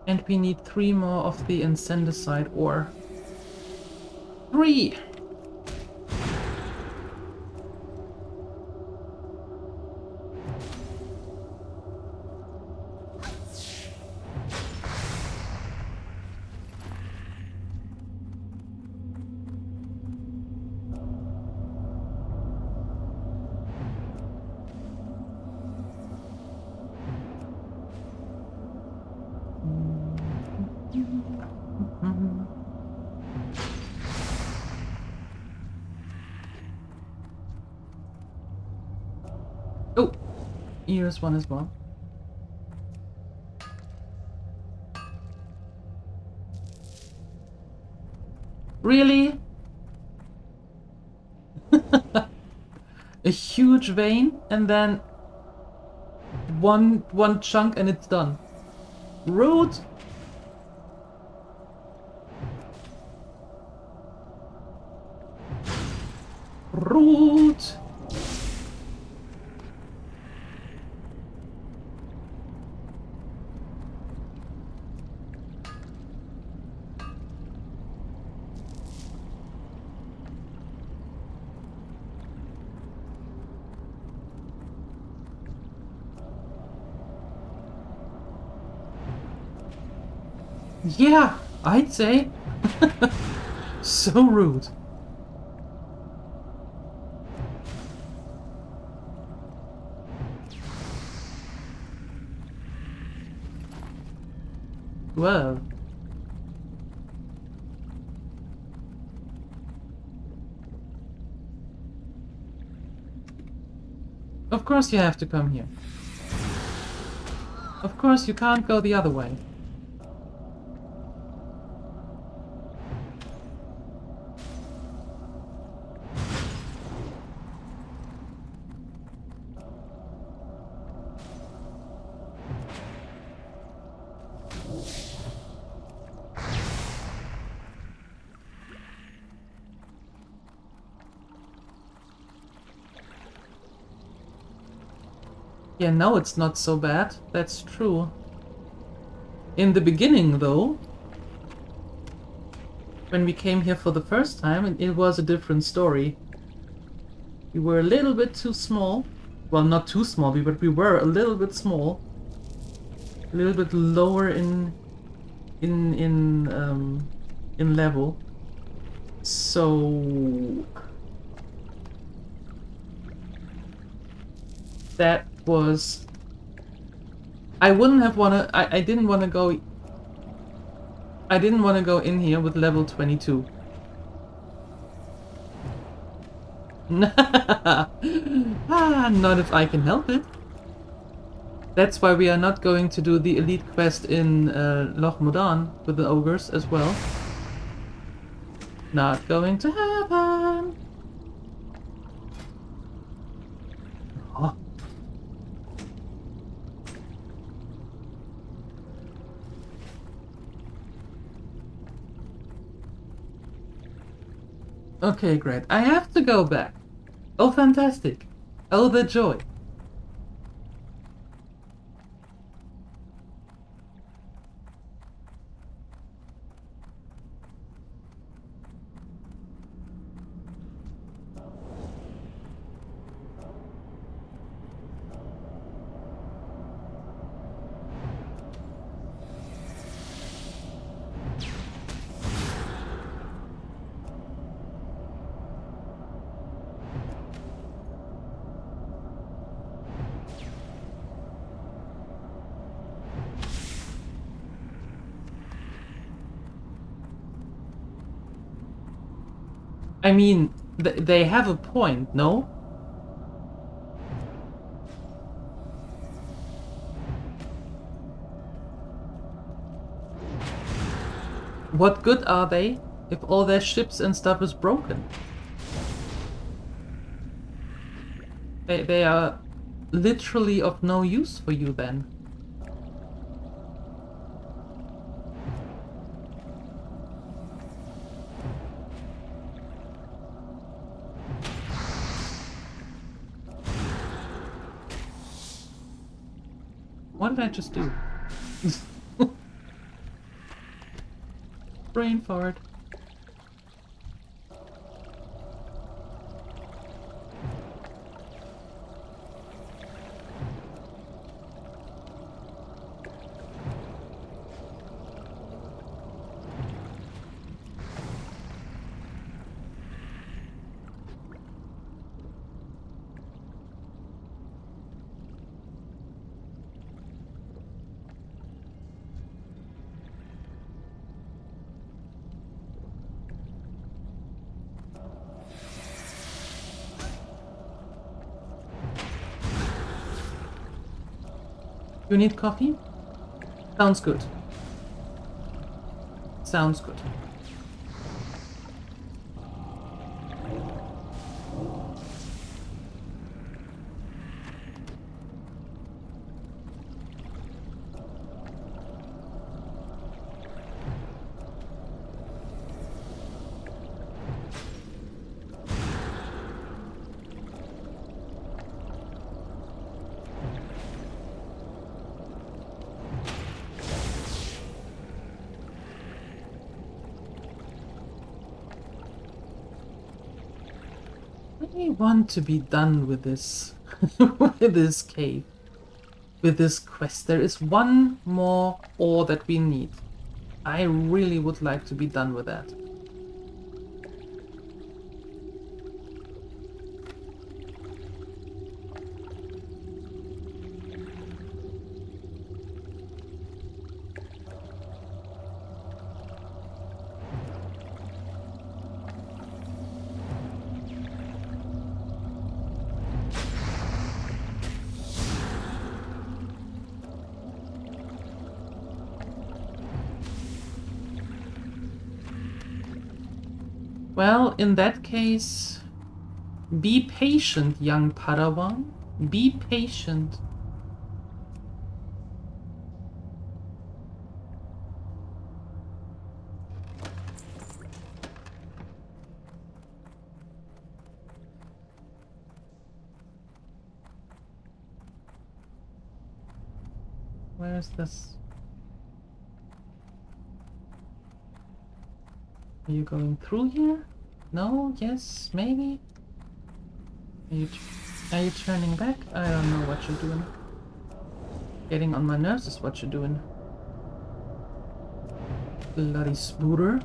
And we need 3 more of the Incendicide ore. 3! Oh! Here's one as well. Really? A huge vein and then one chunk and it's done. Rude. Rude. Yeah, I'd say. So rude. Well. Of course you have to come here. Of course you can't go the other way. Yeah, now it's not so bad. That's true. In the beginning, though, when we came here for the first time, it was a different story. We were a little bit too small. Well, not too small, but we were a little bit small. A little bit lower in level. So that was... I wouldn't have wanna... I didn't want to go... I didn't want to go in here with level 22. Not if I can help it. That's why we are not going to do the elite quest in Loch Modan with the ogres as well. Not going to happen. Oh. Okay, great. I have to go back. Oh, fantastic. Oh, the joy. I mean, they have a point, no? What good are they if all their ships and stuff is broken? They are literally of no use for you then. What did I just do? Brain fart. You need coffee? Sounds good. Sounds good. I want to be done with this, with this cave, with this quest. There is one more ore that we need. I really would like to be done with that. Well, in that case, be patient, young Padawan. Be patient. Where is this? Are you going through here? No? Yes? Maybe? Are you turning back? I don't know what you're doing. Getting on my nerves is what you're doing. Bloody spooter.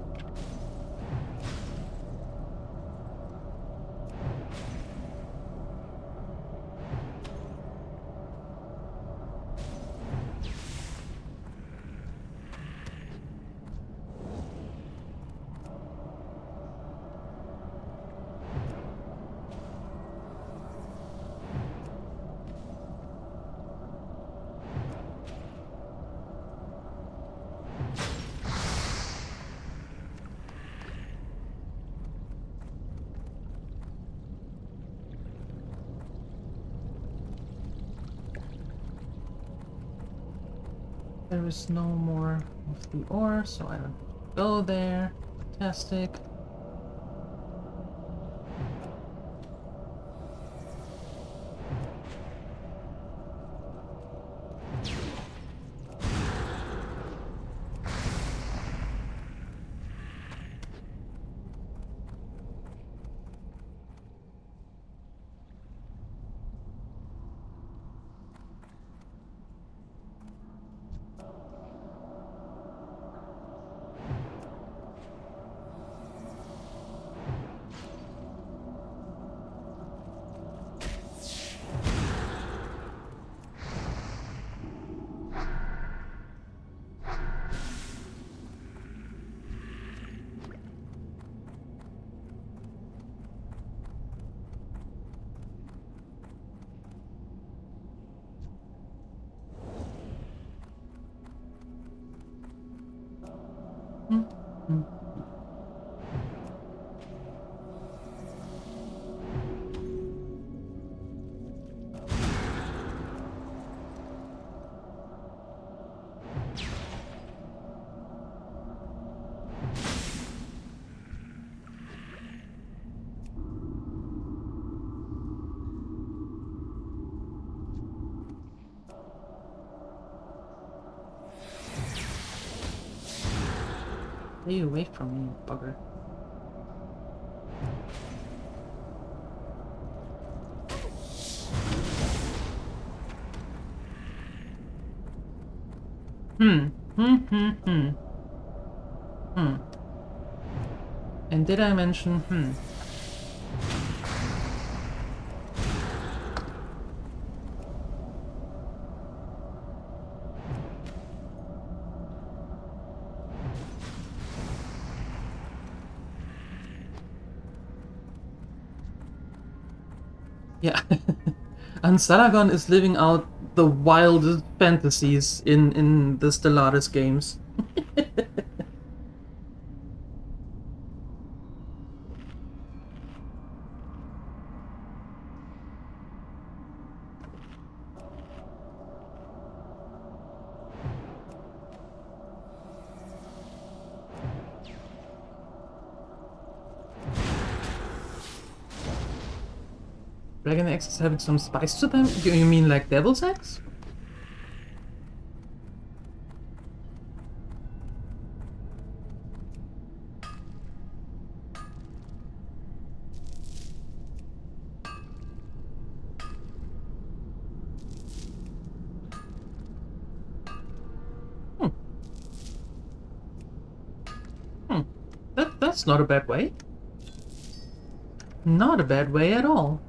There is no more of the ore, so I don't go there. Fantastic. Stay away from me, bugger. And did I mention Yeah. And Salagon is living out the wildest fantasies in the Stellaris games. Dragon eggs having some spice to them? You mean like devil's eggs? That's not a bad way. Not a bad way at all.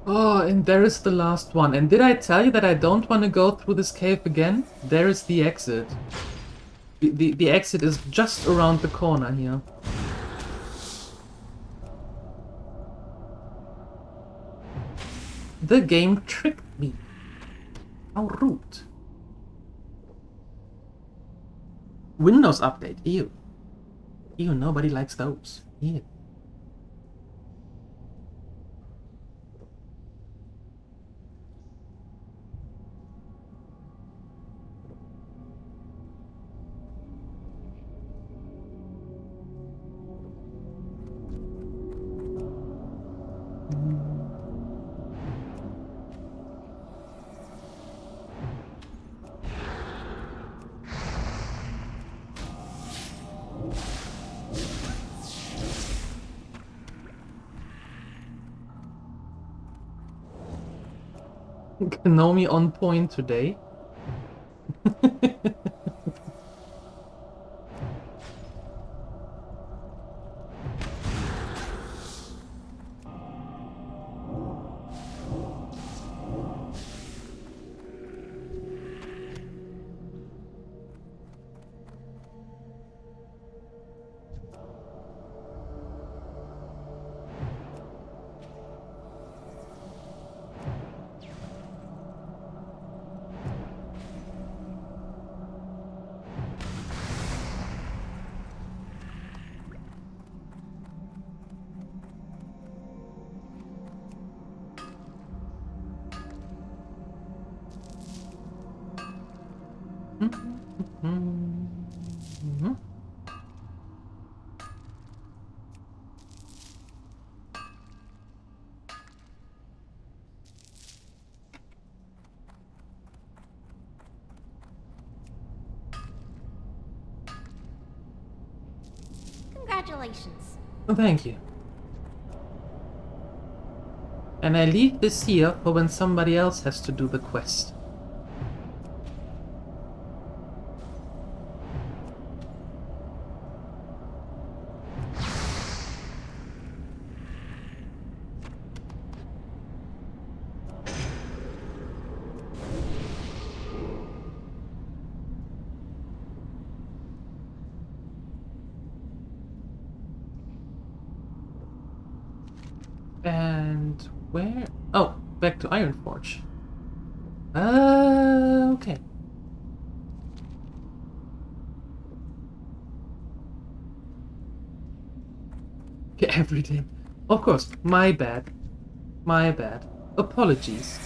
Oh, and there is the last one. And did I tell you that I don't want to go through this cave again? There is the exit. The exit is just around the corner here. The game tricked me. How rude. Windows update. Ew. Ew, nobody likes those. Ew. Gnome on point today. Congratulations. Oh, thank you. And I leave this here for when somebody else has to do the quest. And where? Oh, back to Ironforge. Okay. Okay, everything. Of course, my bad. My bad. Apologies.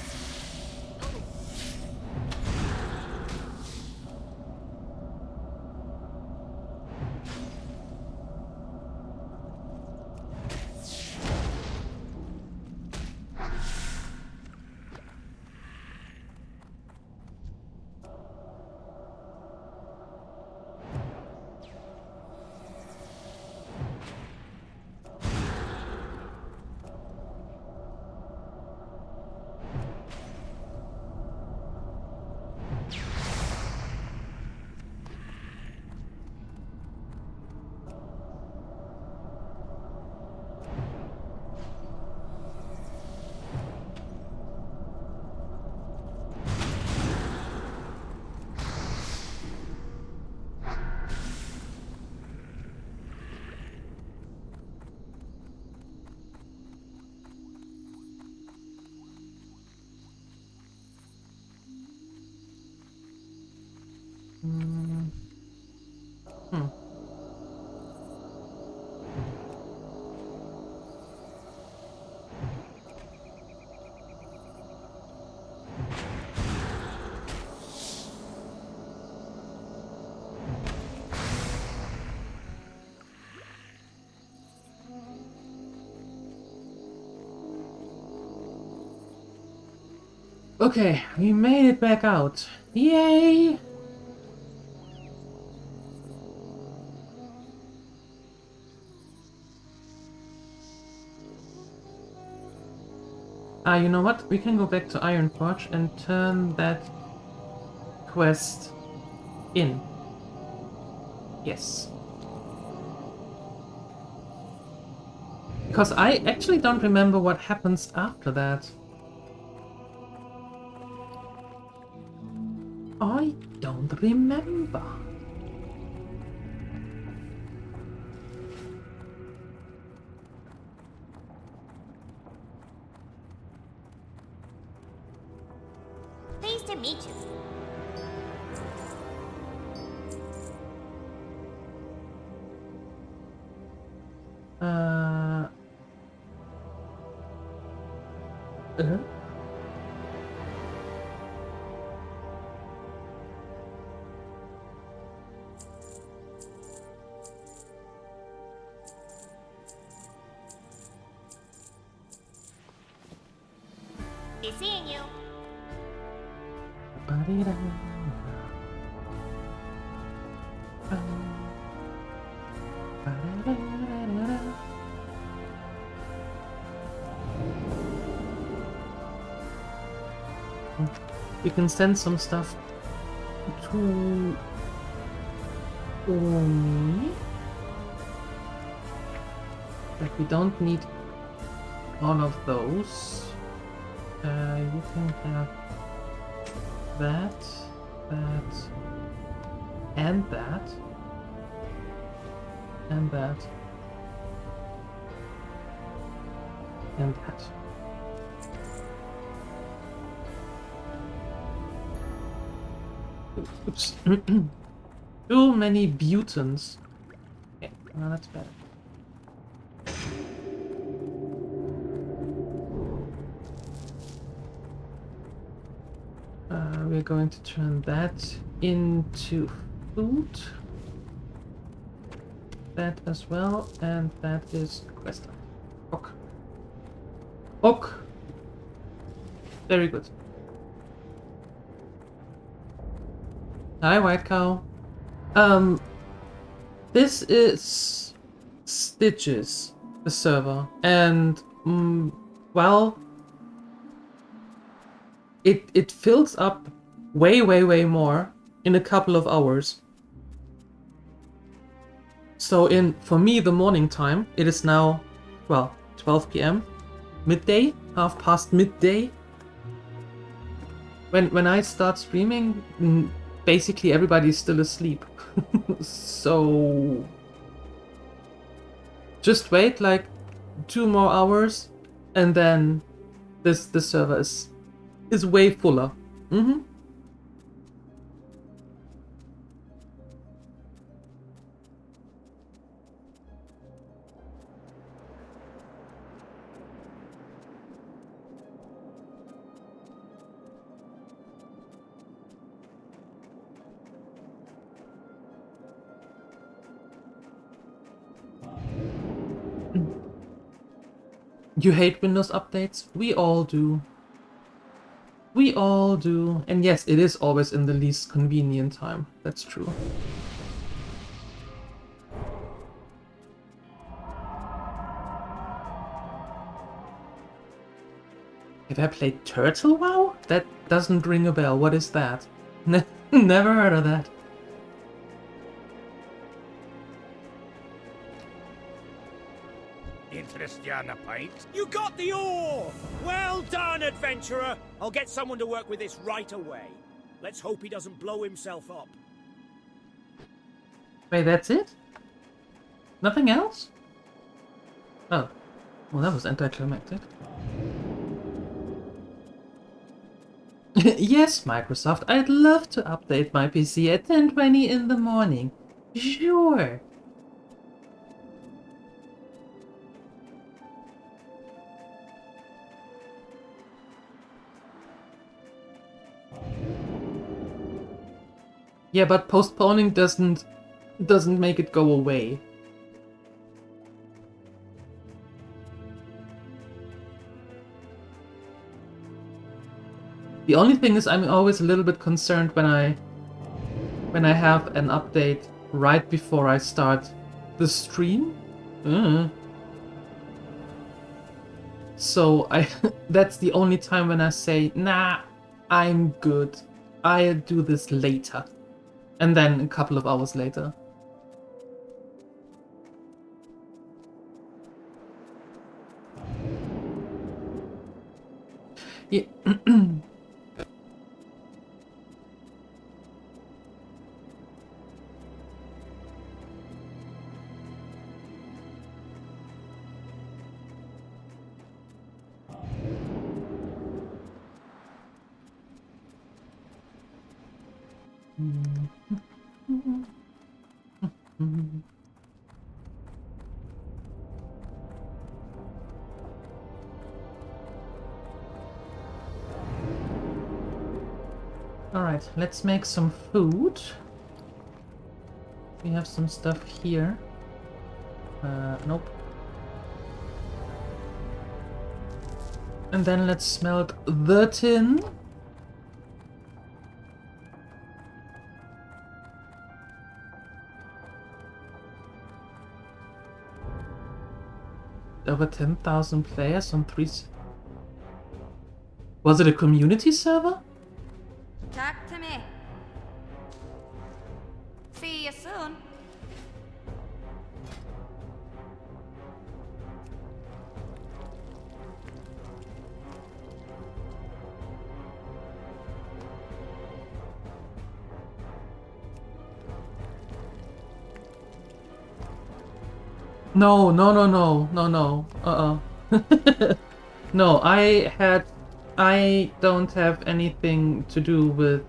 Okay, we made it back out. Yay! Ah, you know what? We can go back to Ironforge and turn that quest in. Yes. Because I actually don't remember what happens after that. I don't remember. Pleased to meet you. Be seeing you. You can send some stuff to me, but we don't need all of those. You can have that, that, and that, and that, and that. Oops. Too many butans. Okay, well, that's better. We're going to turn that into food. That as well, and that is quest. Ok. Ok. Very good. Hi, White Cow. This is Stitches, the server, and well, it fills up way more in a couple of hours. So for me, the morning time, it is now, well, 12 p.m. midday, half past midday. When I start streaming, basically everybody's still asleep. So just wait like 2 more hours, and then the server is way fuller. You hate Windows updates? We all do. We all do. And yes, it is always in the least convenient time. That's true. Have I played Turtle WoW? That doesn't ring a bell. What is that? Never heard of that. Interest you on a pint? You got the ore! Well done, adventurer! I'll get someone to work with this right away. Let's hope he doesn't blow himself up. Wait, that's it? Nothing else? Oh. Well, that was anticlimactic. Yes, Microsoft, I'd love to update my PC at 10:20 in the morning. Sure. Yeah, but postponing doesn't make it go away. The only thing is I'm always a little bit concerned when I have an update right before I start the stream. So that's the only time when I say, nah, I'm good. I'll do this later. And then a couple of hours later. Yeah. Alright, let's make some food. We have some stuff here. Nope. And then let's smelt the tin. Over 10,000 players on 3... Was it a community server? Talk to me. See you soon. No. No, I don't have anything to do with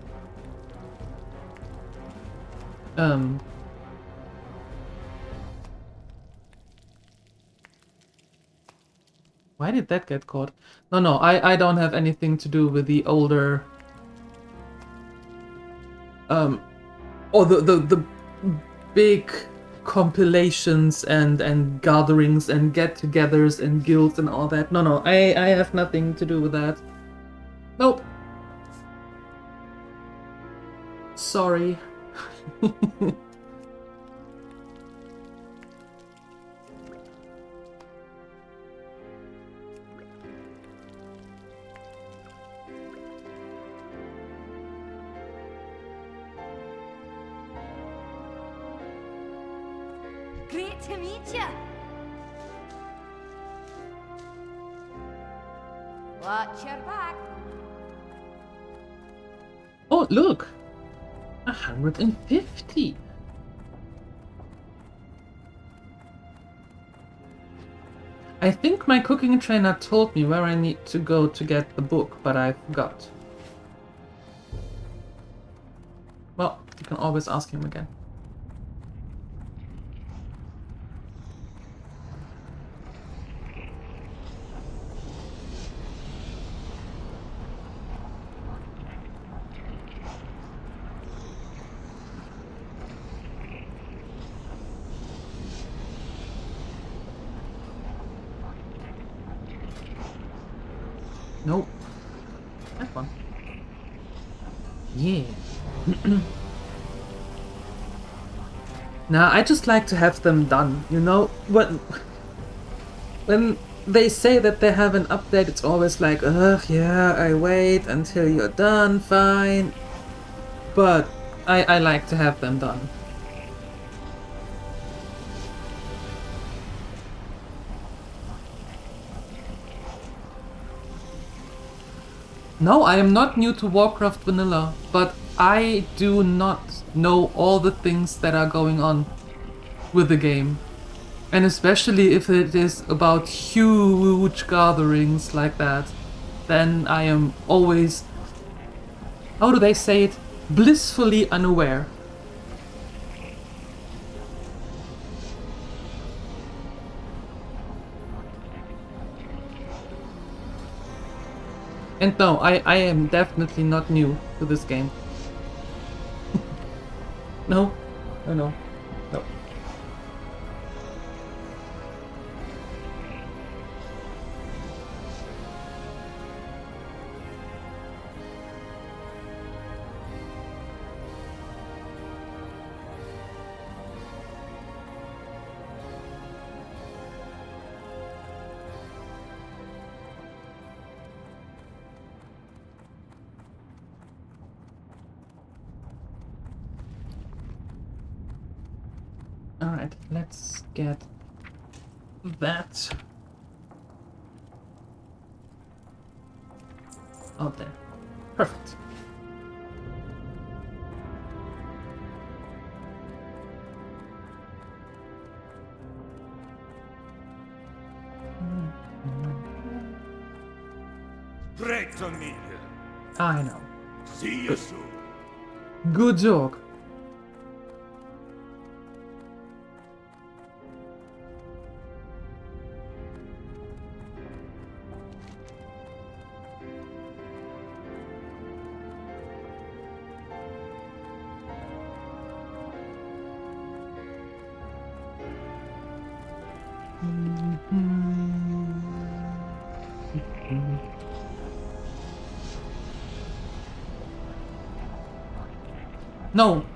why did that get caught? No, I don't have anything to do with the older or the big compilations and gatherings and get-togethers and guilds and all that. No, I have nothing to do with that. Nope. Sorry. Great to meet you. Watch your back. Oh, look! 150! I think my cooking trainer told me where I need to go to get the book, but I forgot. Well, you can always ask him again. Nope. That one. Yeah. Nah, I just like to have them done, you know? When they say that they have an update, it's always like, ugh, yeah, I wait until you're done, fine. But I like to have them done. No, I am not new to Warcraft Vanilla, but I do not know all the things that are going on with the game. And especially if it is about huge gatherings like that, then I am always, how do they say it, blissfully unaware. And no, I am definitely not new to this game. No. Alright, let's get that out there. Perfect. Great to meet you. I know. See you soon. Good joke.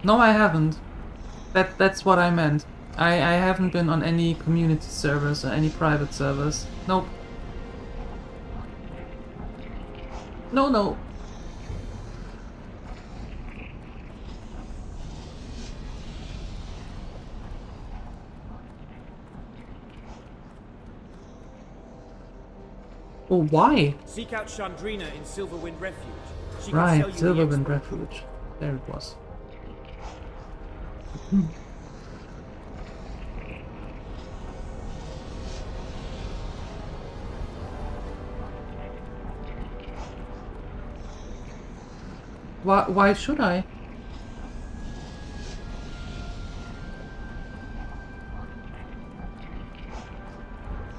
No, I haven't. That's what I meant. I haven't been on any community servers or any private servers. Nope. No. Oh, why? Seek out Chandrina in Silverwind Refuge. She can Right, sell you the Silverwind expert. Refuge. There it was. Why should I?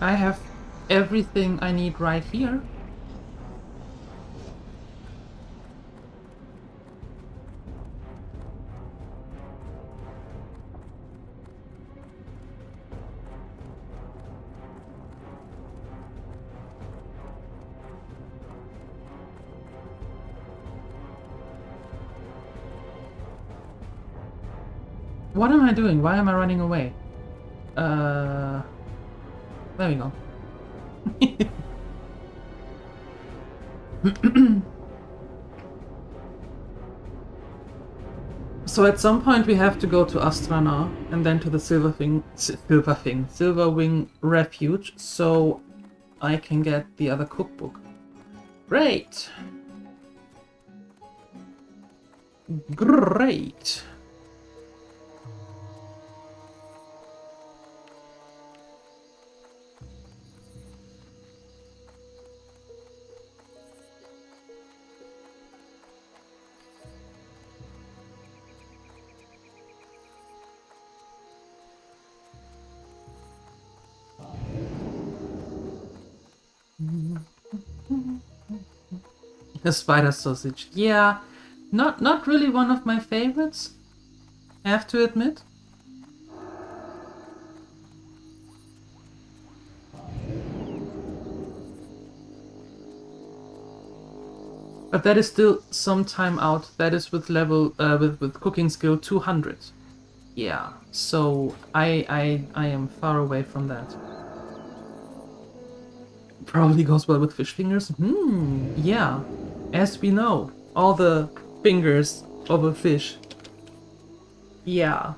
I have everything I need right here. What am I doing? Why am I running away? There we go. So at some point we have to go to Astrana and then to the Silverwing Refuge, so I can get the other cookbook. Great! Great! A spider sausage. Yeah, not really one of my favorites, I have to admit. But that is still some time out. That is with level with cooking skill 200. Yeah, so I am far away from that. Probably goes well with fish fingers. Yeah. As we know, all the fingers of a fish. Yeah.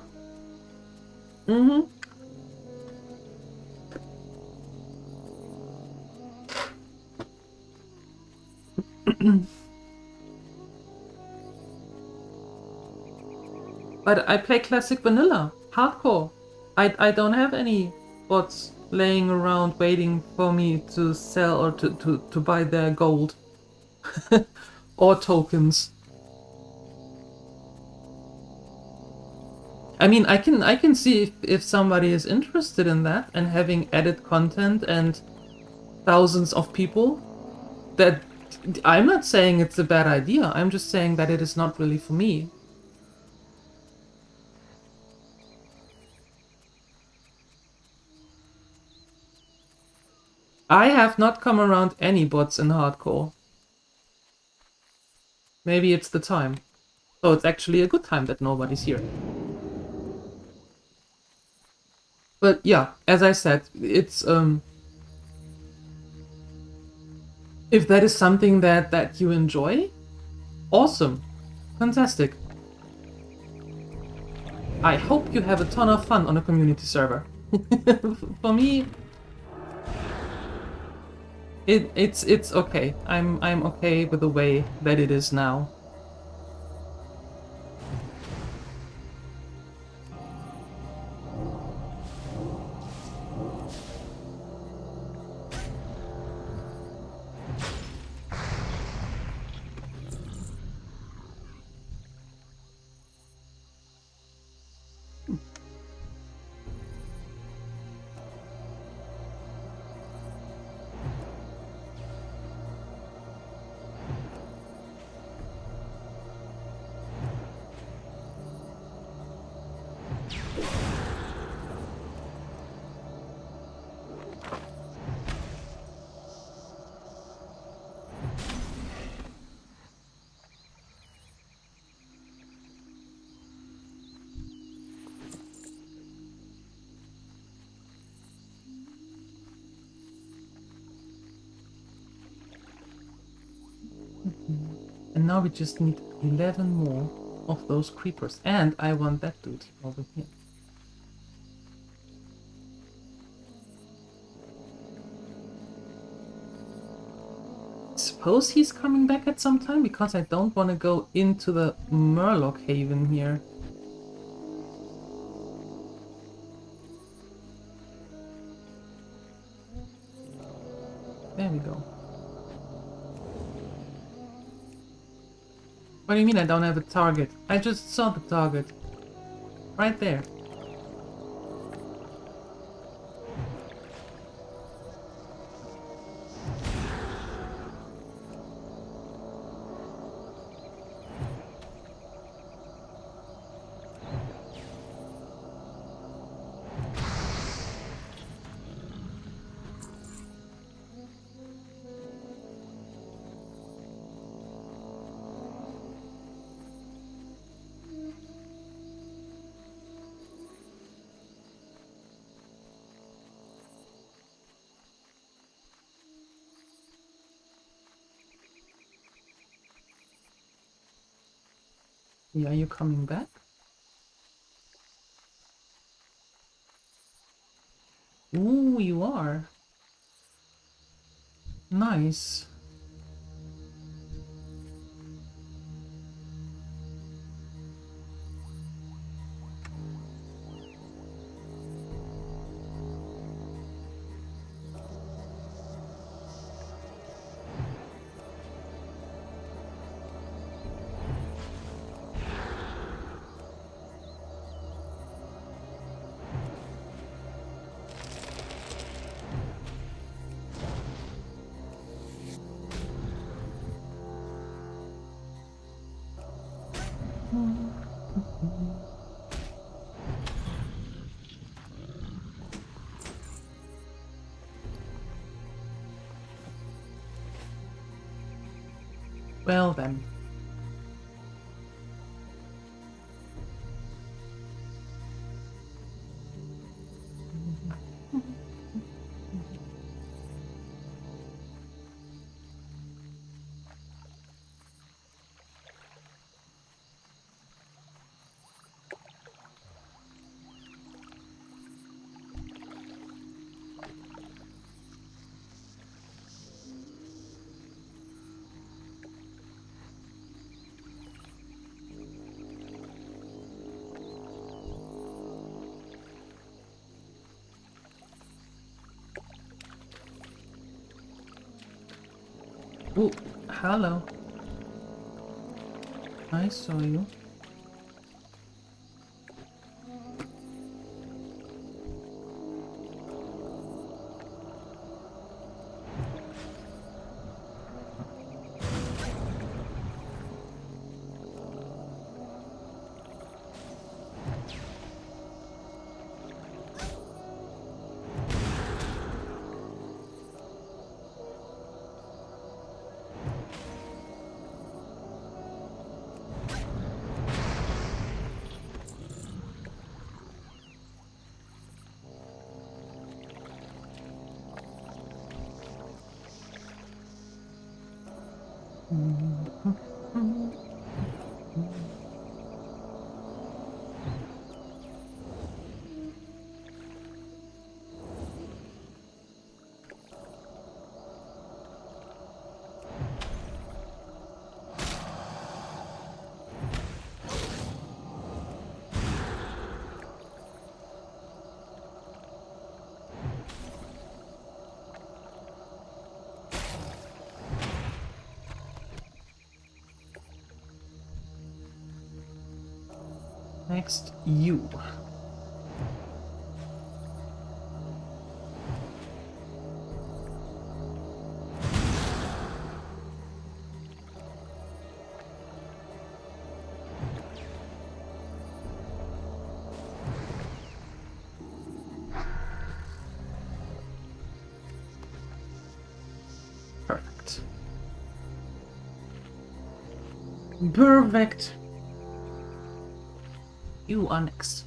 But I play classic vanilla, hardcore. I don't have any bots laying around waiting for me to sell or to buy their gold. Or tokens. I mean, I can see if somebody is interested in that and having added content and thousands of people. That I'm not saying it's a bad idea. I'm just saying that it is not really for me. I have not come around any bots in hardcore. Maybe it's the time. So it's actually a good time that nobody's here. But yeah, as I said, it's if that is something that you enjoy, awesome. Fantastic. I hope you have a ton of fun on a community server. For me, it's okay. I'm okay with the way that it is now. And now we just need 11 more of those creepers. And I want that dude over here. Suppose he's coming back at some time, because I don't want to go into the Murloc Haven here. There we go. What do you mean I don't have a target? I just saw the target. Right there. Yeah, are you coming back? Ooh, you are. Nice. Well then. Oh, hello. I saw you. Next, you. Perfect. Perfect. You are next.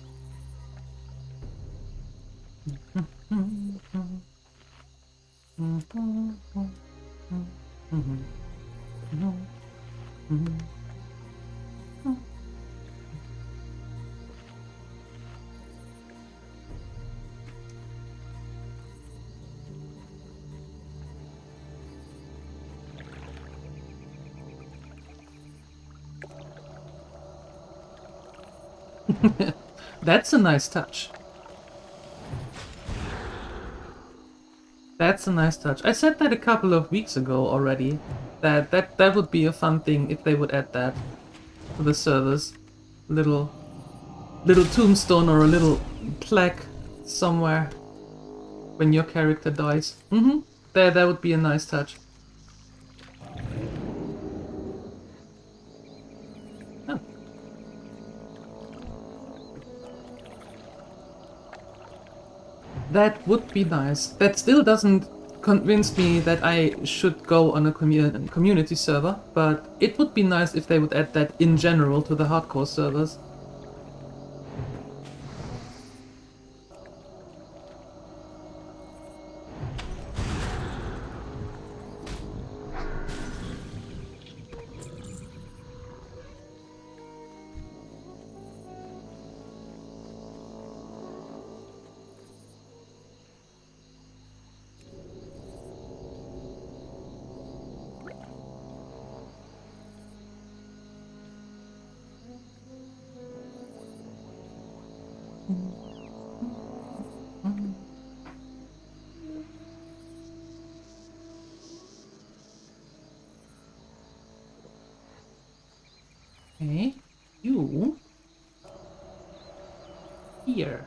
That's a nice touch. That's a nice touch. I said that a couple of weeks ago already. That would be a fun thing if they would add that to the servers. Little tombstone or a little plaque somewhere when your character dies. That would be a nice touch. Oh. That would be nice. That still doesn't convince me that I should go on a community server, but it would be nice if they would add that in general to the hardcore servers. Okay, you here.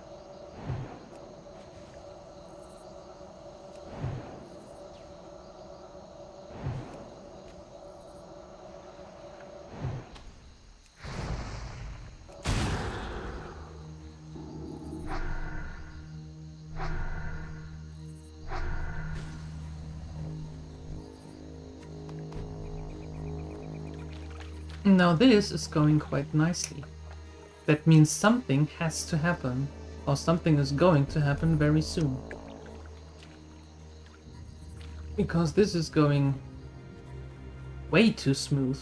Now this is going quite nicely. That means something has to happen, or something is going to happen very soon. Because this is going way too smooth.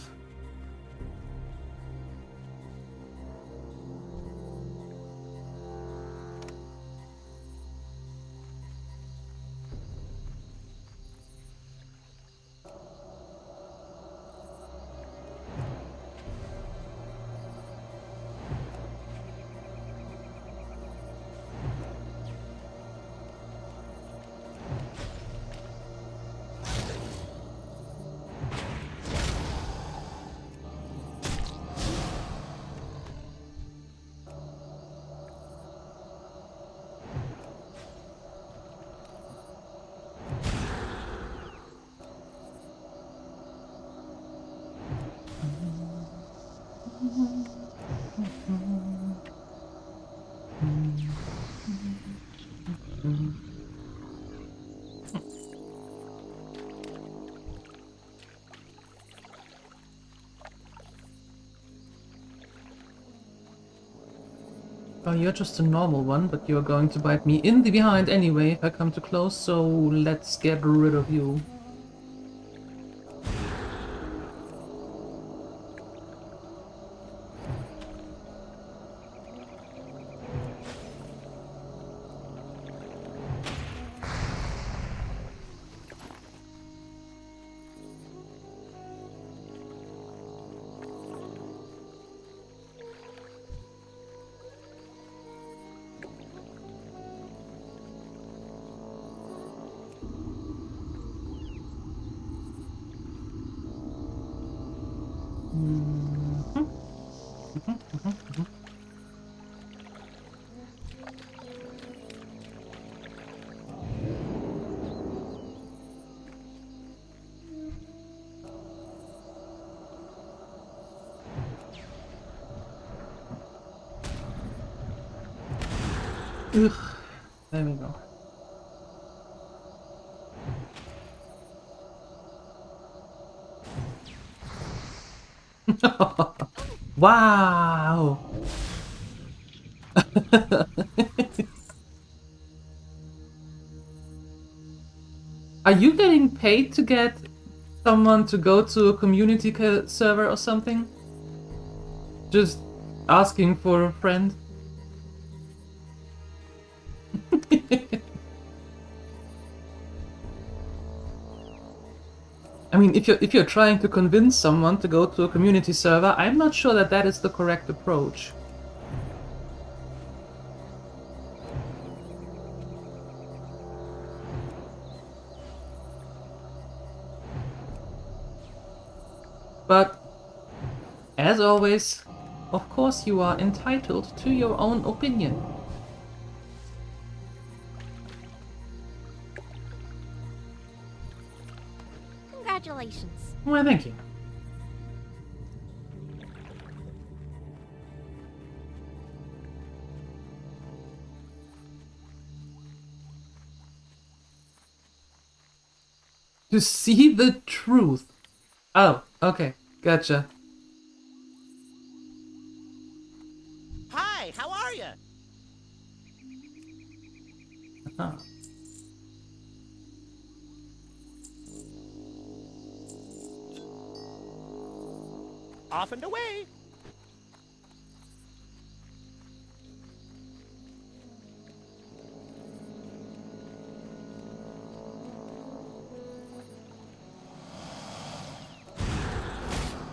Oh, you're just a normal one, but you're going to bite me in the behind anyway if I come too close, so let's get rid of you. Ugh. There we go. Wow! Are you getting paid to get someone to go to a community server or something? Just asking for a friend? I mean, if you're trying to convince someone to go to a community server, I'm not sure that that is the correct approach. But, as always, of course you are entitled to your own opinion. Congratulations. Well, thank you. To see the truth. Oh, okay. Gotcha. Hi, how are you? Ah. Off and away.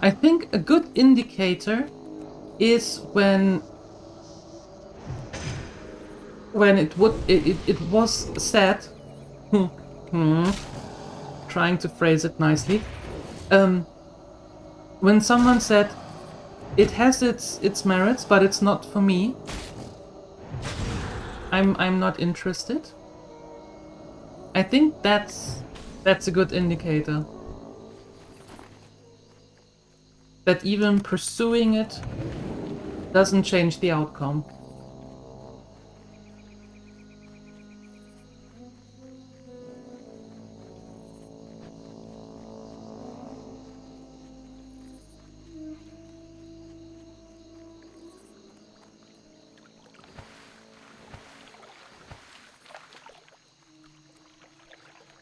I think a good indicator is when it was said trying to phrase it nicely, when someone said it has its merits but it's not for me, I'm not interested. I think that's a good indicator. That even pursuing it doesn't change the outcome.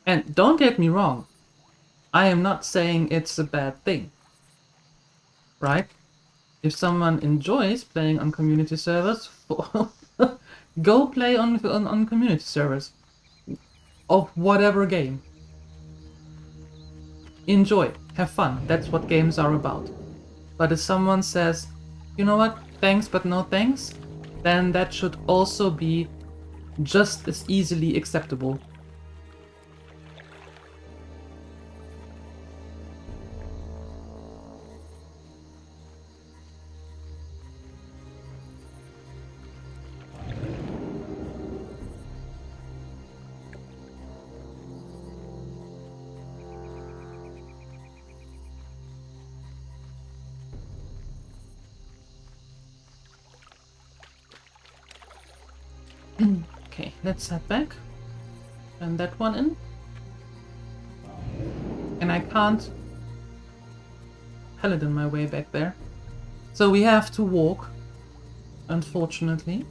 And don't get me wrong, I am not saying it's a bad thing. Right? If someone enjoys playing on community servers, go play on community servers of whatever game. Enjoy, have fun. That's what games are about. But if someone says, you know what, thanks but no thanks, then that should also be just as easily acceptable. Okay, let's head back. And that one in. And I can't paladin my way back there. So we have to walk, unfortunately.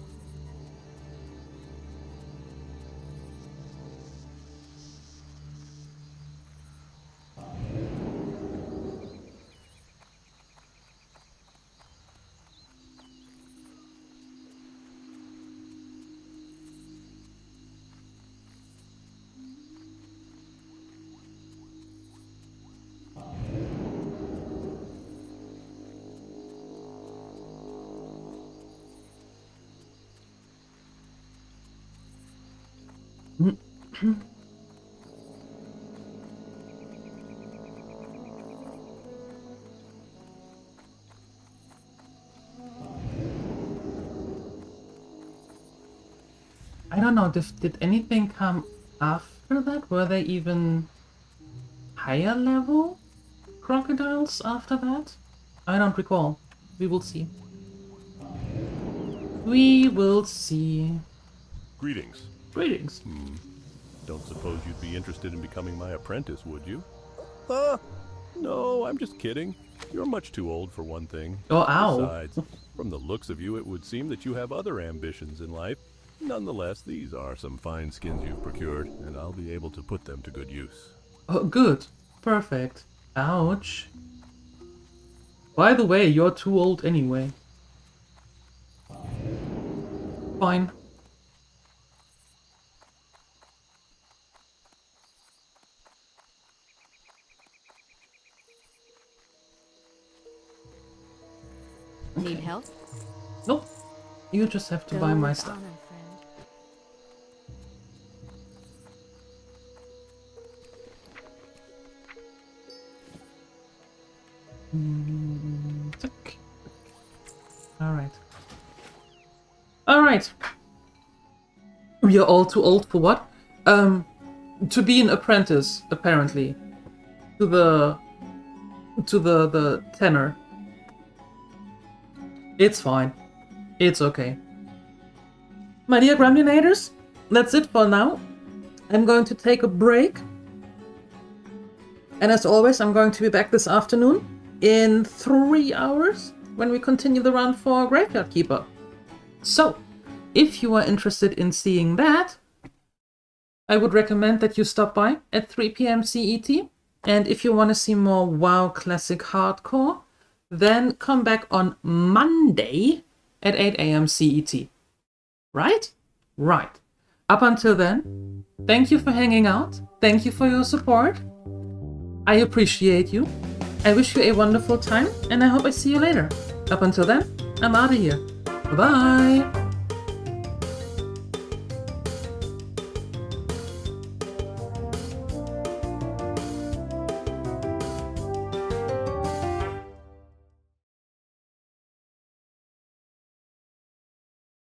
I don't know, did anything come after that? Were they even higher level crocodiles after that? I don't recall. We will see. We will see. Greetings. Greetings. Don't suppose you'd be interested in becoming my apprentice, would you? No, I'm just kidding. You're much too old for one thing. Oh, ow. Besides, from the looks of you, it would seem that you have other ambitions in life. Nonetheless, these are some fine skins you've procured, and I'll be able to put them to good use. Oh, good. Perfect. Ouch. By the way, you're too old anyway. Fine. Need help? Nope. You just have to buy my stuff. Tick. Alright. Alright. We are all too old for what? To be an apprentice, apparently. To the tenor. It's fine. It's okay. My dear Gremlinators, that's it for now. I'm going to take a break. And as always, I'm going to be back this afternoon in 3 hours when we continue the run for Graveyard Keeper. So, if you are interested in seeing that, I would recommend that you stop by at 3 PM CET. And if you want to see more WoW Classic Hardcore, then come back on Monday at 8 AM CET. Right? Right. Up until then, thank you for hanging out. Thank you for your support. I appreciate you. I wish you a wonderful time, and I hope I see you later. Up until then, I'm out of here. Bye-bye!